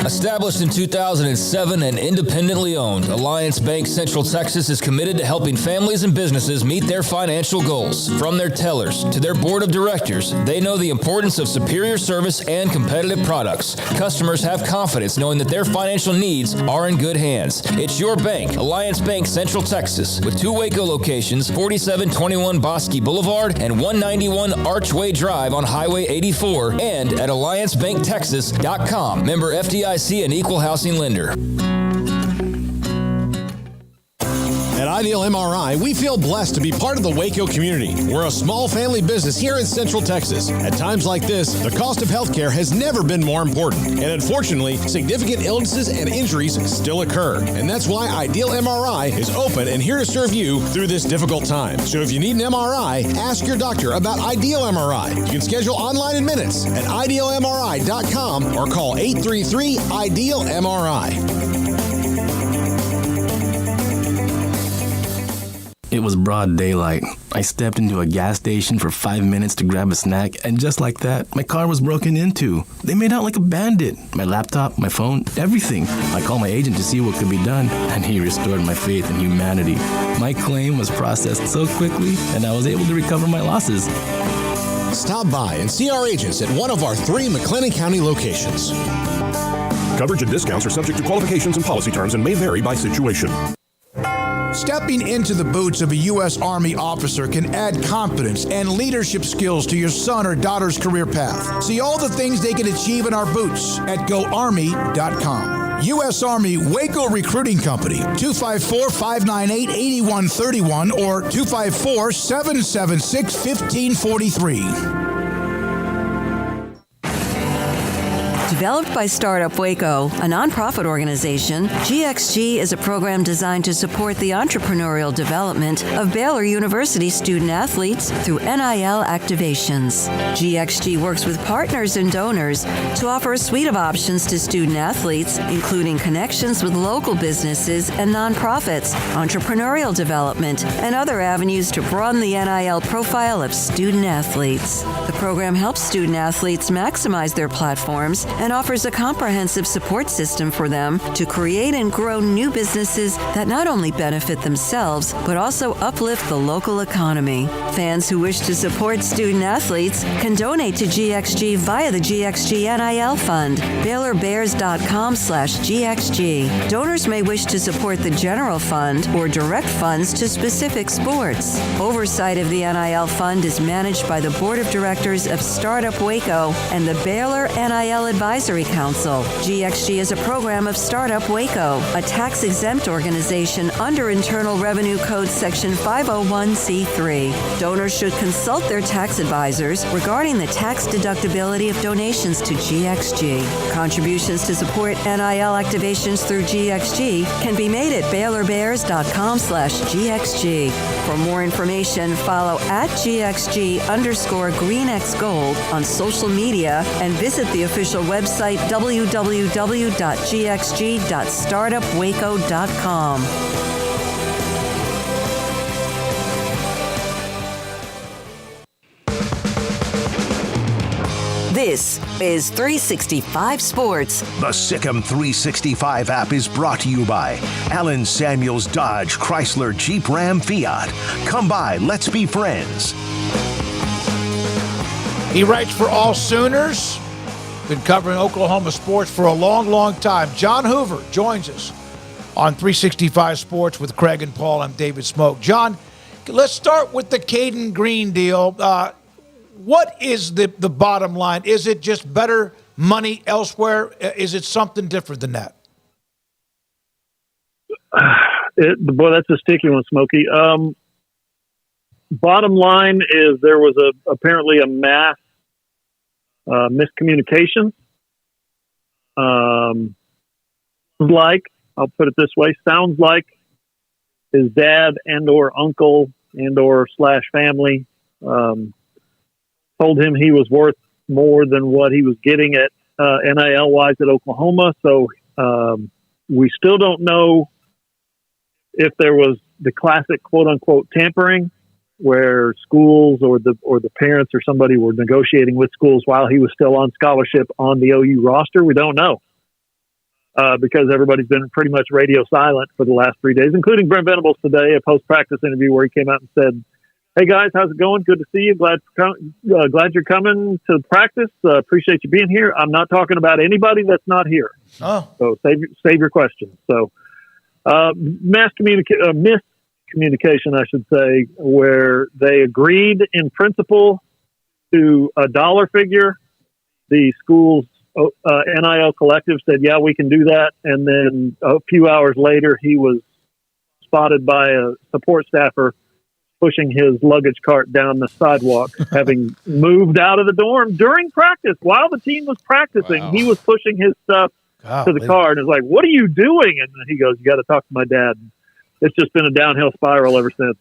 Established in 2007 and independently owned, Alliance Bank Central Texas is committed to helping families and businesses meet their financial goals. From their tellers to their board of directors, they know the importance of superior service and competitive products. Customers have confidence knowing that their financial needs are in good hands. It's your bank, Alliance Bank Central Texas, with 2 Waco locations, 4721 Bosque Boulevard and 191 Archway Drive on Highway 84, and at AllianceBankTexas.com. Member FDIC and Equal Housing Lender. At Ideal MRI, we feel blessed to be part of the Waco community. We're a small family business here in Central Texas. At times like this, the cost of healthcare has never been more important. And unfortunately, significant illnesses and injuries still occur. And that's why Ideal MRI is open and here to serve you through this difficult time. So if you need an MRI, ask your doctor about Ideal MRI. You can schedule online in minutes at idealmri.com or call 833-IDEAL-MRI. It was broad daylight. I stepped into a gas station for 5 minutes to grab a snack, and just like that, my car was broken into. They made out like a bandit. My laptop, my phone, everything. I called my agent to see what could be done, and he restored my faith in humanity. My claim was processed so quickly, and I was able to recover my losses. Stop by and see our agents at one of our 3 McLennan County locations. Coverage and discounts are subject to qualifications and policy terms and may vary by situation. Stepping into the boots of a U.S. Army officer can add confidence and leadership skills to your son or daughter's career path. See all the things they can achieve in our boots at GoArmy.com. U.S. Army Waco Recruiting Company, 254-598-8131 or 254-776-1543. Developed by Startup Waco, a nonprofit organization, GXG is a program designed to support the entrepreneurial development of Baylor University student athletes through NIL activations. GXG works with partners and donors to offer a suite of options to student athletes, including connections with local businesses and nonprofits, entrepreneurial development, and other avenues to broaden the NIL profile of student athletes. The program helps student athletes maximize their platforms and offers a comprehensive support system for them to create and grow new businesses that not only benefit themselves, but also uplift the local economy. Fans who wish to support student athletes can donate to GXG via the GXG NIL Fund, BaylorBears.com/GXG. Donors may wish to support the general fund or direct funds to specific sports. Oversight of the NIL Fund is managed by the Board of Directors of Startup Waco and the Baylor NIL Advisory Council. GXG is a program of Startup Waco, a tax-exempt organization under Internal Revenue Code Section 501c3. Donors should consult their tax advisors regarding the tax deductibility of donations to GXG. Contributions to support NIL activations through GXG can be made at BaylorBears.com/GXG. For more information, follow at GXG_GreenXGold on social media and visit the official website www.gxg.startupwaco.com. This is 365 Sports. The Sikkim 365 app is brought to you by Allen Samuels Dodge Chrysler Jeep Ram Fiat. Come by, let's be friends. He writes for All Sooners. Been covering Oklahoma sports for a long, long time. John Hoover joins us on 365 Sports with Craig and Paul. I'm David Smoak. John, let's start with the Caden Green deal. What is the bottom line? Is it just better money elsewhere? Is it something different than that? Boy, that's a sticky one, Smokey. Bottom line is there was apparently a mass miscommunication. I'll put it this way, sounds like his dad and or uncle and or / family told him he was worth more than what he was getting at NIL-wise at Oklahoma. So we still don't know if there was the classic quote-unquote tampering where schools or the parents or somebody were negotiating with schools while he was still on scholarship on the OU roster. We don't know because everybody's been pretty much radio silent for the last 3 days, including Brent Venables today, a post-practice interview where he came out and said, "Hey guys, how's it going? Good to see you. Glad you're coming to practice. Appreciate you being here. I'm not talking about anybody that's not here. Oh, so save your questions." So miscommunication, I should say, where they agreed in principle to a dollar figure. The school's NIL collective said, "Yeah, we can do that." And then a few hours later, he was spotted by a support staffer pushing his luggage cart down the sidewalk, having moved out of the dorm during practice. While the team was practicing, He was pushing his stuff to the car and was like, "What are you doing?" And he goes, "You got to talk to my dad." It's just been a downhill spiral ever since.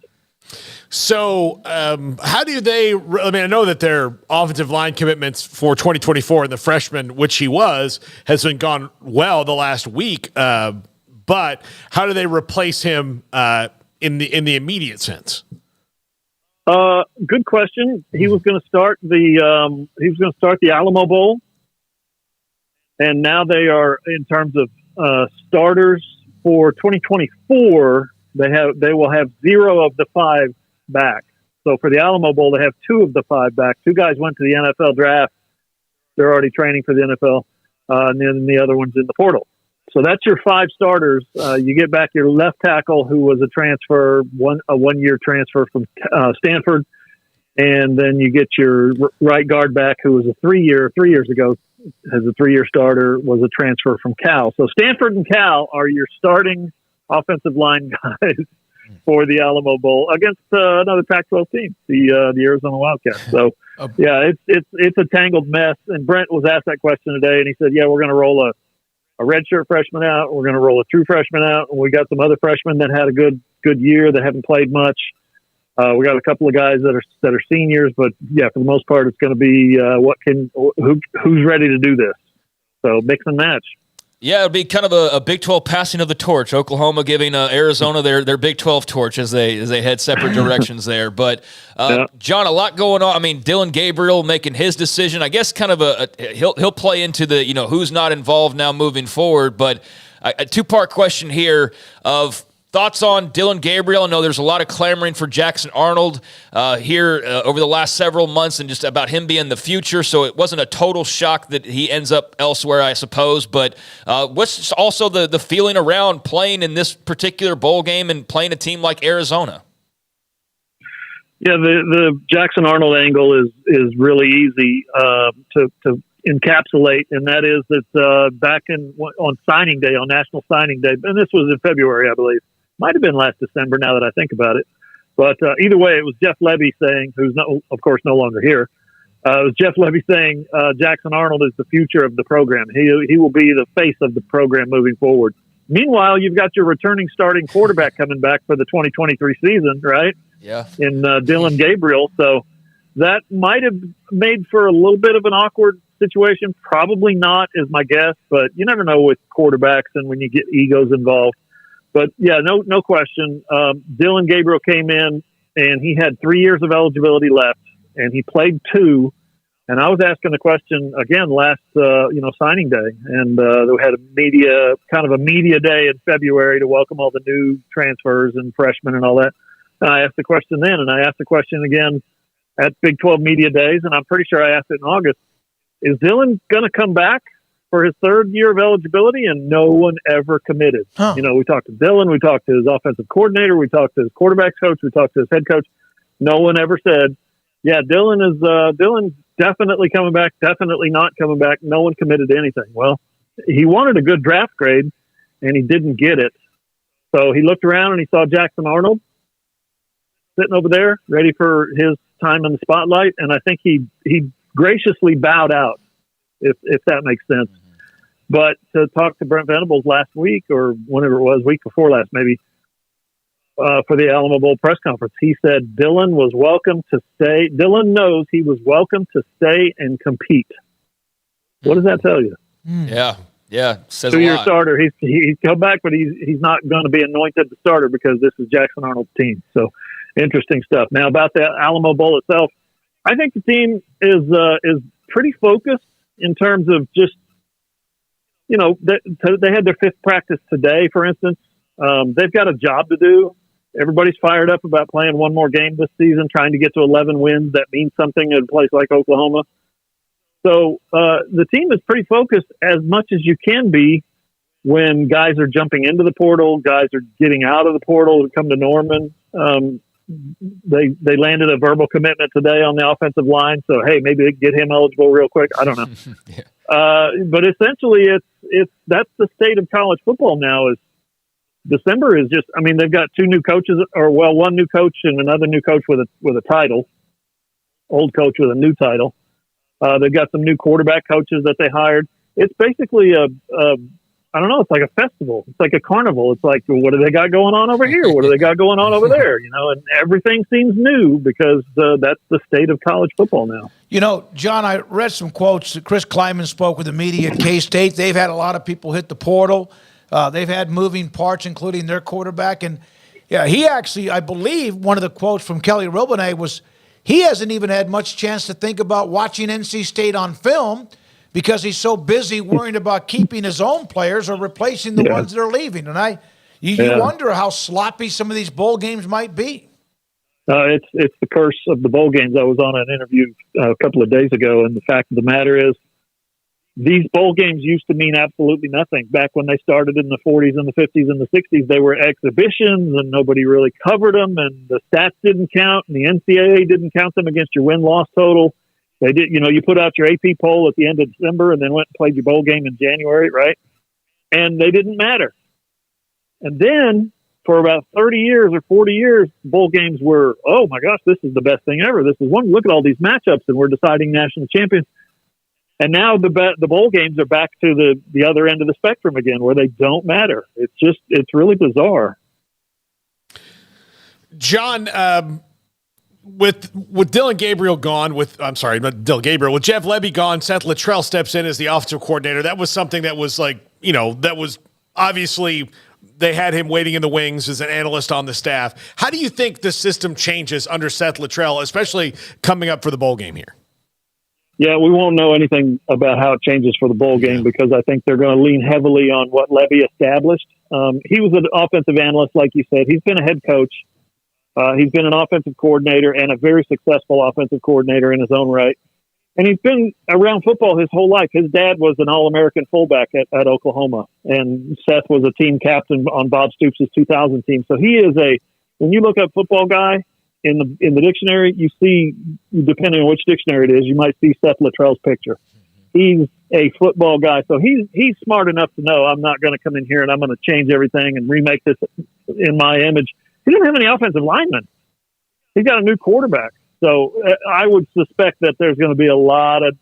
So how do they – I mean, I know that their offensive line commitments for 2024 and the freshman, which he was, has been gone well the last week. But how do they replace him in the immediate sense? Good question. He was going to start the Alamo Bowl, and now they are in terms of starters for 2024. They will have 0 of the 5 back. So for the Alamo Bowl, they have 2 of the 5 back. 2 guys went to the NFL draft. They're already training for the NFL, and then the other one's in the portal. So that's your 5 starters. You get back your left tackle, who was a transfer, a 1-year transfer from Stanford, and then you get your right guard back, who was a 3 years ago, as a 3-year starter, was a transfer from Cal. So Stanford and Cal are your starting offensive line guys for the Alamo Bowl against another Pac-12 team, the Arizona Wildcats. So yeah, it's a tangled mess. And Brent was asked that question today, and he said, "Yeah, we're going to roll a redshirt freshman out. We're going to roll a true freshman out. And we got some other freshmen that had a good year that haven't played much. We got a couple of guys that are seniors, but yeah, for the most part, it's going to be who's ready to do this. So mix and match." Yeah, it'd be kind of a Big 12 passing of the torch. Oklahoma giving Arizona their Big 12 torch as they head separate directions there. But John, a lot going on. I mean, Dylan Gabriel making his decision. I guess kind of he'll play into the who's not involved now moving forward. But a two-part question here of thoughts on Dylan Gabriel. I know there's a lot of clamoring for Jackson Arnold here over the last several months and just about him being the future. So it wasn't a total shock that he ends up elsewhere, I suppose. But what's also the feeling around playing in this particular bowl game and playing a team like Arizona? Yeah, the Jackson Arnold angle is really easy to encapsulate, and that is that back on signing day, on National Signing Day, and this was in February, I believe. Might have been last December now that I think about it. But either way, it was Jeff Levy saying, who's of course no longer here. It was Jeff Levy saying Jackson Arnold is the future of the program. He will be the face of the program moving forward. Meanwhile, you've got your returning starting quarterback coming back for the 2023 season, right? Yeah. In Dylan Gabriel. So that might have made for a little bit of an awkward situation. Probably not, is my guess. But you never know with quarterbacks and when you get egos involved. But, yeah, no question. Dylan Gabriel came in, and he had 3 years of eligibility left, and he played 2. And I was asking the question, again, last signing day. And we had a media day in February to welcome all the new transfers and freshmen and all that. And I asked the question then, and I asked the question again at Big 12 Media Days, and I'm pretty sure I asked it in August. Is Dylan going to come back for his 3rd year of eligibility? And no one ever committed. Huh. We talked to Dylan, we talked to his offensive coordinator, we talked to his quarterbacks coach, we talked to his head coach. No one ever said, yeah, Dylan's definitely coming back, definitely not coming back. No one committed to anything. Well, he wanted a good draft grade, and he didn't get it. So he looked around and he saw Jackson Arnold sitting over there, ready for his time in the spotlight, and I think he graciously bowed out, if that makes sense. But to talk to Brent Venables last week, or whenever it was, week before last maybe, for the Alamo Bowl press conference, he said Dylan was welcome to stay. Dylan knows he was welcome to stay and compete. What does that tell you? Yeah, says a 2-year lot. starter. He's come back, but he's not going to be anointed the starter because this is Jackson Arnold's team. So interesting stuff. Now about the Alamo Bowl itself, I think the team is pretty focused in terms of just, they had their 5th practice today, for instance. They've got a job to do. Everybody's fired up about playing one more game this season, trying to get to 11 wins. That means something in a place like Oklahoma. So the team is pretty focused, as much as you can be when guys are jumping into the portal, guys are getting out of the portal to come to Norman. They landed a verbal commitment today on the offensive line, so hey, maybe they can get him eligible real quick. I don't know. But essentially, that's the state of college football now. Is December is just, they've got 2 new coaches, one new coach and another new coach with a title, old coach with a new title. They've got some new quarterback coaches that they hired. It's basically I don't know. It's like a festival. It's like a carnival. It's like, what do they got going on over here? What do they got going on over there? And everything seems new because that's the state of college football now. John, I read some quotes. Chris Kleiman spoke with the media at K-State. They've had a lot of people hit the portal. They've had moving parts, including their quarterback. And, yeah, he actually, I believe, one of the quotes from Kelly Robinet was he hasn't even had much chance to think about watching NC State on film because he's so busy worrying about keeping his own players or replacing the ones that are leaving. And you wonder how sloppy some of these bowl games might be. It's the curse of the bowl games. I was on an interview a couple of days ago, and the fact of the matter is these bowl games used to mean absolutely nothing. Back when they started in the 40s and the 50s and the 60s, they were exhibitions, and nobody really covered them, and the stats didn't count, and the NCAA didn't count them against your win-loss total. They did, you put out your AP poll at the end of December and then went and played your bowl game in January, right? And they didn't matter. And then for about 30 years or 40 years, bowl games were, oh my gosh, this is the best thing ever. This is one. Look at all these matchups, and we're deciding national champions. And now the bowl games are back to the other end of the spectrum again, where they don't matter. It's really bizarre. John, with Dylan Gabriel gone, with Jeff Lebby gone, Seth Latrell steps in as the offensive coordinator. That was something that was like that was obviously they had him waiting in the wings as an analyst on the staff. How do you think the system changes under Seth Latrell, especially coming up for the bowl game here? Yeah, we won't know anything about how it changes for the bowl game because I think they're going to lean heavily on what Levy established. He was an offensive analyst, like you said. He's been a head coach. He's been an offensive coordinator and a very successful offensive coordinator in his own right. And he's been around football his whole life. His dad was an All-American fullback at Oklahoma, and Seth was a team captain on Bob Stoops' 2000 team. So he is when you look up football guy in the dictionary, you see, depending on which dictionary it is, you might see Seth Latrell's picture. He's a football guy. So he's smart enough to know I'm not going to come in here and I'm going to change everything and remake this in my image. He doesn't have any offensive linemen. He's got a new quarterback. So I would suspect that there's going to be a lot of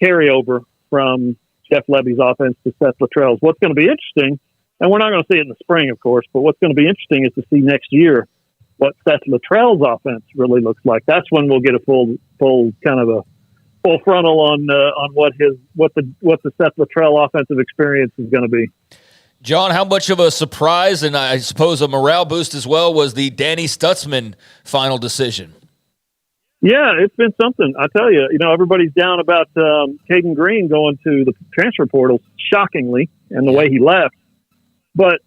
carryover from Jeff Levy's offense to Seth Latrell's. What's going to be interesting, and we're not going to see it in the spring, of course, but what's going to be interesting is to see next year what Seth Latrell's offense really looks like. That's when we'll get a full kind of a full frontal on what the Seth Latrell offensive experience is going to be. John, how much of a surprise, and I suppose a morale boost as well, was the Danny Stutzman final decision? Yeah, it's been something. I tell you, everybody's down about Caden Green going to the transfer portal, shockingly, and the way he left. But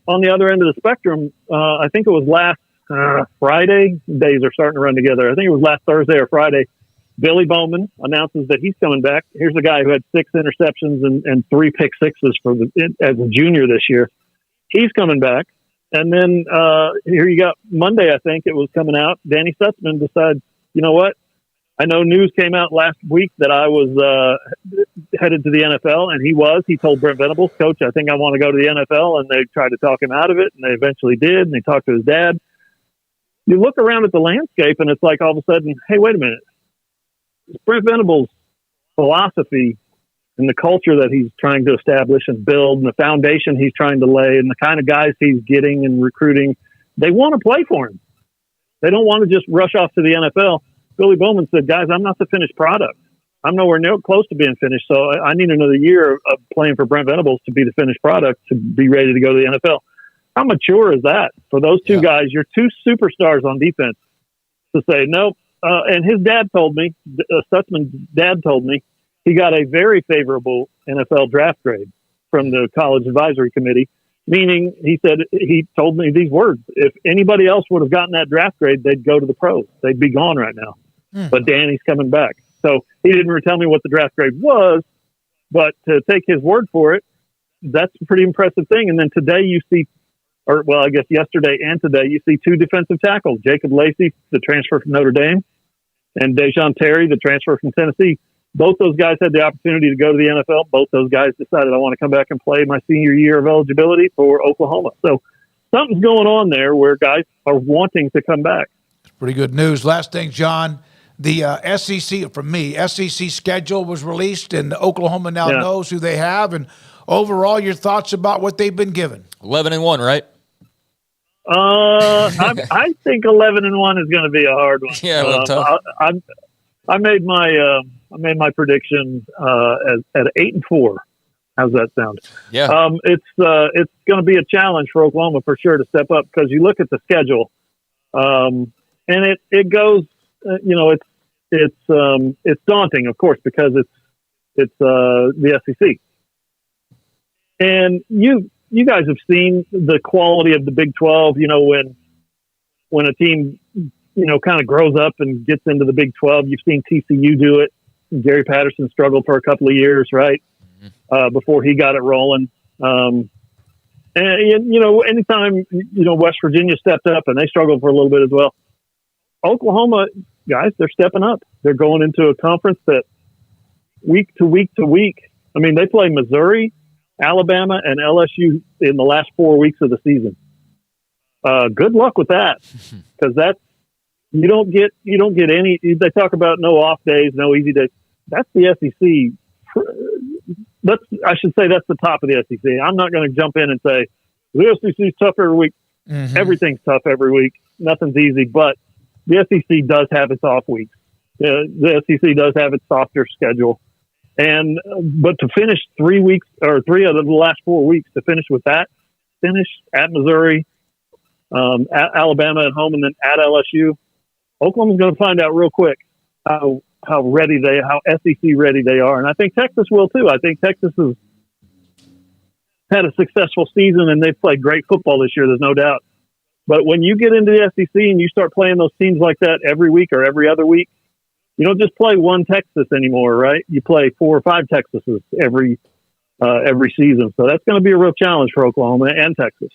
on the other end of the spectrum, I think it was last Friday. Days are starting to run together. I think it was last Thursday or Friday. Billy Bowman announces that he's coming back. Here's a guy who had 6 interceptions and 3 pick sixes as a junior this year. He's coming back. And then here you got Monday, I think it was coming out. Danny Stutzman decided, you know what? I know news came out last week that I was headed to the NFL, and he was. He told Brent Venables, Coach, I think I want to go to the NFL, and they tried to talk him out of it, and they eventually did, and he talked to his dad. You look around at the landscape, and it's like all of a sudden, hey, wait a minute. Brent Venables' philosophy and the culture that he's trying to establish and build and the foundation he's trying to lay and the kind of guys he's getting and recruiting, they want to play for him. They don't want to just rush off to the NFL. Billy Bowman said, guys, I'm not the finished product. I'm nowhere near close to being finished, so I need another year of playing for Brent Venables to be the finished product, to be ready to go to the NFL. How mature is that for those two guys? You're two superstars on defense to say, nope. And his dad told me, Stutzman's dad told me, he got a very favorable NFL draft grade from the college advisory committee, meaning he told me these words. If anybody else would have gotten that draft grade, they'd go to the pros. They'd be gone right now. But Danny's coming back. So he didn't tell me what the draft grade was, but to take his word for it, that's a pretty impressive thing. And then today you see, I guess yesterday and today, you see 2 defensive tackles, Jacob Lacey, the transfer from Notre Dame, and Dejon Terry, the transfer from Tennessee. Both those guys had the opportunity to go to the NFL. Both those guys decided, I want to come back and play my senior year of eligibility for Oklahoma. So something's going on there where guys are wanting to come back. It's pretty good news. Last thing, John, the SEC schedule was released, and Oklahoma now knows who they have. And overall, your thoughts about what they've been given? 11-1, right? I think 11-1 is going to be a hard one. Yeah, tough. I made my prediction at 8-4. How's that sound? Yeah. It's going to be a challenge for Oklahoma for sure to step up, because you look at the schedule, and it goes. It's daunting, of course, because it's the SEC, and you guys have seen the quality of the Big 12, when a team, kind of grows up and gets into the Big 12. You've seen TCU do it. Gary Patterson struggled for a couple of years, right? Before he got it rolling. And anytime, West Virginia stepped up and they struggled for a little bit as well. Oklahoma, guys, they're stepping up. They're going into a conference that week to week, they play Missouri, Alabama, and LSU in the last 4 weeks of the season. Good luck with that, because you don't get any. They talk about no off days, no easy days. That's the SEC. I should say that's the top of the SEC. I'm not going to jump in and say the SEC is tough every week. Mm-hmm. Everything's tough every week. Nothing's easy, but the SEC does have its off weeks. The SEC does have its softer schedule. And but to finish 3 weeks or 3 out of the last 4 weeks to finish with that finish at Missouri, at Alabama at home, and then at LSU, Oklahoma's going to find out real quick how SEC ready they are, and I think Texas will too. I think Texas has had a successful season and they've played great football this year. There's no doubt. But when you get into the SEC and you start playing those teams like that every week or every other week, you don't just play one Texas anymore, right? You play 4 or 5 Texases every season. So that's going to be a real challenge for Oklahoma and Texas.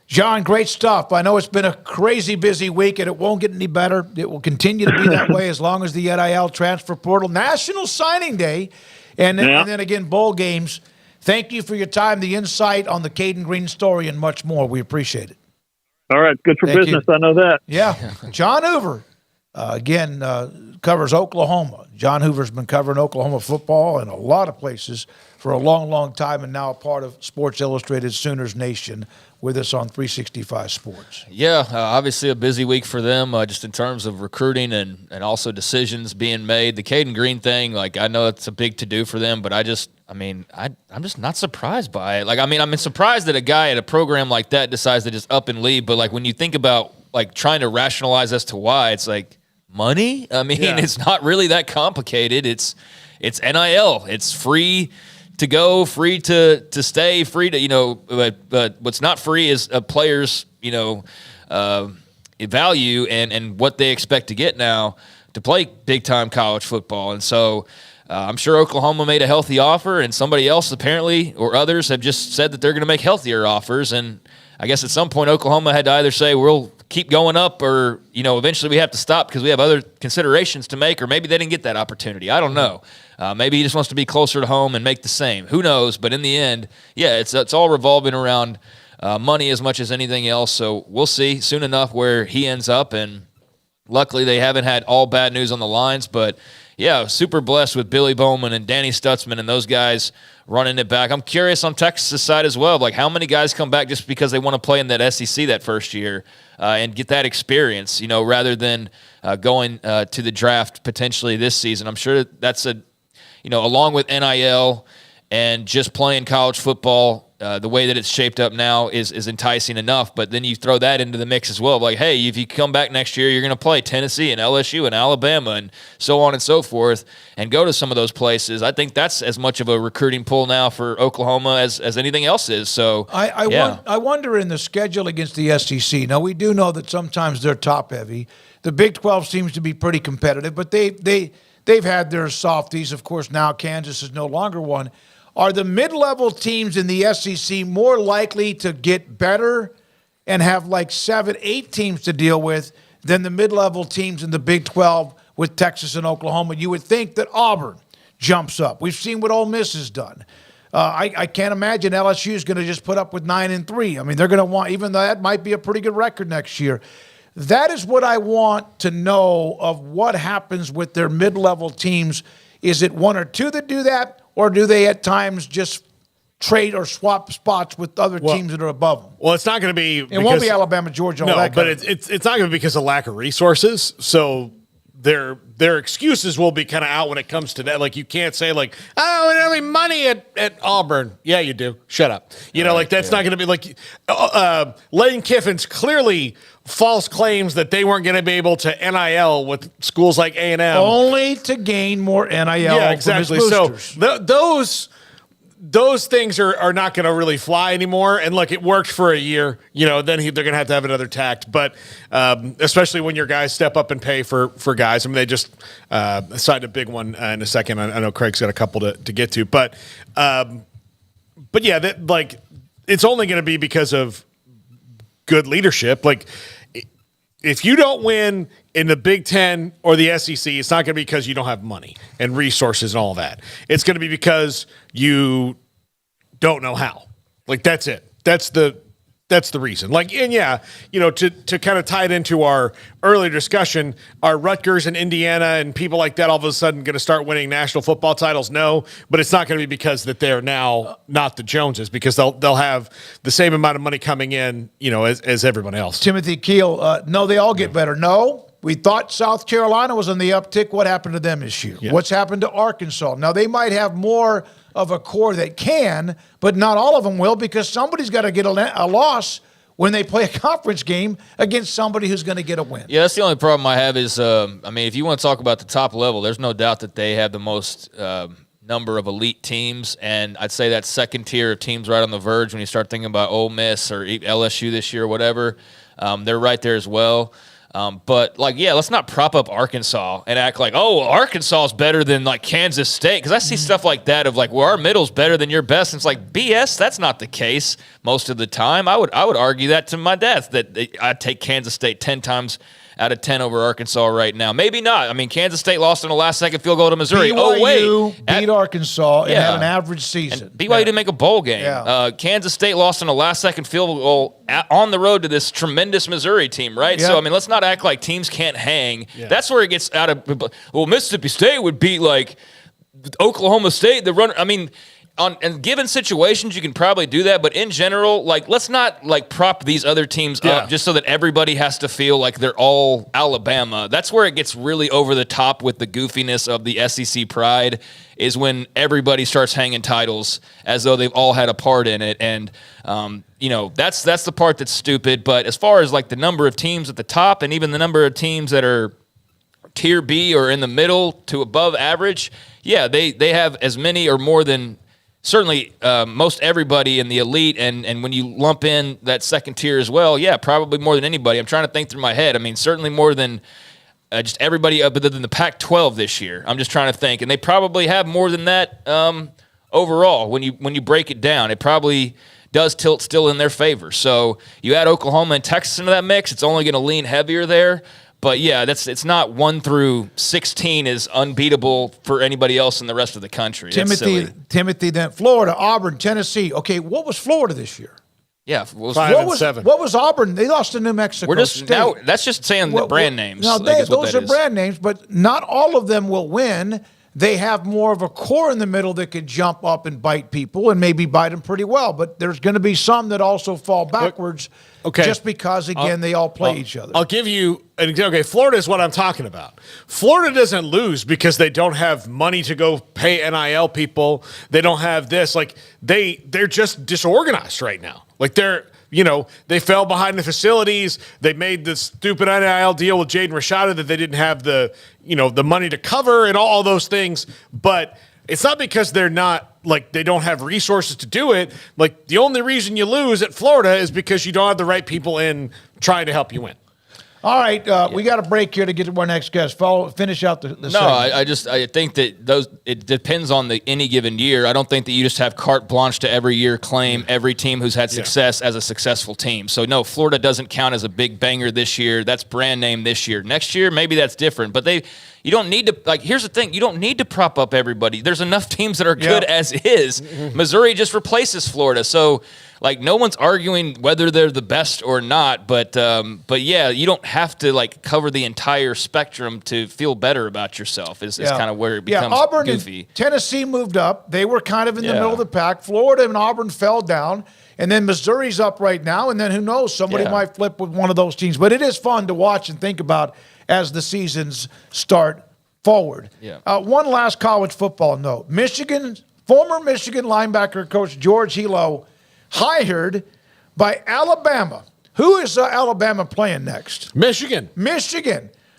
John, great stuff. I know it's been a crazy busy week, and it won't get any better. It will continue to be that way as long as the NIL transfer portal, National Signing Day, and then again, bowl games. Thank you for your time, the insight on the Caden Green story, and much more. We appreciate it. All right, good for business. I know that. Yeah. John Hoover, again, covers Oklahoma. John Hoover's been covering Oklahoma football in a lot of places for a long, long time, and now a part of Sports Illustrated Sooners Nation with us on 365 Sports. Yeah, obviously a busy week for them just in terms of recruiting and also decisions being made. The Caden Green thing, like I know it's a big to-do for them, but I'm just not surprised by it. I'm surprised that a guy at a program like that decides to just up and leave, but like when you think about like trying to rationalize as to why, it's like money? It's not really that complicated. It's NIL. It's free to go, free to stay, free to, but what's not free is a player's, value and what they expect to get now to play big-time college football. And so I'm sure Oklahoma made a healthy offer, and somebody else apparently or others have just said that they're going to make healthier offers. And I guess at some point Oklahoma had to either say we'll keep going up or, eventually we have to stop because we have other considerations to make, or maybe they didn't get that opportunity. I don't know. Maybe he just wants to be closer to home and make the same. Who knows? But in the end, it's all revolving around money as much as anything else. So we'll see soon enough where he ends up. And luckily they haven't had all bad news on the lines. But, super blessed with Billy Bowman and Danny Stutzman and those guys running it back. I'm curious on Texas' side as well. Like how many guys come back just because they want to play in that SEC that first year and get that experience, rather than going to the draft potentially this season. I'm sure that's along with NIL and just playing college football, the way that it's shaped up now is enticing enough. But then you throw that into the mix as well. Like, hey, if you come back next year, you're going to play Tennessee and LSU and Alabama and so on and so forth and go to some of those places. I think that's as much of a recruiting pull now for Oklahoma as anything else is. So I wonder in the schedule against the SEC. Now, we do know that sometimes they're top-heavy. The Big 12 seems to be pretty competitive, but they've had their softies. Of course, now Kansas is no longer one. Are the mid-level teams in the SEC more likely to get better and have like 7, 8 teams to deal with than the mid-level teams in the Big 12 with Texas and Oklahoma? You would think that Auburn jumps up. We've seen what Ole Miss has done. I can't imagine LSU is going to just put up with 9-3. They're going to want, even though that might be a pretty good record next year. That is what I want to know of what happens with their mid-level teams. Is it 1 or 2 that do that? Or do they at times just trade or swap spots with other teams that are above them? Well, it's not going to be. It won't be Alabama, Georgia, all that. But it's not going to be because of lack of resources. So their excuses will be kind of out when it comes to that. Like you can't say like, oh, we don't have any money at Auburn. Yeah, you do. Shut up. That's not going to be like Lane Kiffin's clearly false claims that they weren't going to be able to NIL with schools like A&M. Only to gain more NIL. Yeah, exactly. So those things are not going to really fly anymore. And look, it worked for a year. Then they're going to have another tact. But especially when your guys step up and pay for guys. They just signed a big one in a second. I know Craig's got a couple to get to. But yeah, it's only going to be because of good leadership. Like, if you don't win in the Big Ten or the SEC, it's not going to be because you don't have money and resources and all that. It's going to be because you don't know how. Like, that's it. That's the reason. Like, and to kind of tie it into our earlier discussion, are Rutgers and Indiana and people like that all of a sudden going to start winning national football titles? No, but it's not going to be because that they're now not the Joneses, because they'll have the same amount of money coming in, as everyone else. Timothy Keel, no, they all get better. No, we thought South Carolina was on the uptick. What happened to them this year? Yeah. What's happened to Arkansas? Now, they might have more of a core that can, but not all of them will, because somebody's got to get a loss when they play a conference game against somebody who's going to get a win. Yeah, that's the only problem I have is, if you want to talk about the top level, there's no doubt that they have the most number of elite teams, and I'd say that second tier of teams right on the verge when you start thinking about Ole Miss or LSU this year or whatever, they're right there as well. But, let's not prop up Arkansas and act like, Arkansas is better than, Kansas State. Because I see stuff like that of, our middle's better than your best. And it's like, BS, that's not the case most of the time. I would argue that to my death, that I'd take Kansas State 10 times out of 10 over Arkansas right now. Maybe not. Kansas State lost in a last-second field goal to Missouri. BYU beat Arkansas and had an average season. And BYU didn't make a bowl game. Yeah. Kansas State lost in a last-second field goal on the road to this tremendous Missouri team, right? Yeah. So, let's not act like teams can't hang. Yeah. That's where it gets out of – Mississippi State would beat, Oklahoma State. In given situations, you can probably do that, but in general, let's not prop these other teams up just so that everybody has to feel like they're all Alabama. That's where it gets really over the top with the goofiness of the SEC pride, is when everybody starts hanging titles as though they've all had a part in it, and that's the part that's stupid. But as far as the number of teams at the top and even the number of teams that are tier B or in the middle to above average, they have as many or more than. Certainly, most everybody in the elite, and when you lump in that second tier as well, probably more than anybody. I'm trying to think through my head. Certainly more than just everybody other than the Pac-12 this year. I'm just trying to think, and they probably have more than that overall. When you break it down, it probably does tilt still in their favor. So you add Oklahoma and Texas into that mix, it's only going to lean heavier there. But it's not 1 through 16 is unbeatable for anybody else in the rest of the country. Timothy, then Florida, Auburn, Tennessee. Okay, what was Florida this year? Yeah, 5-7. What was Auburn? They lost to New Mexico State. Now, that's just saying the brand names. Now, those are brand names, but not all of them will win. They have more of a core in the middle that could jump up and bite people and maybe bite them pretty well. But there's going to be some that also fall backwards just because, again, they all play each other. I'll give you an example. Okay, Florida is what I'm talking about. Florida doesn't lose because they don't have money to go pay NIL people. They don't have this. They're just disorganized right now. They fell behind the facilities. They made this stupid NIL deal with Jaden Rashada that they didn't have the money to cover and all those things. But it's not because they're not they don't have resources to do it. The only reason you lose at Florida is because you don't have the right people in trying to help you win. All right, we got a break here to get to our next guest. Finish out the No, I think that it depends on any given year. I don't think that you just have carte blanche to every year claim every team who's had success as a successful team. So no, Florida doesn't count as a big banger this year. That's brand name this year. Next year, maybe that's different. But you don't need to here's the thing, you don't need to prop up everybody. There's enough teams that are good as is. Missouri just replaces Florida. So no one's arguing whether they're the best or not, but you don't have to cover the entire spectrum to feel better about yourself. Is kind of where it becomes Auburn goofy. And Tennessee moved up. They were kind of in the middle of the pack. Florida and Auburn fell down, and then Missouri's up right now. And then who knows? Somebody might flip with one of those teams. But it is fun to watch and think about as the seasons start forward. One last college football note: former Michigan linebacker coach George Hilo, hired by Alabama. Who is Alabama playing next? Michigan.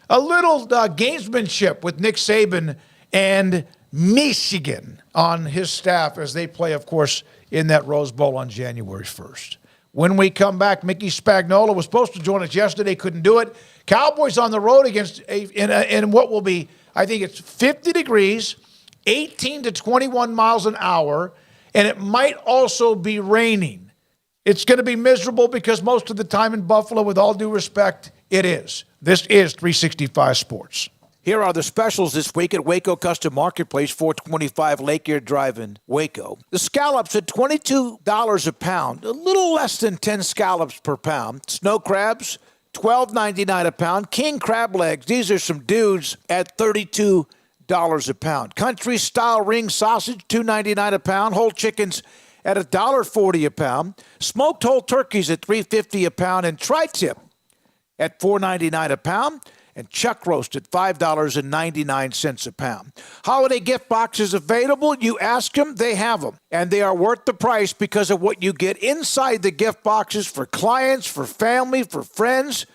A little gamesmanship with Nick Saban and Michigan on his staff as they play, of course, in that Rose Bowl on January 1st. When we come back, Mickey Spagnola was supposed to join us yesterday, couldn't do it. Cowboys on the road against in what will be, I think it's 50 degrees, 18 to 21 miles an hour, and it might also be raining. It's going to be miserable because most of the time in Buffalo, with all due respect, it is. This is 365 Sports. Here are the specials this week at Waco Custom Marketplace, 425 Lake Erie Drive in Waco. The scallops at $22 a pound, a little less than 10 scallops per pound. Snow crabs, $12.99 a pound. King crab legs, these are some dudes, at $32 a pound. Country style ring sausage, $2.99 a pound. Whole chickens at $1.40 a pound. Smoked whole turkeys at $3.50 a pound. And tri-tip at $4.99 a pound. and chuck roast at $5.99 a pound. Holiday gift boxes available. You ask them, they have them. And they are worth the price because of what you get inside the gift boxes for clients, for family, for friends.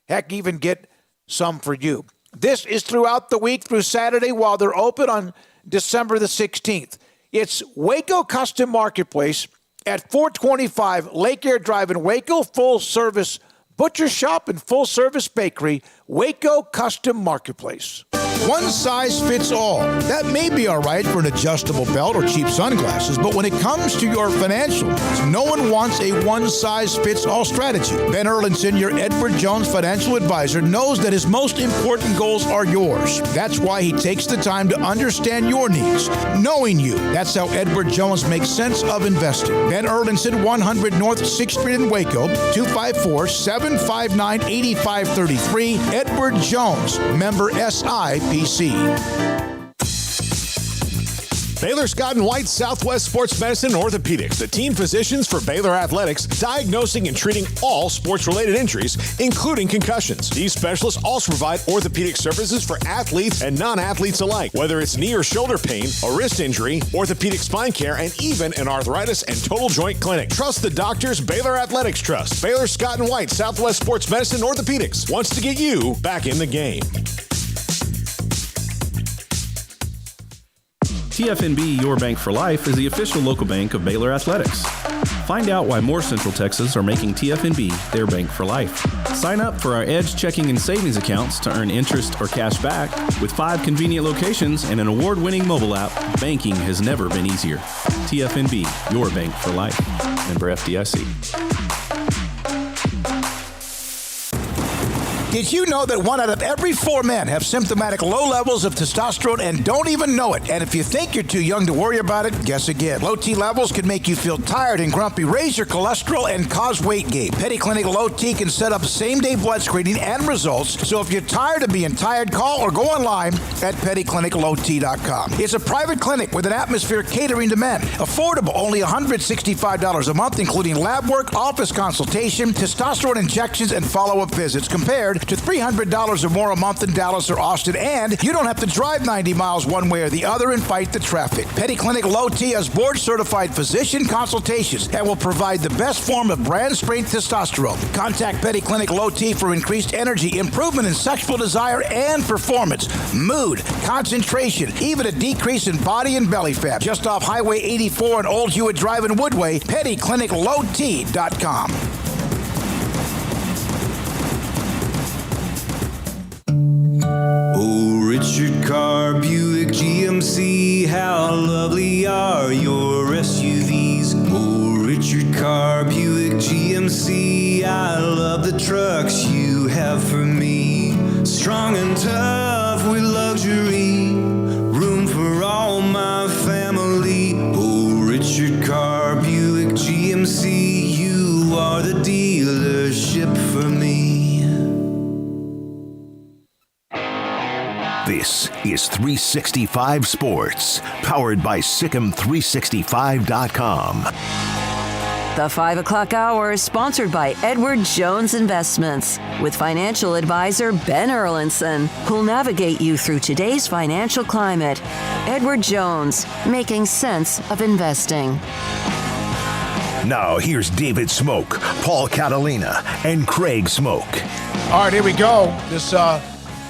Heck, even get some for you. This is throughout the week through Saturday while they're open on December the 16th. It's Waco Custom Marketplace at 425 Lake Air Drive in Waco, full-service butcher shop and full-service bakery, Waco Custom Marketplace. One size fits all. That may be all right for an adjustable belt or cheap sunglasses, but when it comes to your financials, no one wants a one-size-fits-all strategy. Ben Erlinson, your Edward Jones financial advisor, knows that his most important goals are yours. That's why he takes the time to understand your needs, knowing you. That's how Edward Jones makes sense of investing. Ben Erlinson, 100 North 6th Street in Waco, 254-759-8533. Edward Jones, member SIPC. Baylor Scott and White Southwest Sports Medicine and Orthopedics, the team physicians for Baylor Athletics, diagnosing and treating all sports-related injuries, including concussions. These specialists also provide orthopedic services for athletes and non-athletes alike, whether it's knee or shoulder pain, a wrist injury, orthopedic spine care, and even an arthritis and total joint clinic. Trust the doctors Baylor Athletics trust. Baylor Scott and White Southwest Sports Medicine and Orthopedics wants to get you back in the game. TFNB Your Bank for Life is the official local bank of Baylor Athletics. Find out why more Central Texas are making TFNB their bank for life. Sign up for our Edge checking and savings accounts to earn interest or cash back. With 5 convenient locations and an award-winning mobile app, banking has never been easier. TFNB Your Bank for Life. Member FDIC. Did you know that 1 out of every 4 men have symptomatic low levels of testosterone and don't even know it? And if you think you're too young to worry about it, guess again. Low T levels can make you feel tired and grumpy, raise your cholesterol, and cause weight gain. Petty Clinic Low T can set up same-day blood screening and results. So if you're tired of being tired, call or go online at pettycliniclowt.com. It's a private clinic with an atmosphere catering to men. Affordable, only $165 a month, including lab work, office consultation, testosterone injections, and follow-up visits, compared to $300 or more a month in Dallas or Austin, and you don't have to drive 90 miles one way or the other and fight the traffic. Petty Clinic Low T has board-certified physician consultations and will provide the best form of brand-strength testosterone. Contact Petty Clinic Low T for increased energy, improvement in sexual desire and performance, mood, concentration, even a decrease in body and belly fat. Just off Highway 84 and Old Hewitt Drive in Woodway, pettycliniclowt.com. Oh, Richard Carr, Buick GMC, how lovely are your SUVs. Oh, Richard Carr, Buick GMC, I love the trucks you have for me. Strong and tough with luxury, room for all my family. Oh, Richard Carr, Buick GMC, you are the dealership for me. This is 365 Sports, powered by Sikkim365.com. The 5 o'clock hour is sponsored by Edward Jones Investments with financial advisor Ben Erlinson, who'll navigate you through today's financial climate. Edward Jones, making sense of investing. Now here's David Smoak, Paul Catalina, and Craig Smoak. All right, here we go. This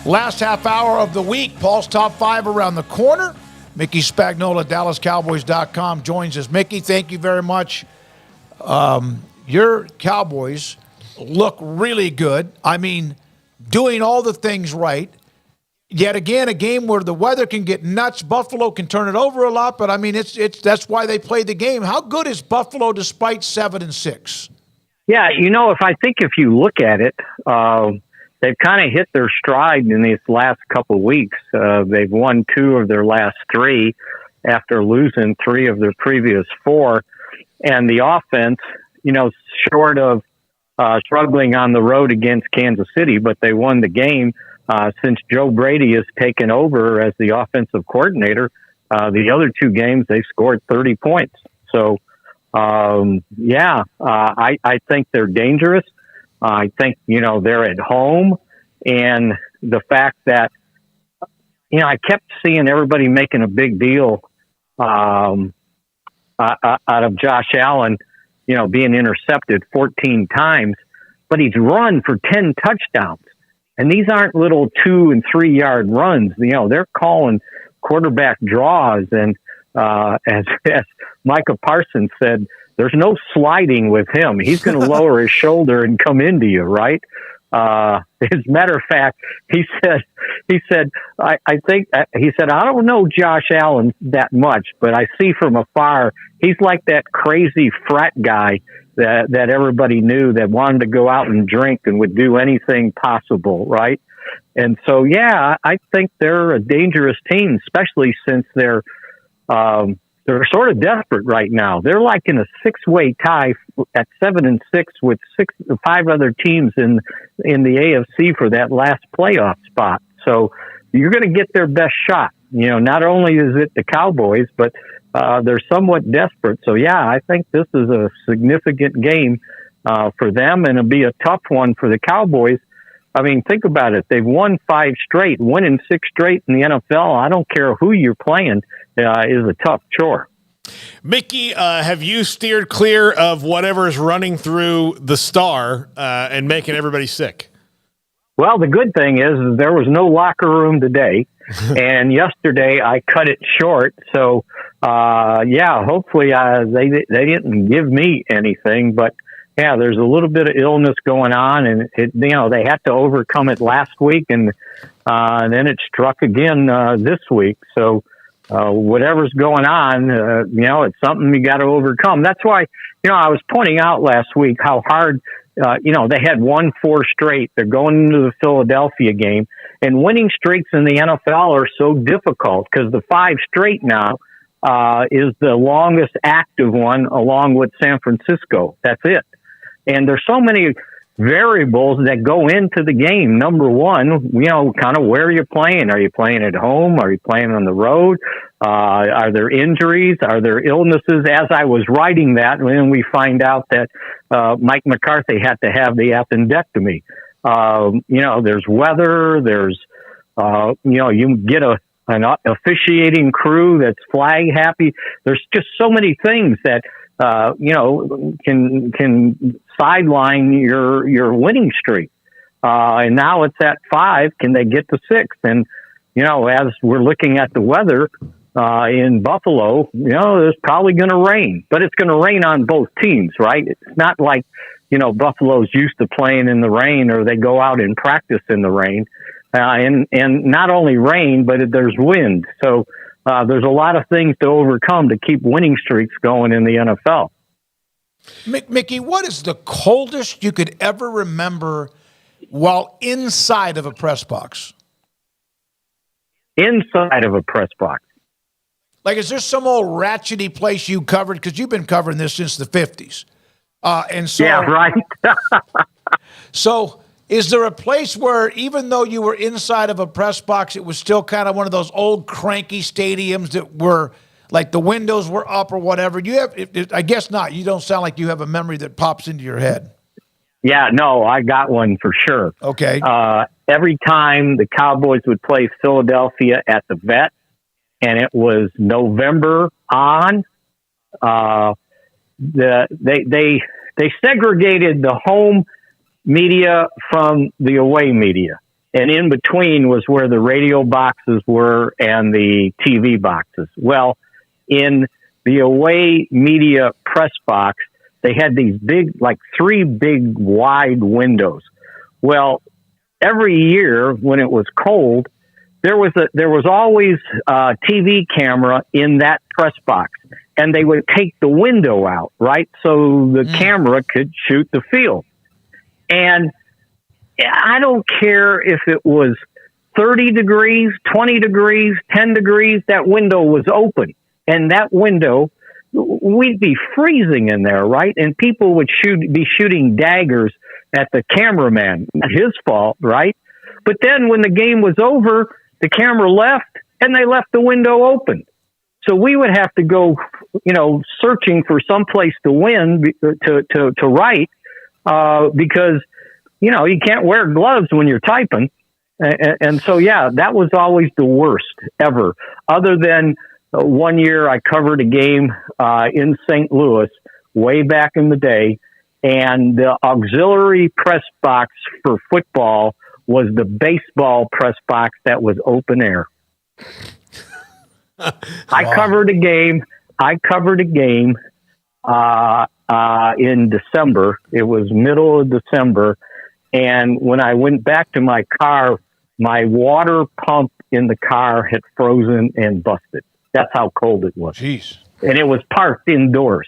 last half hour of the week, Paul's top 5 around the corner. Mickey Spagnola, DallasCowboys.com joins us. Mickey, thank you very much. Your Cowboys look really good. I mean, doing all the things right. Yet again, a game where the weather can get nuts. Buffalo can turn it over a lot, but I mean, that's why they play the game. How good is Buffalo despite 7-6? Yeah, if you look at it, they've kind of hit their stride in these last couple of weeks. They've won 2 of their last 3 after losing 3 of their previous 4. And the offense, short of struggling on the road against Kansas City, but they won the game. Since Joe Brady has taken over as the offensive coordinator, the other 2 games, they scored 30 points. So, I think they're dangerous. I think, they're at home. And the fact that, I kept seeing everybody making a big deal out of Josh Allen, being intercepted 14 times, but he's run for 10 touchdowns. And these aren't little 2 and 3 yard runs. They're calling quarterback draws. And as Micah Parsons said, there's no sliding with him. He's going to lower his shoulder and come into you, right? As a matter of fact, he said, I don't know Josh Allen that much, but I see from afar, he's like that crazy frat guy that everybody knew that wanted to go out and drink and would do anything possible, right? And so, I think they're a dangerous team, especially since they're sort of desperate right now. They're like in a 6-way tie at 7-6 with 5 other teams in the AFC for that last playoff spot. So you're going to get their best shot. Not only is it the Cowboys, but they're somewhat desperate. So I think this is a significant game for them, and it'll be a tough one for the Cowboys. I mean, think about it. They've won 5 straight. Winning 6 straight in the NFL, I don't care who you're playing, is a tough chore. Mickey, have you steered clear of whatever is running through the Star and making everybody sick? Well, the good thing is there was no locker room today, and yesterday I cut it short. So, hopefully they didn't give me anything, but there's a little bit of illness going on, and they had to overcome it last week, and then it struck again this week. So whatever's going on, it's something you got to overcome. That's why, I was pointing out last week how hard, they had won 4 straight. They're going into the Philadelphia game, and winning streaks in the NFL are so difficult because the 5 straight now is the longest active one, along with San Francisco. That's it. And there's so many variables that go into the game. Number one, kind of where are you playing? Are you playing at home? Are you playing on the road? Are there injuries? Are there illnesses? As I was writing that, and we find out that Mike McCarthy had to have the appendectomy. There's weather. There's, you get an officiating crew that's flag happy. There's just so many things that can sideline your winning streak. And now it's at 5. Can they get to 6? And, as we're looking at the weather in Buffalo, there's probably going to rain, but it's going to rain on both teams, right? It's not like, Buffalo's used to playing in the rain, or they go out and practice in the rain. And not only rain, but there's wind. So, there's a lot of things to overcome to keep winning streaks going in the NFL. Mickey, what is the coldest you could ever remember while inside of a press box? Inside of a press box. Like, is there some old ratchety place you covered? Because you've been covering this since the 50s. Yeah, right. So is there a place where, even though you were inside of a press box, it was still kind of one of those old cranky stadiums that were like the windows were up or whatever? I guess not. You don't sound like you have a memory that pops into your head. Yeah, no, I got one for sure. Okay. Every time the Cowboys would play Philadelphia at the Vet, and it was November on, they segregated the home media from the away media, and in between was where the radio boxes were and the TV boxes. Well, in the away media press box, they had these big, like 3 big wide windows. Well, every year when it was cold, there was always a TV camera in that press box, and they would take the window out, right? So the camera could shoot the field. And I don't care if it was 30 degrees, 20 degrees, 10 degrees, that window was open. And that window, we'd be freezing in there, right? And people would be shooting daggers at the cameraman. Not his fault, right? But then when the game was over, the camera left, and they left the window open. So we would have to go, searching for some place to win, to write, because, you can't wear gloves when you're typing. And so, yeah, that was always the worst ever. Other than one year I covered a game in St. Louis way back in the day, and the auxiliary press box for football was the baseball press box that was open air. I covered a game in December. It was middle of December. And when I went back to my car, my water pump in the car had frozen and busted. That's how cold it was. Jeez. And it was parked indoors.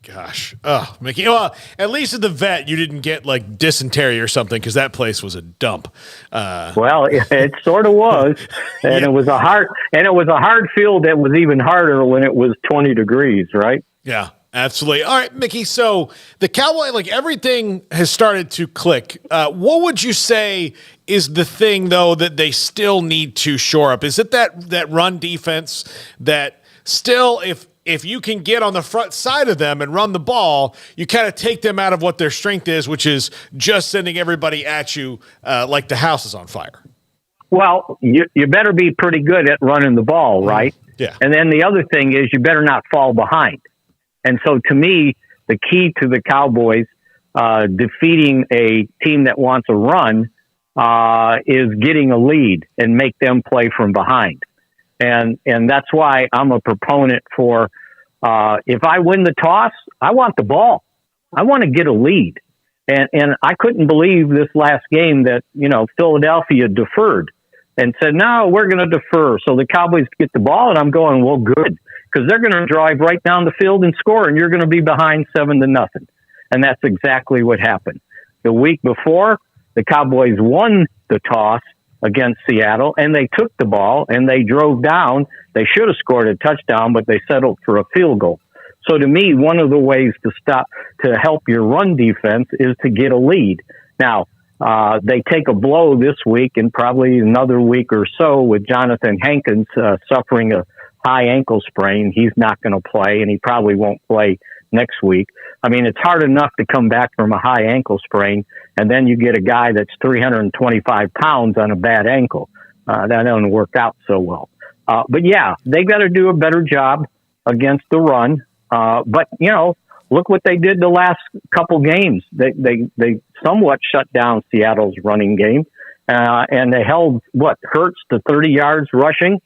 Gosh. Oh, Mickey. Well, at least at the vet, you didn't get like dysentery or something, because that place was a dump. Well, it sort of was. And it was a hard field that was even harder when it was 20 degrees, right? Yeah. Absolutely. All right, Mickey. So the Cowboy, like, everything has started to click. What would you say is the thing, though, that they still need to shore up? Is it that run defense that still, if you can get on the front side of them and run the ball, you kind of take them out of what their strength is, which is just sending everybody at you like the house is on fire? Well, you better be pretty good at running the ball, right? Yeah. And then the other thing is you better not fall behind. And so, to me, the key to the Cowboys defeating a team that wants a run is getting a lead and make them play from behind. And that's why I'm a proponent for if I win the toss, I want the ball. I want to get a lead. And I couldn't believe this last game that, Philadelphia deferred and said, no, we're going to defer. So the Cowboys get the ball, and I'm going, well, good. Because they're going to drive right down the field and score, and you're going to be behind 7-0. And that's exactly what happened. The week before, the Cowboys won the toss against Seattle, and they took the ball, and they drove down. They should have scored a touchdown, but they settled for a field goal. So to me, one of the ways to help your run defense is to get a lead. Now, they take a blow this week and probably another week or so with Jonathan Hankins suffering a high ankle sprain. He's not going to play, and he probably won't play next week. I mean, it's hard enough to come back from a high ankle sprain, and then you get a guy that's 325 pounds on a bad ankle. That doesn't work out so well. But yeah, they got to do a better job against the run. But look what they did the last couple games. They somewhat shut down Seattle's running game, and they held Hurts to 30 yards rushing.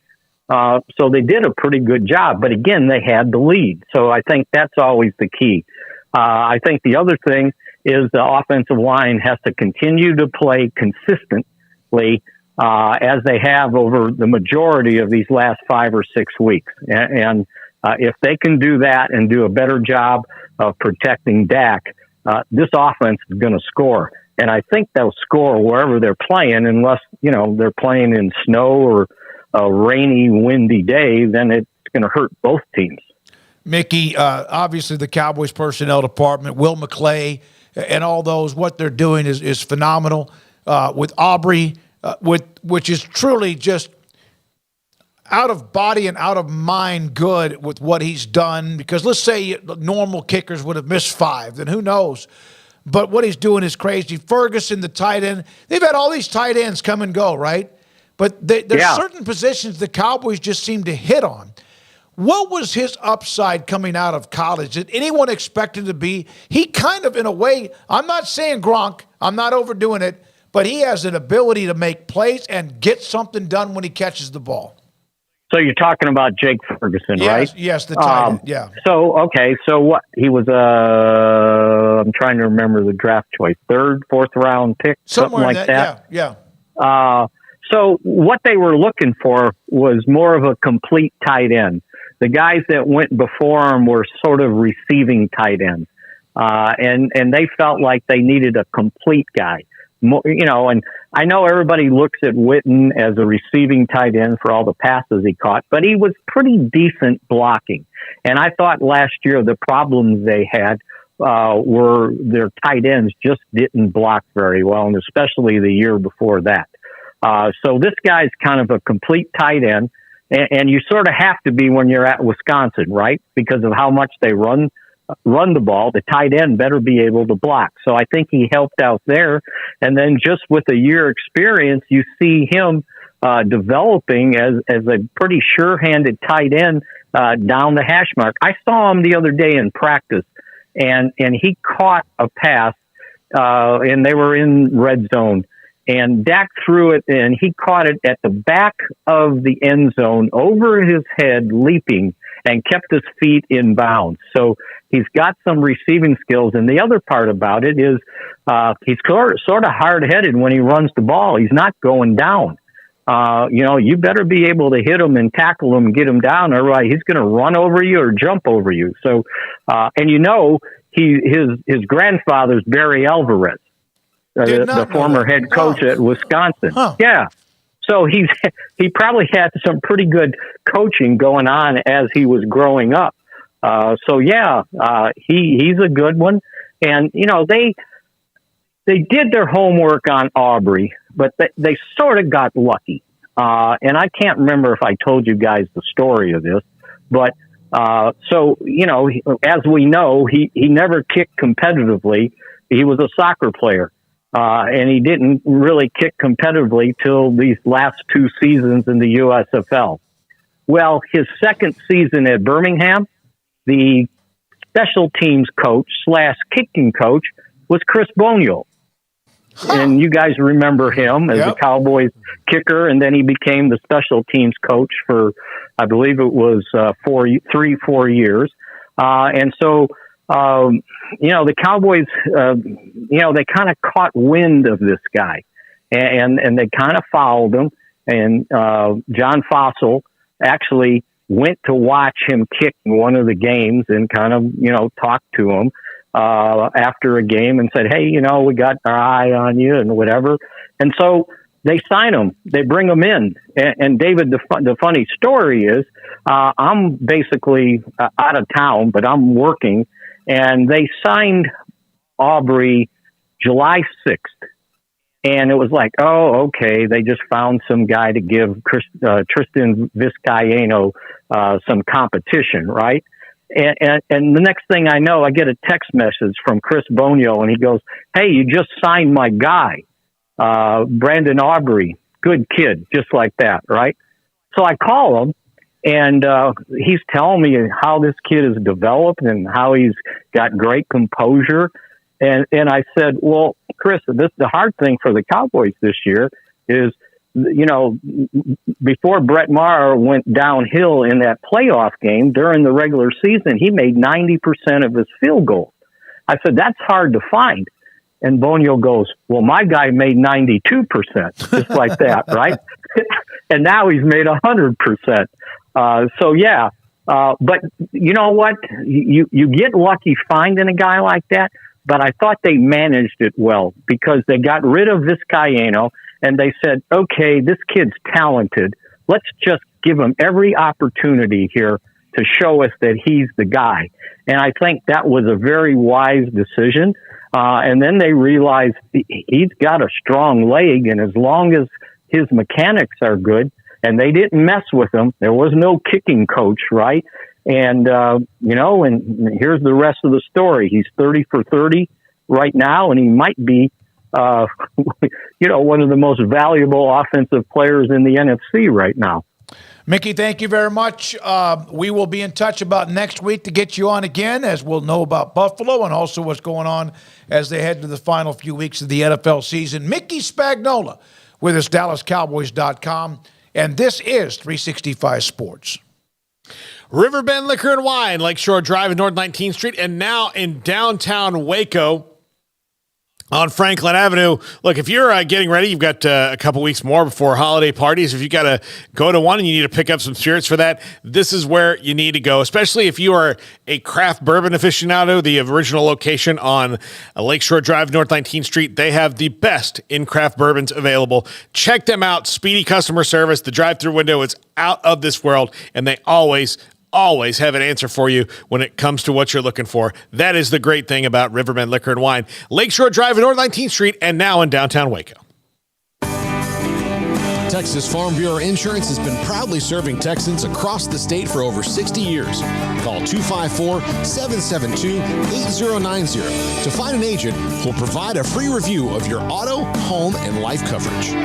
So they did a pretty good job, but again, they had the lead. So I think that's always the key. I think the other thing is the offensive line has to continue to play consistently, as they have over the majority of these last 5 or 6 weeks. And if they can do that and do a better job of protecting Dak, this offense is going to score. And I think they'll score wherever they're playing, unless, they're playing in snow or a rainy, windy day, then it's going to hurt both teams. Mickey, obviously the Cowboys personnel department, Will McClay, and all those, what they're doing is phenomenal. With Aubrey, which is truly just out of body and out of mind good with what he's done. Because let's say normal kickers would have missed 5, then who knows? But what he's doing is crazy. Ferguson, the tight end, they've had all these tight ends come and go, right? But there's certain positions the Cowboys just seem to hit on. What was his upside coming out of college? Did anyone expect him to be? He kind of, in a way, I'm not saying Gronk, I'm not overdoing it, but he has an ability to make plays and get something done when he catches the ball. So you're talking about Jake Ferguson, right? Yes, the tight end, yeah. So what? He was I'm trying to remember the draft choice, 3rd, 4th round pick, something like that. Yeah. So what they were looking for was more of a complete tight end. The guys that went before him were sort of receiving tight ends. And they felt like they needed a complete guy. And I know everybody looks at Witten as a receiving tight end for all the passes he caught, but he was pretty decent blocking. And I thought last year the problems they had were their tight ends just didn't block very well, and especially the year before that. So this guy's kind of a complete tight end, and you sort of have to be when you're at Wisconsin, right? Because of how much they run run the ball, the tight end better be able to block. So I think he helped out there. And then just with a year experience, you see him developing as a pretty sure-handed tight end down the hash mark. I saw him the other day in practice, and he caught a pass, and they were in red zone. And Dak threw it, and he caught it at the back of the end zone over his head, leaping, and kept his feet in bounds. So he's got some receiving skills. And the other part about it is he's sort of hard-headed when he runs the ball. He's not going down. You better be able to hit him and tackle him and get him down, or he's going to run over you or jump over you. So, his grandfather's Barry Alvarez, the former head coach at Wisconsin. Huh. Yeah. So he probably had some pretty good coaching going on as he was growing up. He's a good one. And, they did their homework on Aubrey, but they sort of got lucky. And I can't remember if I told you guys the story of this, but as we know, he never kicked competitively. He was a soccer player. And he didn't really kick competitively till these last 2 seasons in the USFL. Well, his second season at Birmingham, the special teams coach / kicking coach was Chris Bonio. And you guys remember him as a Cowboys kicker, and then he became the special teams coach for, I believe it was 4 years. The Cowboys, they kind of caught wind of this guy, and they kind of followed him. And John Fossil actually went to watch him kick one of the games and kind of, talked to him after a game and said, hey, we got our eye on you and whatever. And so they sign him. They bring him in. And David, the funny story is I'm basically out of town, but I'm working. And they signed Aubrey July 6th. And it was like, oh, okay, they just found some guy to give Tristan Vizcaino some competition, right? And the next thing I know, I get a text message from Chris Bonio, and he goes, hey, you just signed my guy, Brandon Aubrey. Good kid, just like that, right? So I call him. And he's telling me how this kid has developed and how he's got great composure. And I said, well, Chris, the hard thing for the Cowboys this year is, before Brett Maher went downhill in that playoff game during the regular season, he made 90% of his field goals. I said, that's hard to find. And Bonio goes, well, my guy made 92%, just like that, right? And now he's made 100%. But you know what? You get lucky finding a guy like that, but I thought they managed it well because they got rid of Vizcaino and they said, okay, this kid's talented. Let's just give him every opportunity here to show us that he's the guy. And I think that was a very wise decision. And then they realized he's got a strong leg, and as long as his mechanics are good, and they didn't mess with him. There was no kicking coach, right? And, and here's the rest of the story. He's 30 for 30 right now, and he might be, one of the most valuable offensive players in the NFC right now. Mickey, thank you very much. We will be in touch about next week to get you on again, as we'll know about Buffalo and also what's going on as they head to the final few weeks of the NFL season. Mickey Spagnola with us, DallasCowboys.com. And this is 365 Sports. Riverbend Liquor and Wine, Lakeshore Drive and North 19th Street, and now in downtown Waco on Franklin Avenue. Look, if you're getting ready, you've got a couple weeks more before holiday parties. If you got to go to one and you need to pick up some spirits for that, this is where you need to go, especially if you are a craft bourbon aficionado. The original location on Lakeshore Drive, North 19th Street, they have the best in craft bourbons available. Check them out. Speedy customer service. The drive-thru window is out of this world, and they always have an answer for you when it comes to what you're looking for. That is the great thing about Riverbend Liquor and Wine. Lakeshore Drive and North 19th Street, and now in downtown Waco. Texas Farm Bureau Insurance has been proudly serving Texans across the state for over 60 years. Call 254-772-8090 to find an agent who will provide a free review of your auto, home, and life coverage.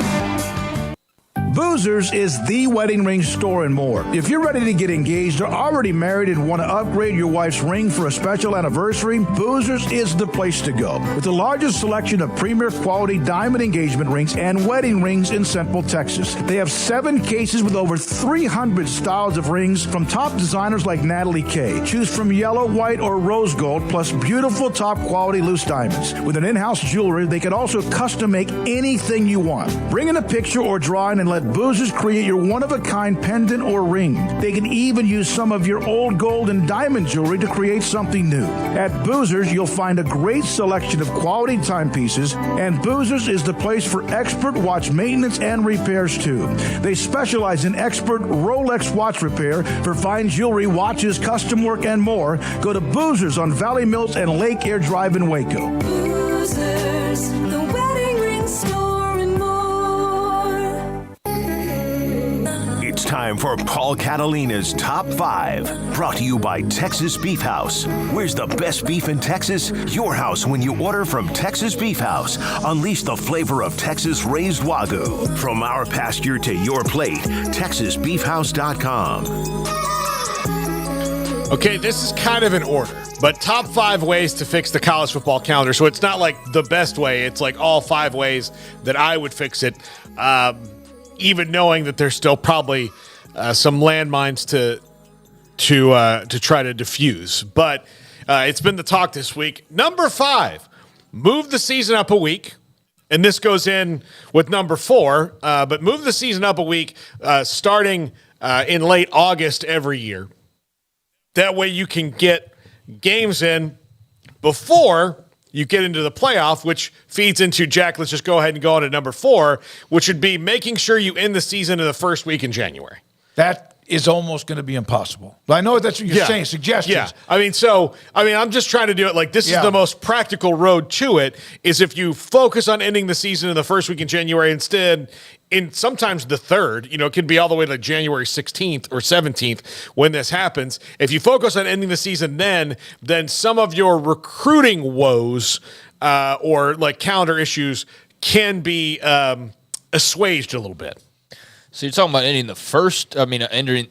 Boozers is the wedding ring store and more. If you're ready to get engaged or already married and want to upgrade your wife's ring for a special anniversary, Boozers is the place to go. With the largest selection of premier quality diamond engagement rings and wedding rings in Central Texas. They have 7 cases with over 300 styles of rings from top designers like Natalie Kay. Choose from yellow, white, or rose gold, plus beautiful top quality loose diamonds. With an in-house jewelry, they can also custom make anything you want. Bring in a picture or drawing and let Boozers create your one-of-a-kind pendant or ring. They can even use some of your old gold and diamond jewelry to create something new. At Boozers, you'll find a great selection of quality timepieces, and Boozers is the place for expert watch maintenance and repairs too. They specialize in expert Rolex watch repair for fine jewelry, watches, custom work, and more. Go to Boozers on Valley Mills and Lake Air Drive in Waco. Boozers, the wedding ring store and more. It's time for Paul Catalina's Top 5, brought to you by Texas Beef House. Where's the best beef in Texas? Your house when you order from Texas Beef House. Unleash the flavor of Texas-raised Wagyu. From our pasture to your plate, TexasBeefHouse.com. Okay, this is kind of in order, but top 5 ways to fix the college football calendar. So it's not like the best way. It's like all 5 ways that I would fix it. Even knowing that there's still probably some landmines to try to diffuse. But it's been the talk this week. Number 5, move the season up a week. And this goes in with number 4, but move the season up a week starting in late August every year. That way you can get games in before you get into the playoff, which feeds into, Jack, let's just go ahead and go on to number 4, which would be making sure you end the season in the first week in January. That is almost going to be impossible. But I know that's what you're saying, suggestions. Yeah. I'm just trying to do it like this is the most practical road to it, is if you focus on ending the season in the first week in January instead, in sometimes the 3rd, it could be all the way to January 16th or 17th when this happens. If you focus on ending the season then some of your recruiting woes or like calendar issues can be assuaged a little bit. So you're talking about ending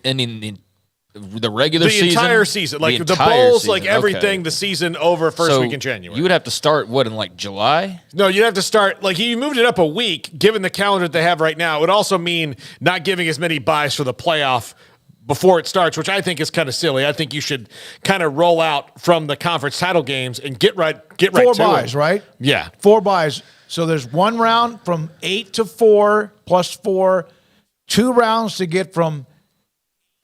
ending the regular season? The entire season. Like the bowls, season. Like everything, the season over first week in January. You would have to start, in like July? No, you'd have to start, like you moved it up a week, given the calendar that they have right now. It would also mean not giving as many buys for the playoff before it starts, which I think is kind of silly. I think you should kind of roll out from the conference title games and get right 4 buys, right? Yeah. 4 buys. So there's 1 round from 8 to 4 plus 4, 2 rounds to get from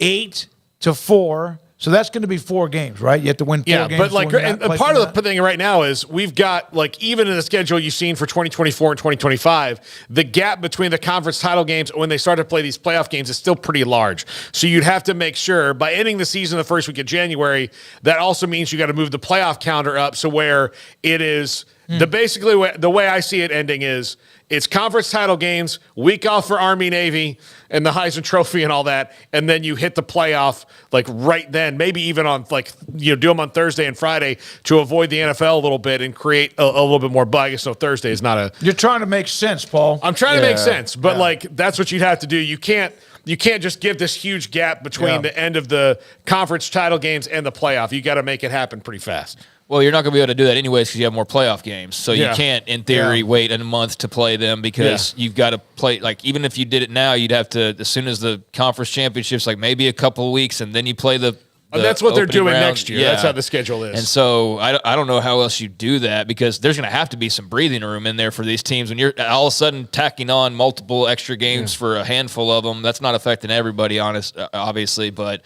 8 to 4. So that's going to be 4 games, right? You have to win 4 games. Yeah, but like, and part of the thing right now is we've got, like, even in the schedule you've seen for 2024 and 2025, the gap between the conference title games when they start to play these playoff games is still pretty large. So you'd have to make sure by ending the season the first week of January, that also means you got to move the playoff calendar up. So where it is basically the way I see it ending is it's conference title games, week off for Army, Navy, and the Heisman Trophy and all that, and then you hit the playoff like right then, maybe even on do them on Thursday and Friday to avoid the NFL a little bit and create a little bit more bug. So Thursday is not a... You're trying to make sense, Paul. I'm trying to make sense, but that's what you'd have to do. You can't just give this huge gap between the end of the conference title games and the playoff. You got to make it happen pretty fast. Well, you're not going to be able to do that anyways because you have more playoff games. So you can't, in theory, wait a month to play them because you've got to play. Like, even if you did it now, you'd have to, as soon as the conference championships, like maybe a couple of weeks, and then you play the that's what they're doing round. next year. Yeah. That's how the schedule is. And so I don't know how else you do that because there's going to have to be some breathing room in there for these teams. When you're all of a sudden tacking on multiple extra games for a handful of them, that's not affecting everybody, obviously, but...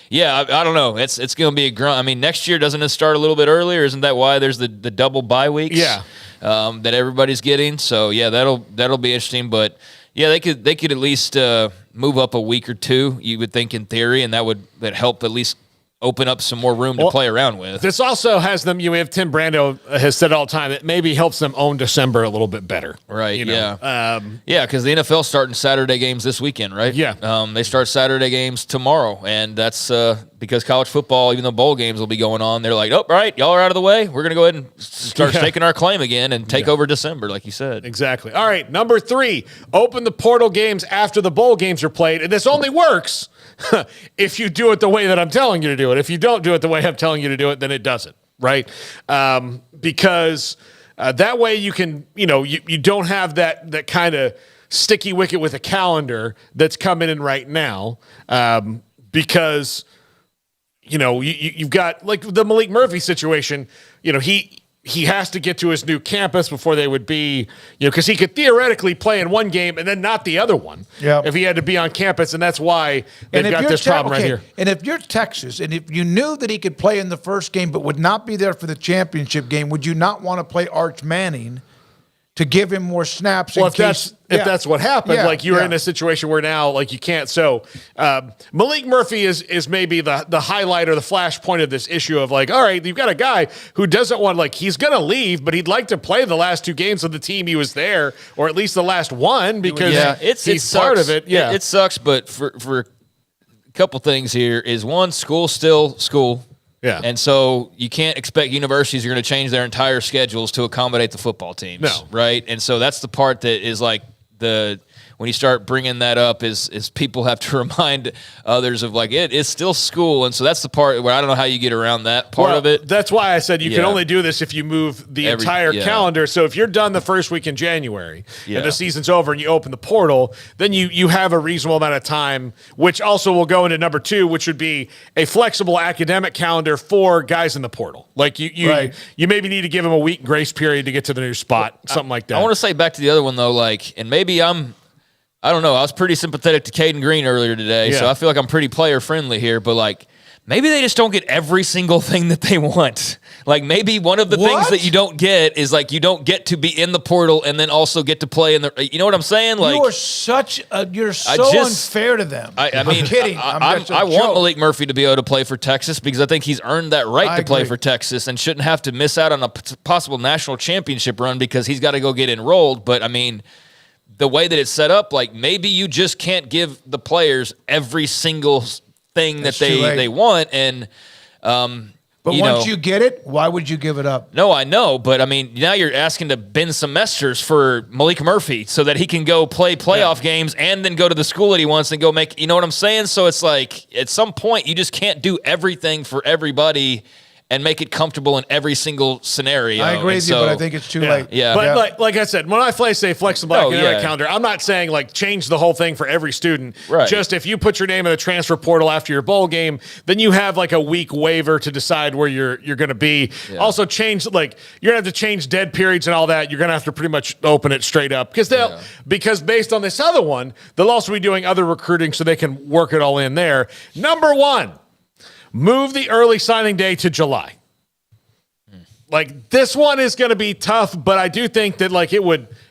Yeah, I don't know. It's going to be a grunt. I mean, next year, doesn't it start a little bit earlier? Isn't that why there's the double bye weeks? Yeah, that everybody's getting. So yeah, that'll be interesting. But yeah, they could at least move up a week or 2. You would think in theory, and that would help at least open up some more room to play around with. This also has them, we have Tim Brando has said all the time, it maybe helps them own December a little bit better. Right, yeah. Because the NFL's starting Saturday games this weekend, right? Yeah. They start Saturday games tomorrow, and that's because college football, even though bowl games will be going on, they're like, oh, right, y'all are out of the way. We're going to go ahead and start staking our claim again and take over December, like you said. Exactly. All right, number 3, open the portal games after the bowl games are played, and this only works if you do it the way that I'm telling you to do it. If you don't do it the way I'm telling you to do it, then it doesn't, right? Because that way you can, you don't have that kind of sticky wicket with a calendar that's coming in right now, because you've got like the Malik Murphy situation. He has to get to his new campus before they would be, because he could theoretically play in one game and then not the other one if he had to be on campus, and that's why they've got this problem right here. And if you're Texas, and if you knew that he could play in the first game but would not be there for the championship game, would you not want to play Arch Manning to give him more snaps? Well, if that's what happened, you're in a situation where now, you can't. So Malik Murphy is maybe the highlight or the flashpoint of this issue of all right, you've got a guy who doesn't want, he's going to leave, but he'd like to play the last 2 games of the team he was there, or at least the last one, because he's part of it. Yeah, it sucks, but for a couple things here is, one, school's still school. Yeah. And so you can't expect universities are going to change their entire schedules to accommodate the football teams. No. Right? And so that's the part that is when you start bringing that up is people have to remind others of it is still school. And so that's the part where I don't know how you get around that part of it. That's why I said you can only do this if you move the entire calendar. So if you're done the first week in January and the season's over and you open the portal, then you have a reasonable amount of time, which also will go into number 2, which would be a flexible academic calendar for guys in the portal. You maybe need to give them a week grace period to get to the new spot, something like that. I want to say back to the other one though, and maybe I don't know. I was pretty sympathetic to Caden Green earlier today, so I feel like I'm pretty player-friendly here. But, maybe they just don't get every single thing that they want. Maybe one of the things that you don't get is, you don't get to be in the portal and then also get to play in the – you know what I'm saying? You're so unfair to them. I'm kidding. I want Malik Murphy to be able to play for Texas because I think he's earned that right to play for Texas and shouldn't have to miss out on a possible national championship run because he's got to go get enrolled. But, the way that it's set up, maybe you just can't give the players every single thing that they want. And, but once you get it, why would you give it up? No, I know. But now you're asking to bend semesters for Malik Murphy so that he can go play playoff games and then go to the school that he wants and go make, you know what I'm saying? So it's at some point you just can't do everything for everybody and make it comfortable in every single scenario. I agree with you, but I think it's too late. Yeah. But like I said, when I say flexible academic calendar, I'm not saying change the whole thing for every student. Right. Just if you put your name in the transfer portal after your bowl game, then you have a week waiver to decide where you're going to be. Yeah. Also change you're going to have to change dead periods and all that. You're going to have to pretty much open it straight up because based on this other one, they'll also be doing other recruiting so they can work it all in there. Number 1. Move the early signing day to July. This one is going to be tough, but I do think that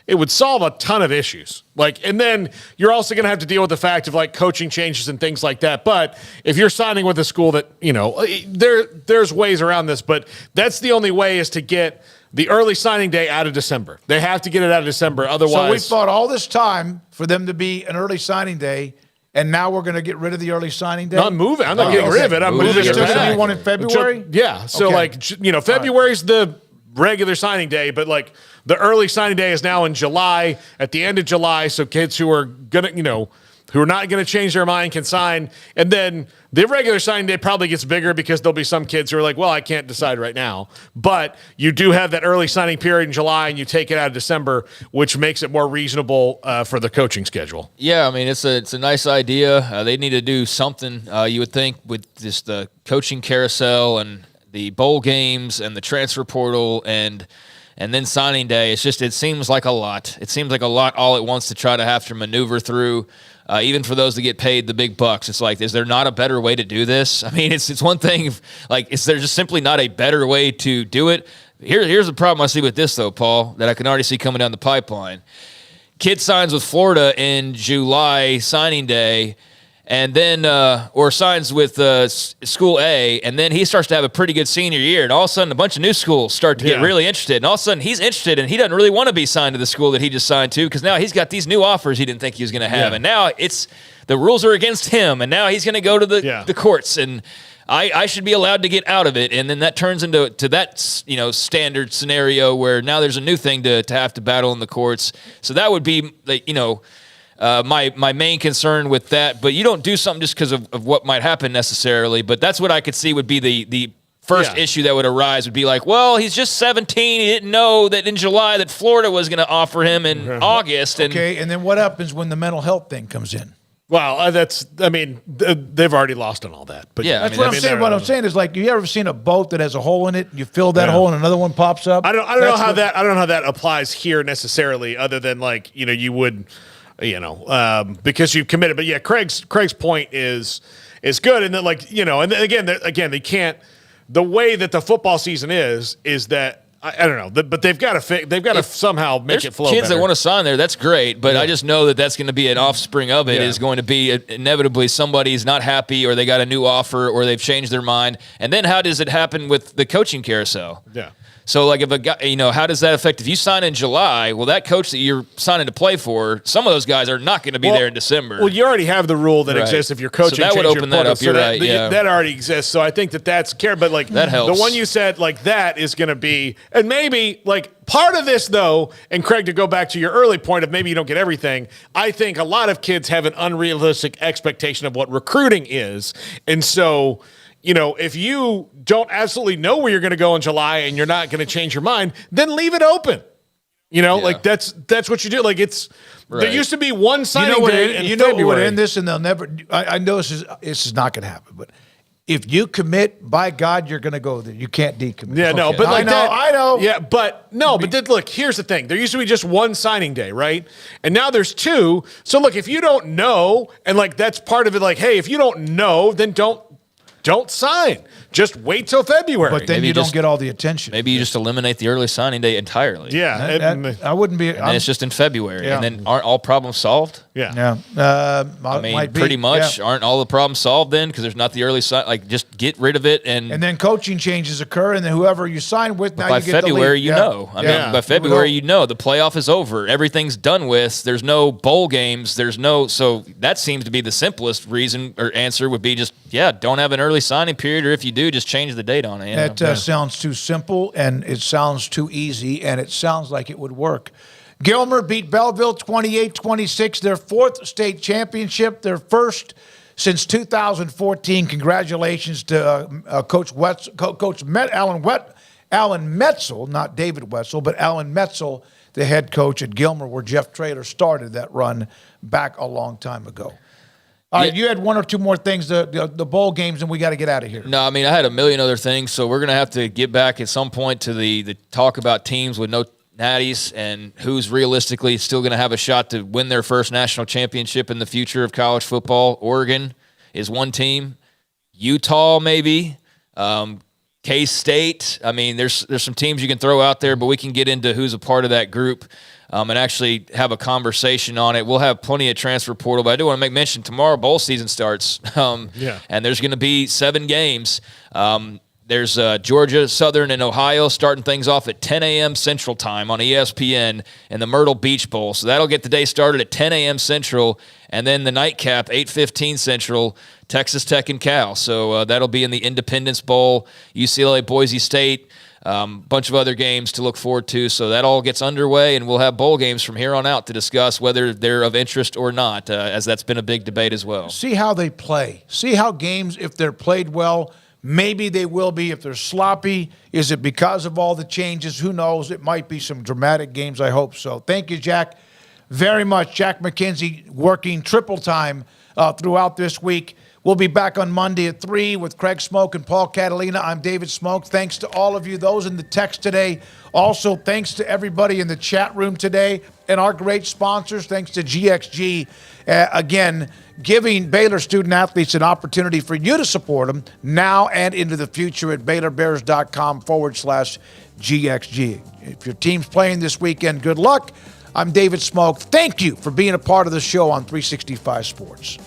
it would solve a ton of issues. And then you're also going to have to deal with the fact of coaching changes and things like that. But if you're signing with a school that, there's ways around this, but that's the only way is to get the early signing day out of December. They have to get it out of December. Otherwise, so we fought all this time for them to be an early signing day. And now we're going to get rid of the early signing day? No, I'm moving. I'm not getting rid of it. I'm moving it back. You want in February? Yeah. So, February's the regular signing day, but, the early signing day is now in July, at the end of July, so kids who are going to, who are not going to change their mind can sign. And then the regular signing day probably gets bigger because there'll be some kids who are like, well, I can't decide right now. But you do have that early signing period in July, and you take it out of December, which makes it more reasonable for the coaching schedule. Yeah, it's a nice idea. They need to do something, you would think, with just the coaching carousel and the bowl games and the transfer portal and then signing day. It seems like a lot. It seems like a lot all at once to try to have to maneuver through. Even for those that get paid the big bucks, it's is there not a better way to do this? It's one thing, is there just simply not a better way to do it? Here's the problem I see with this, though, Paul, that I can already see coming down the pipeline. Kid signs with Florida in July signing day, and then or signs with school A, and then he starts to have a pretty good senior year, and all of a sudden a bunch of new schools start to get really interested, and all of a sudden he's interested, and he doesn't really want to be signed to the school that he just signed to because now he's got these new offers he didn't think he was going to have, and now the rules are against him, and now he's going to go to the courts, and I should be allowed to get out of it, and then that turns into that standard scenario where now there's a new thing to have to battle in the courts. So that would be my main concern with that. But you don't do something just because of what might happen necessarily. But that's what I could see would be the first issue that would arise would be like, well, he's just 17. He didn't know that in July that Florida was going to offer him in August. And then what happens when the mental health thing comes in? Well, they've already lost on all that. But yeah, that's what I'm saying. What I'm saying is, like, you ever seen a boat that has a hole in it? You fill that hole, and another one pops up. I don't know how that applies here necessarily, other than you would, because you've committed. But yeah, Craig's point is good, and then and then again they can't. The way that the football season is that. I don't know, but they've got to somehow make it flow. Kids better. that want to sign there, that's great, but I just know that that's going to be an offspring of it. Is going to be inevitably somebody's not happy, or they got a new offer, or they've changed their mind. And then how does it happen with the coaching carousel? Yeah. So, if a guy, how does that affect? If you sign in July, well, that coach that you're signing to play for, some of those guys are not going to be there in December. Well, you already have the rule that exists if you're coaching. So that would open that up. You're right. That already exists. So I think that's care. But that helps. The one you said that is going to be, and maybe part of this though. And Craig, to go back to your early point of maybe you don't get everything. I think a lot of kids have an unrealistic expectation of what recruiting is, and so. If you don't absolutely know where you're going to go in July and you're not going to change your mind, then leave it open. That's what you do. There used to be one signing day in February. What would end this, and they'll never. I know this is not going to happen, but if you commit, by God, you're going to go there. You can't decommit. Yeah, no, but I know. Yeah, but no, but look, here's the thing. There used to be just one signing day, right? And now there's two. So look, if you don't know, and that's part of it. Hey, if you don't know, then don't sign. Just wait till February. But then you don't get all the attention. Maybe you just eliminate the early signing day entirely. Yeah. I wouldn't be. And then it's just in February. Yeah. And then aren't all problems solved? Yeah. Pretty much. Aren't all the problems solved then? Because there's not the early sign. Just get rid of it. And then coaching changes occur, and then whoever you sign with, now by you get February, the lead. By February, the playoff is over. Everything's done with. There's no bowl games. So that seems to be the simplest reason or answer would be just, don't have an early signing period, or if you do, just change the date on it. That sounds too simple, and it sounds too easy, and it sounds like it would work. Gilmer beat Belleville 28-26, their fourth state championship, their first since 2014. Congratulations to Coach Alan Metzel, not David Wetzel, but Alan Metzel, the head coach at Gilmer, where Jeff Traylor started that run back a long time ago. All right, you had one or two more things, the bowl games, and we got to get out of here. No, I had a million other things, so we're going to have to get back at some point to the talk about teams with no natties and who's realistically still going to have a shot to win their first national championship in the future of college football. Oregon is one team. Utah, maybe. K-State. There's some teams you can throw out there, but we can get into who's a part of that group. And actually have a conversation on it. We'll have plenty of transfer portal, but I do want to make mention tomorrow bowl season starts. And there's going to be 7 games. There's Georgia, Southern, and Ohio starting things off at 10 a.m. Central Time on ESPN and the Myrtle Beach Bowl. So that'll get the day started at 10 a.m. Central, and then the nightcap, 8:15 Central, Texas Tech and Cal. So that'll be in the Independence Bowl, UCLA, Boise State. Bunch of other games to look forward to. So that all gets underway, and we'll have bowl games from here on out to discuss whether they're of interest or not, as that's been a big debate as well. See how they play. See how games, if they're played well, maybe they will be. If they're sloppy, is it because of all the changes? Who knows? It might be some dramatic games. I hope so. Thank you, Jack, very much. Jack McKenzie working triple time throughout this week. We'll be back on Monday at 3 with Craig Smoak and Paul Catalina. I'm David Smoak. Thanks to all of you, those in the text today. Also, thanks to everybody in the chat room today and our great sponsors. Thanks to GXG, again, giving Baylor student-athletes an opportunity for you to support them now and into the future at BaylorBears.com/GXG. If your team's playing this weekend, good luck. I'm David Smoak. Thank you for being a part of the show on 365 Sports.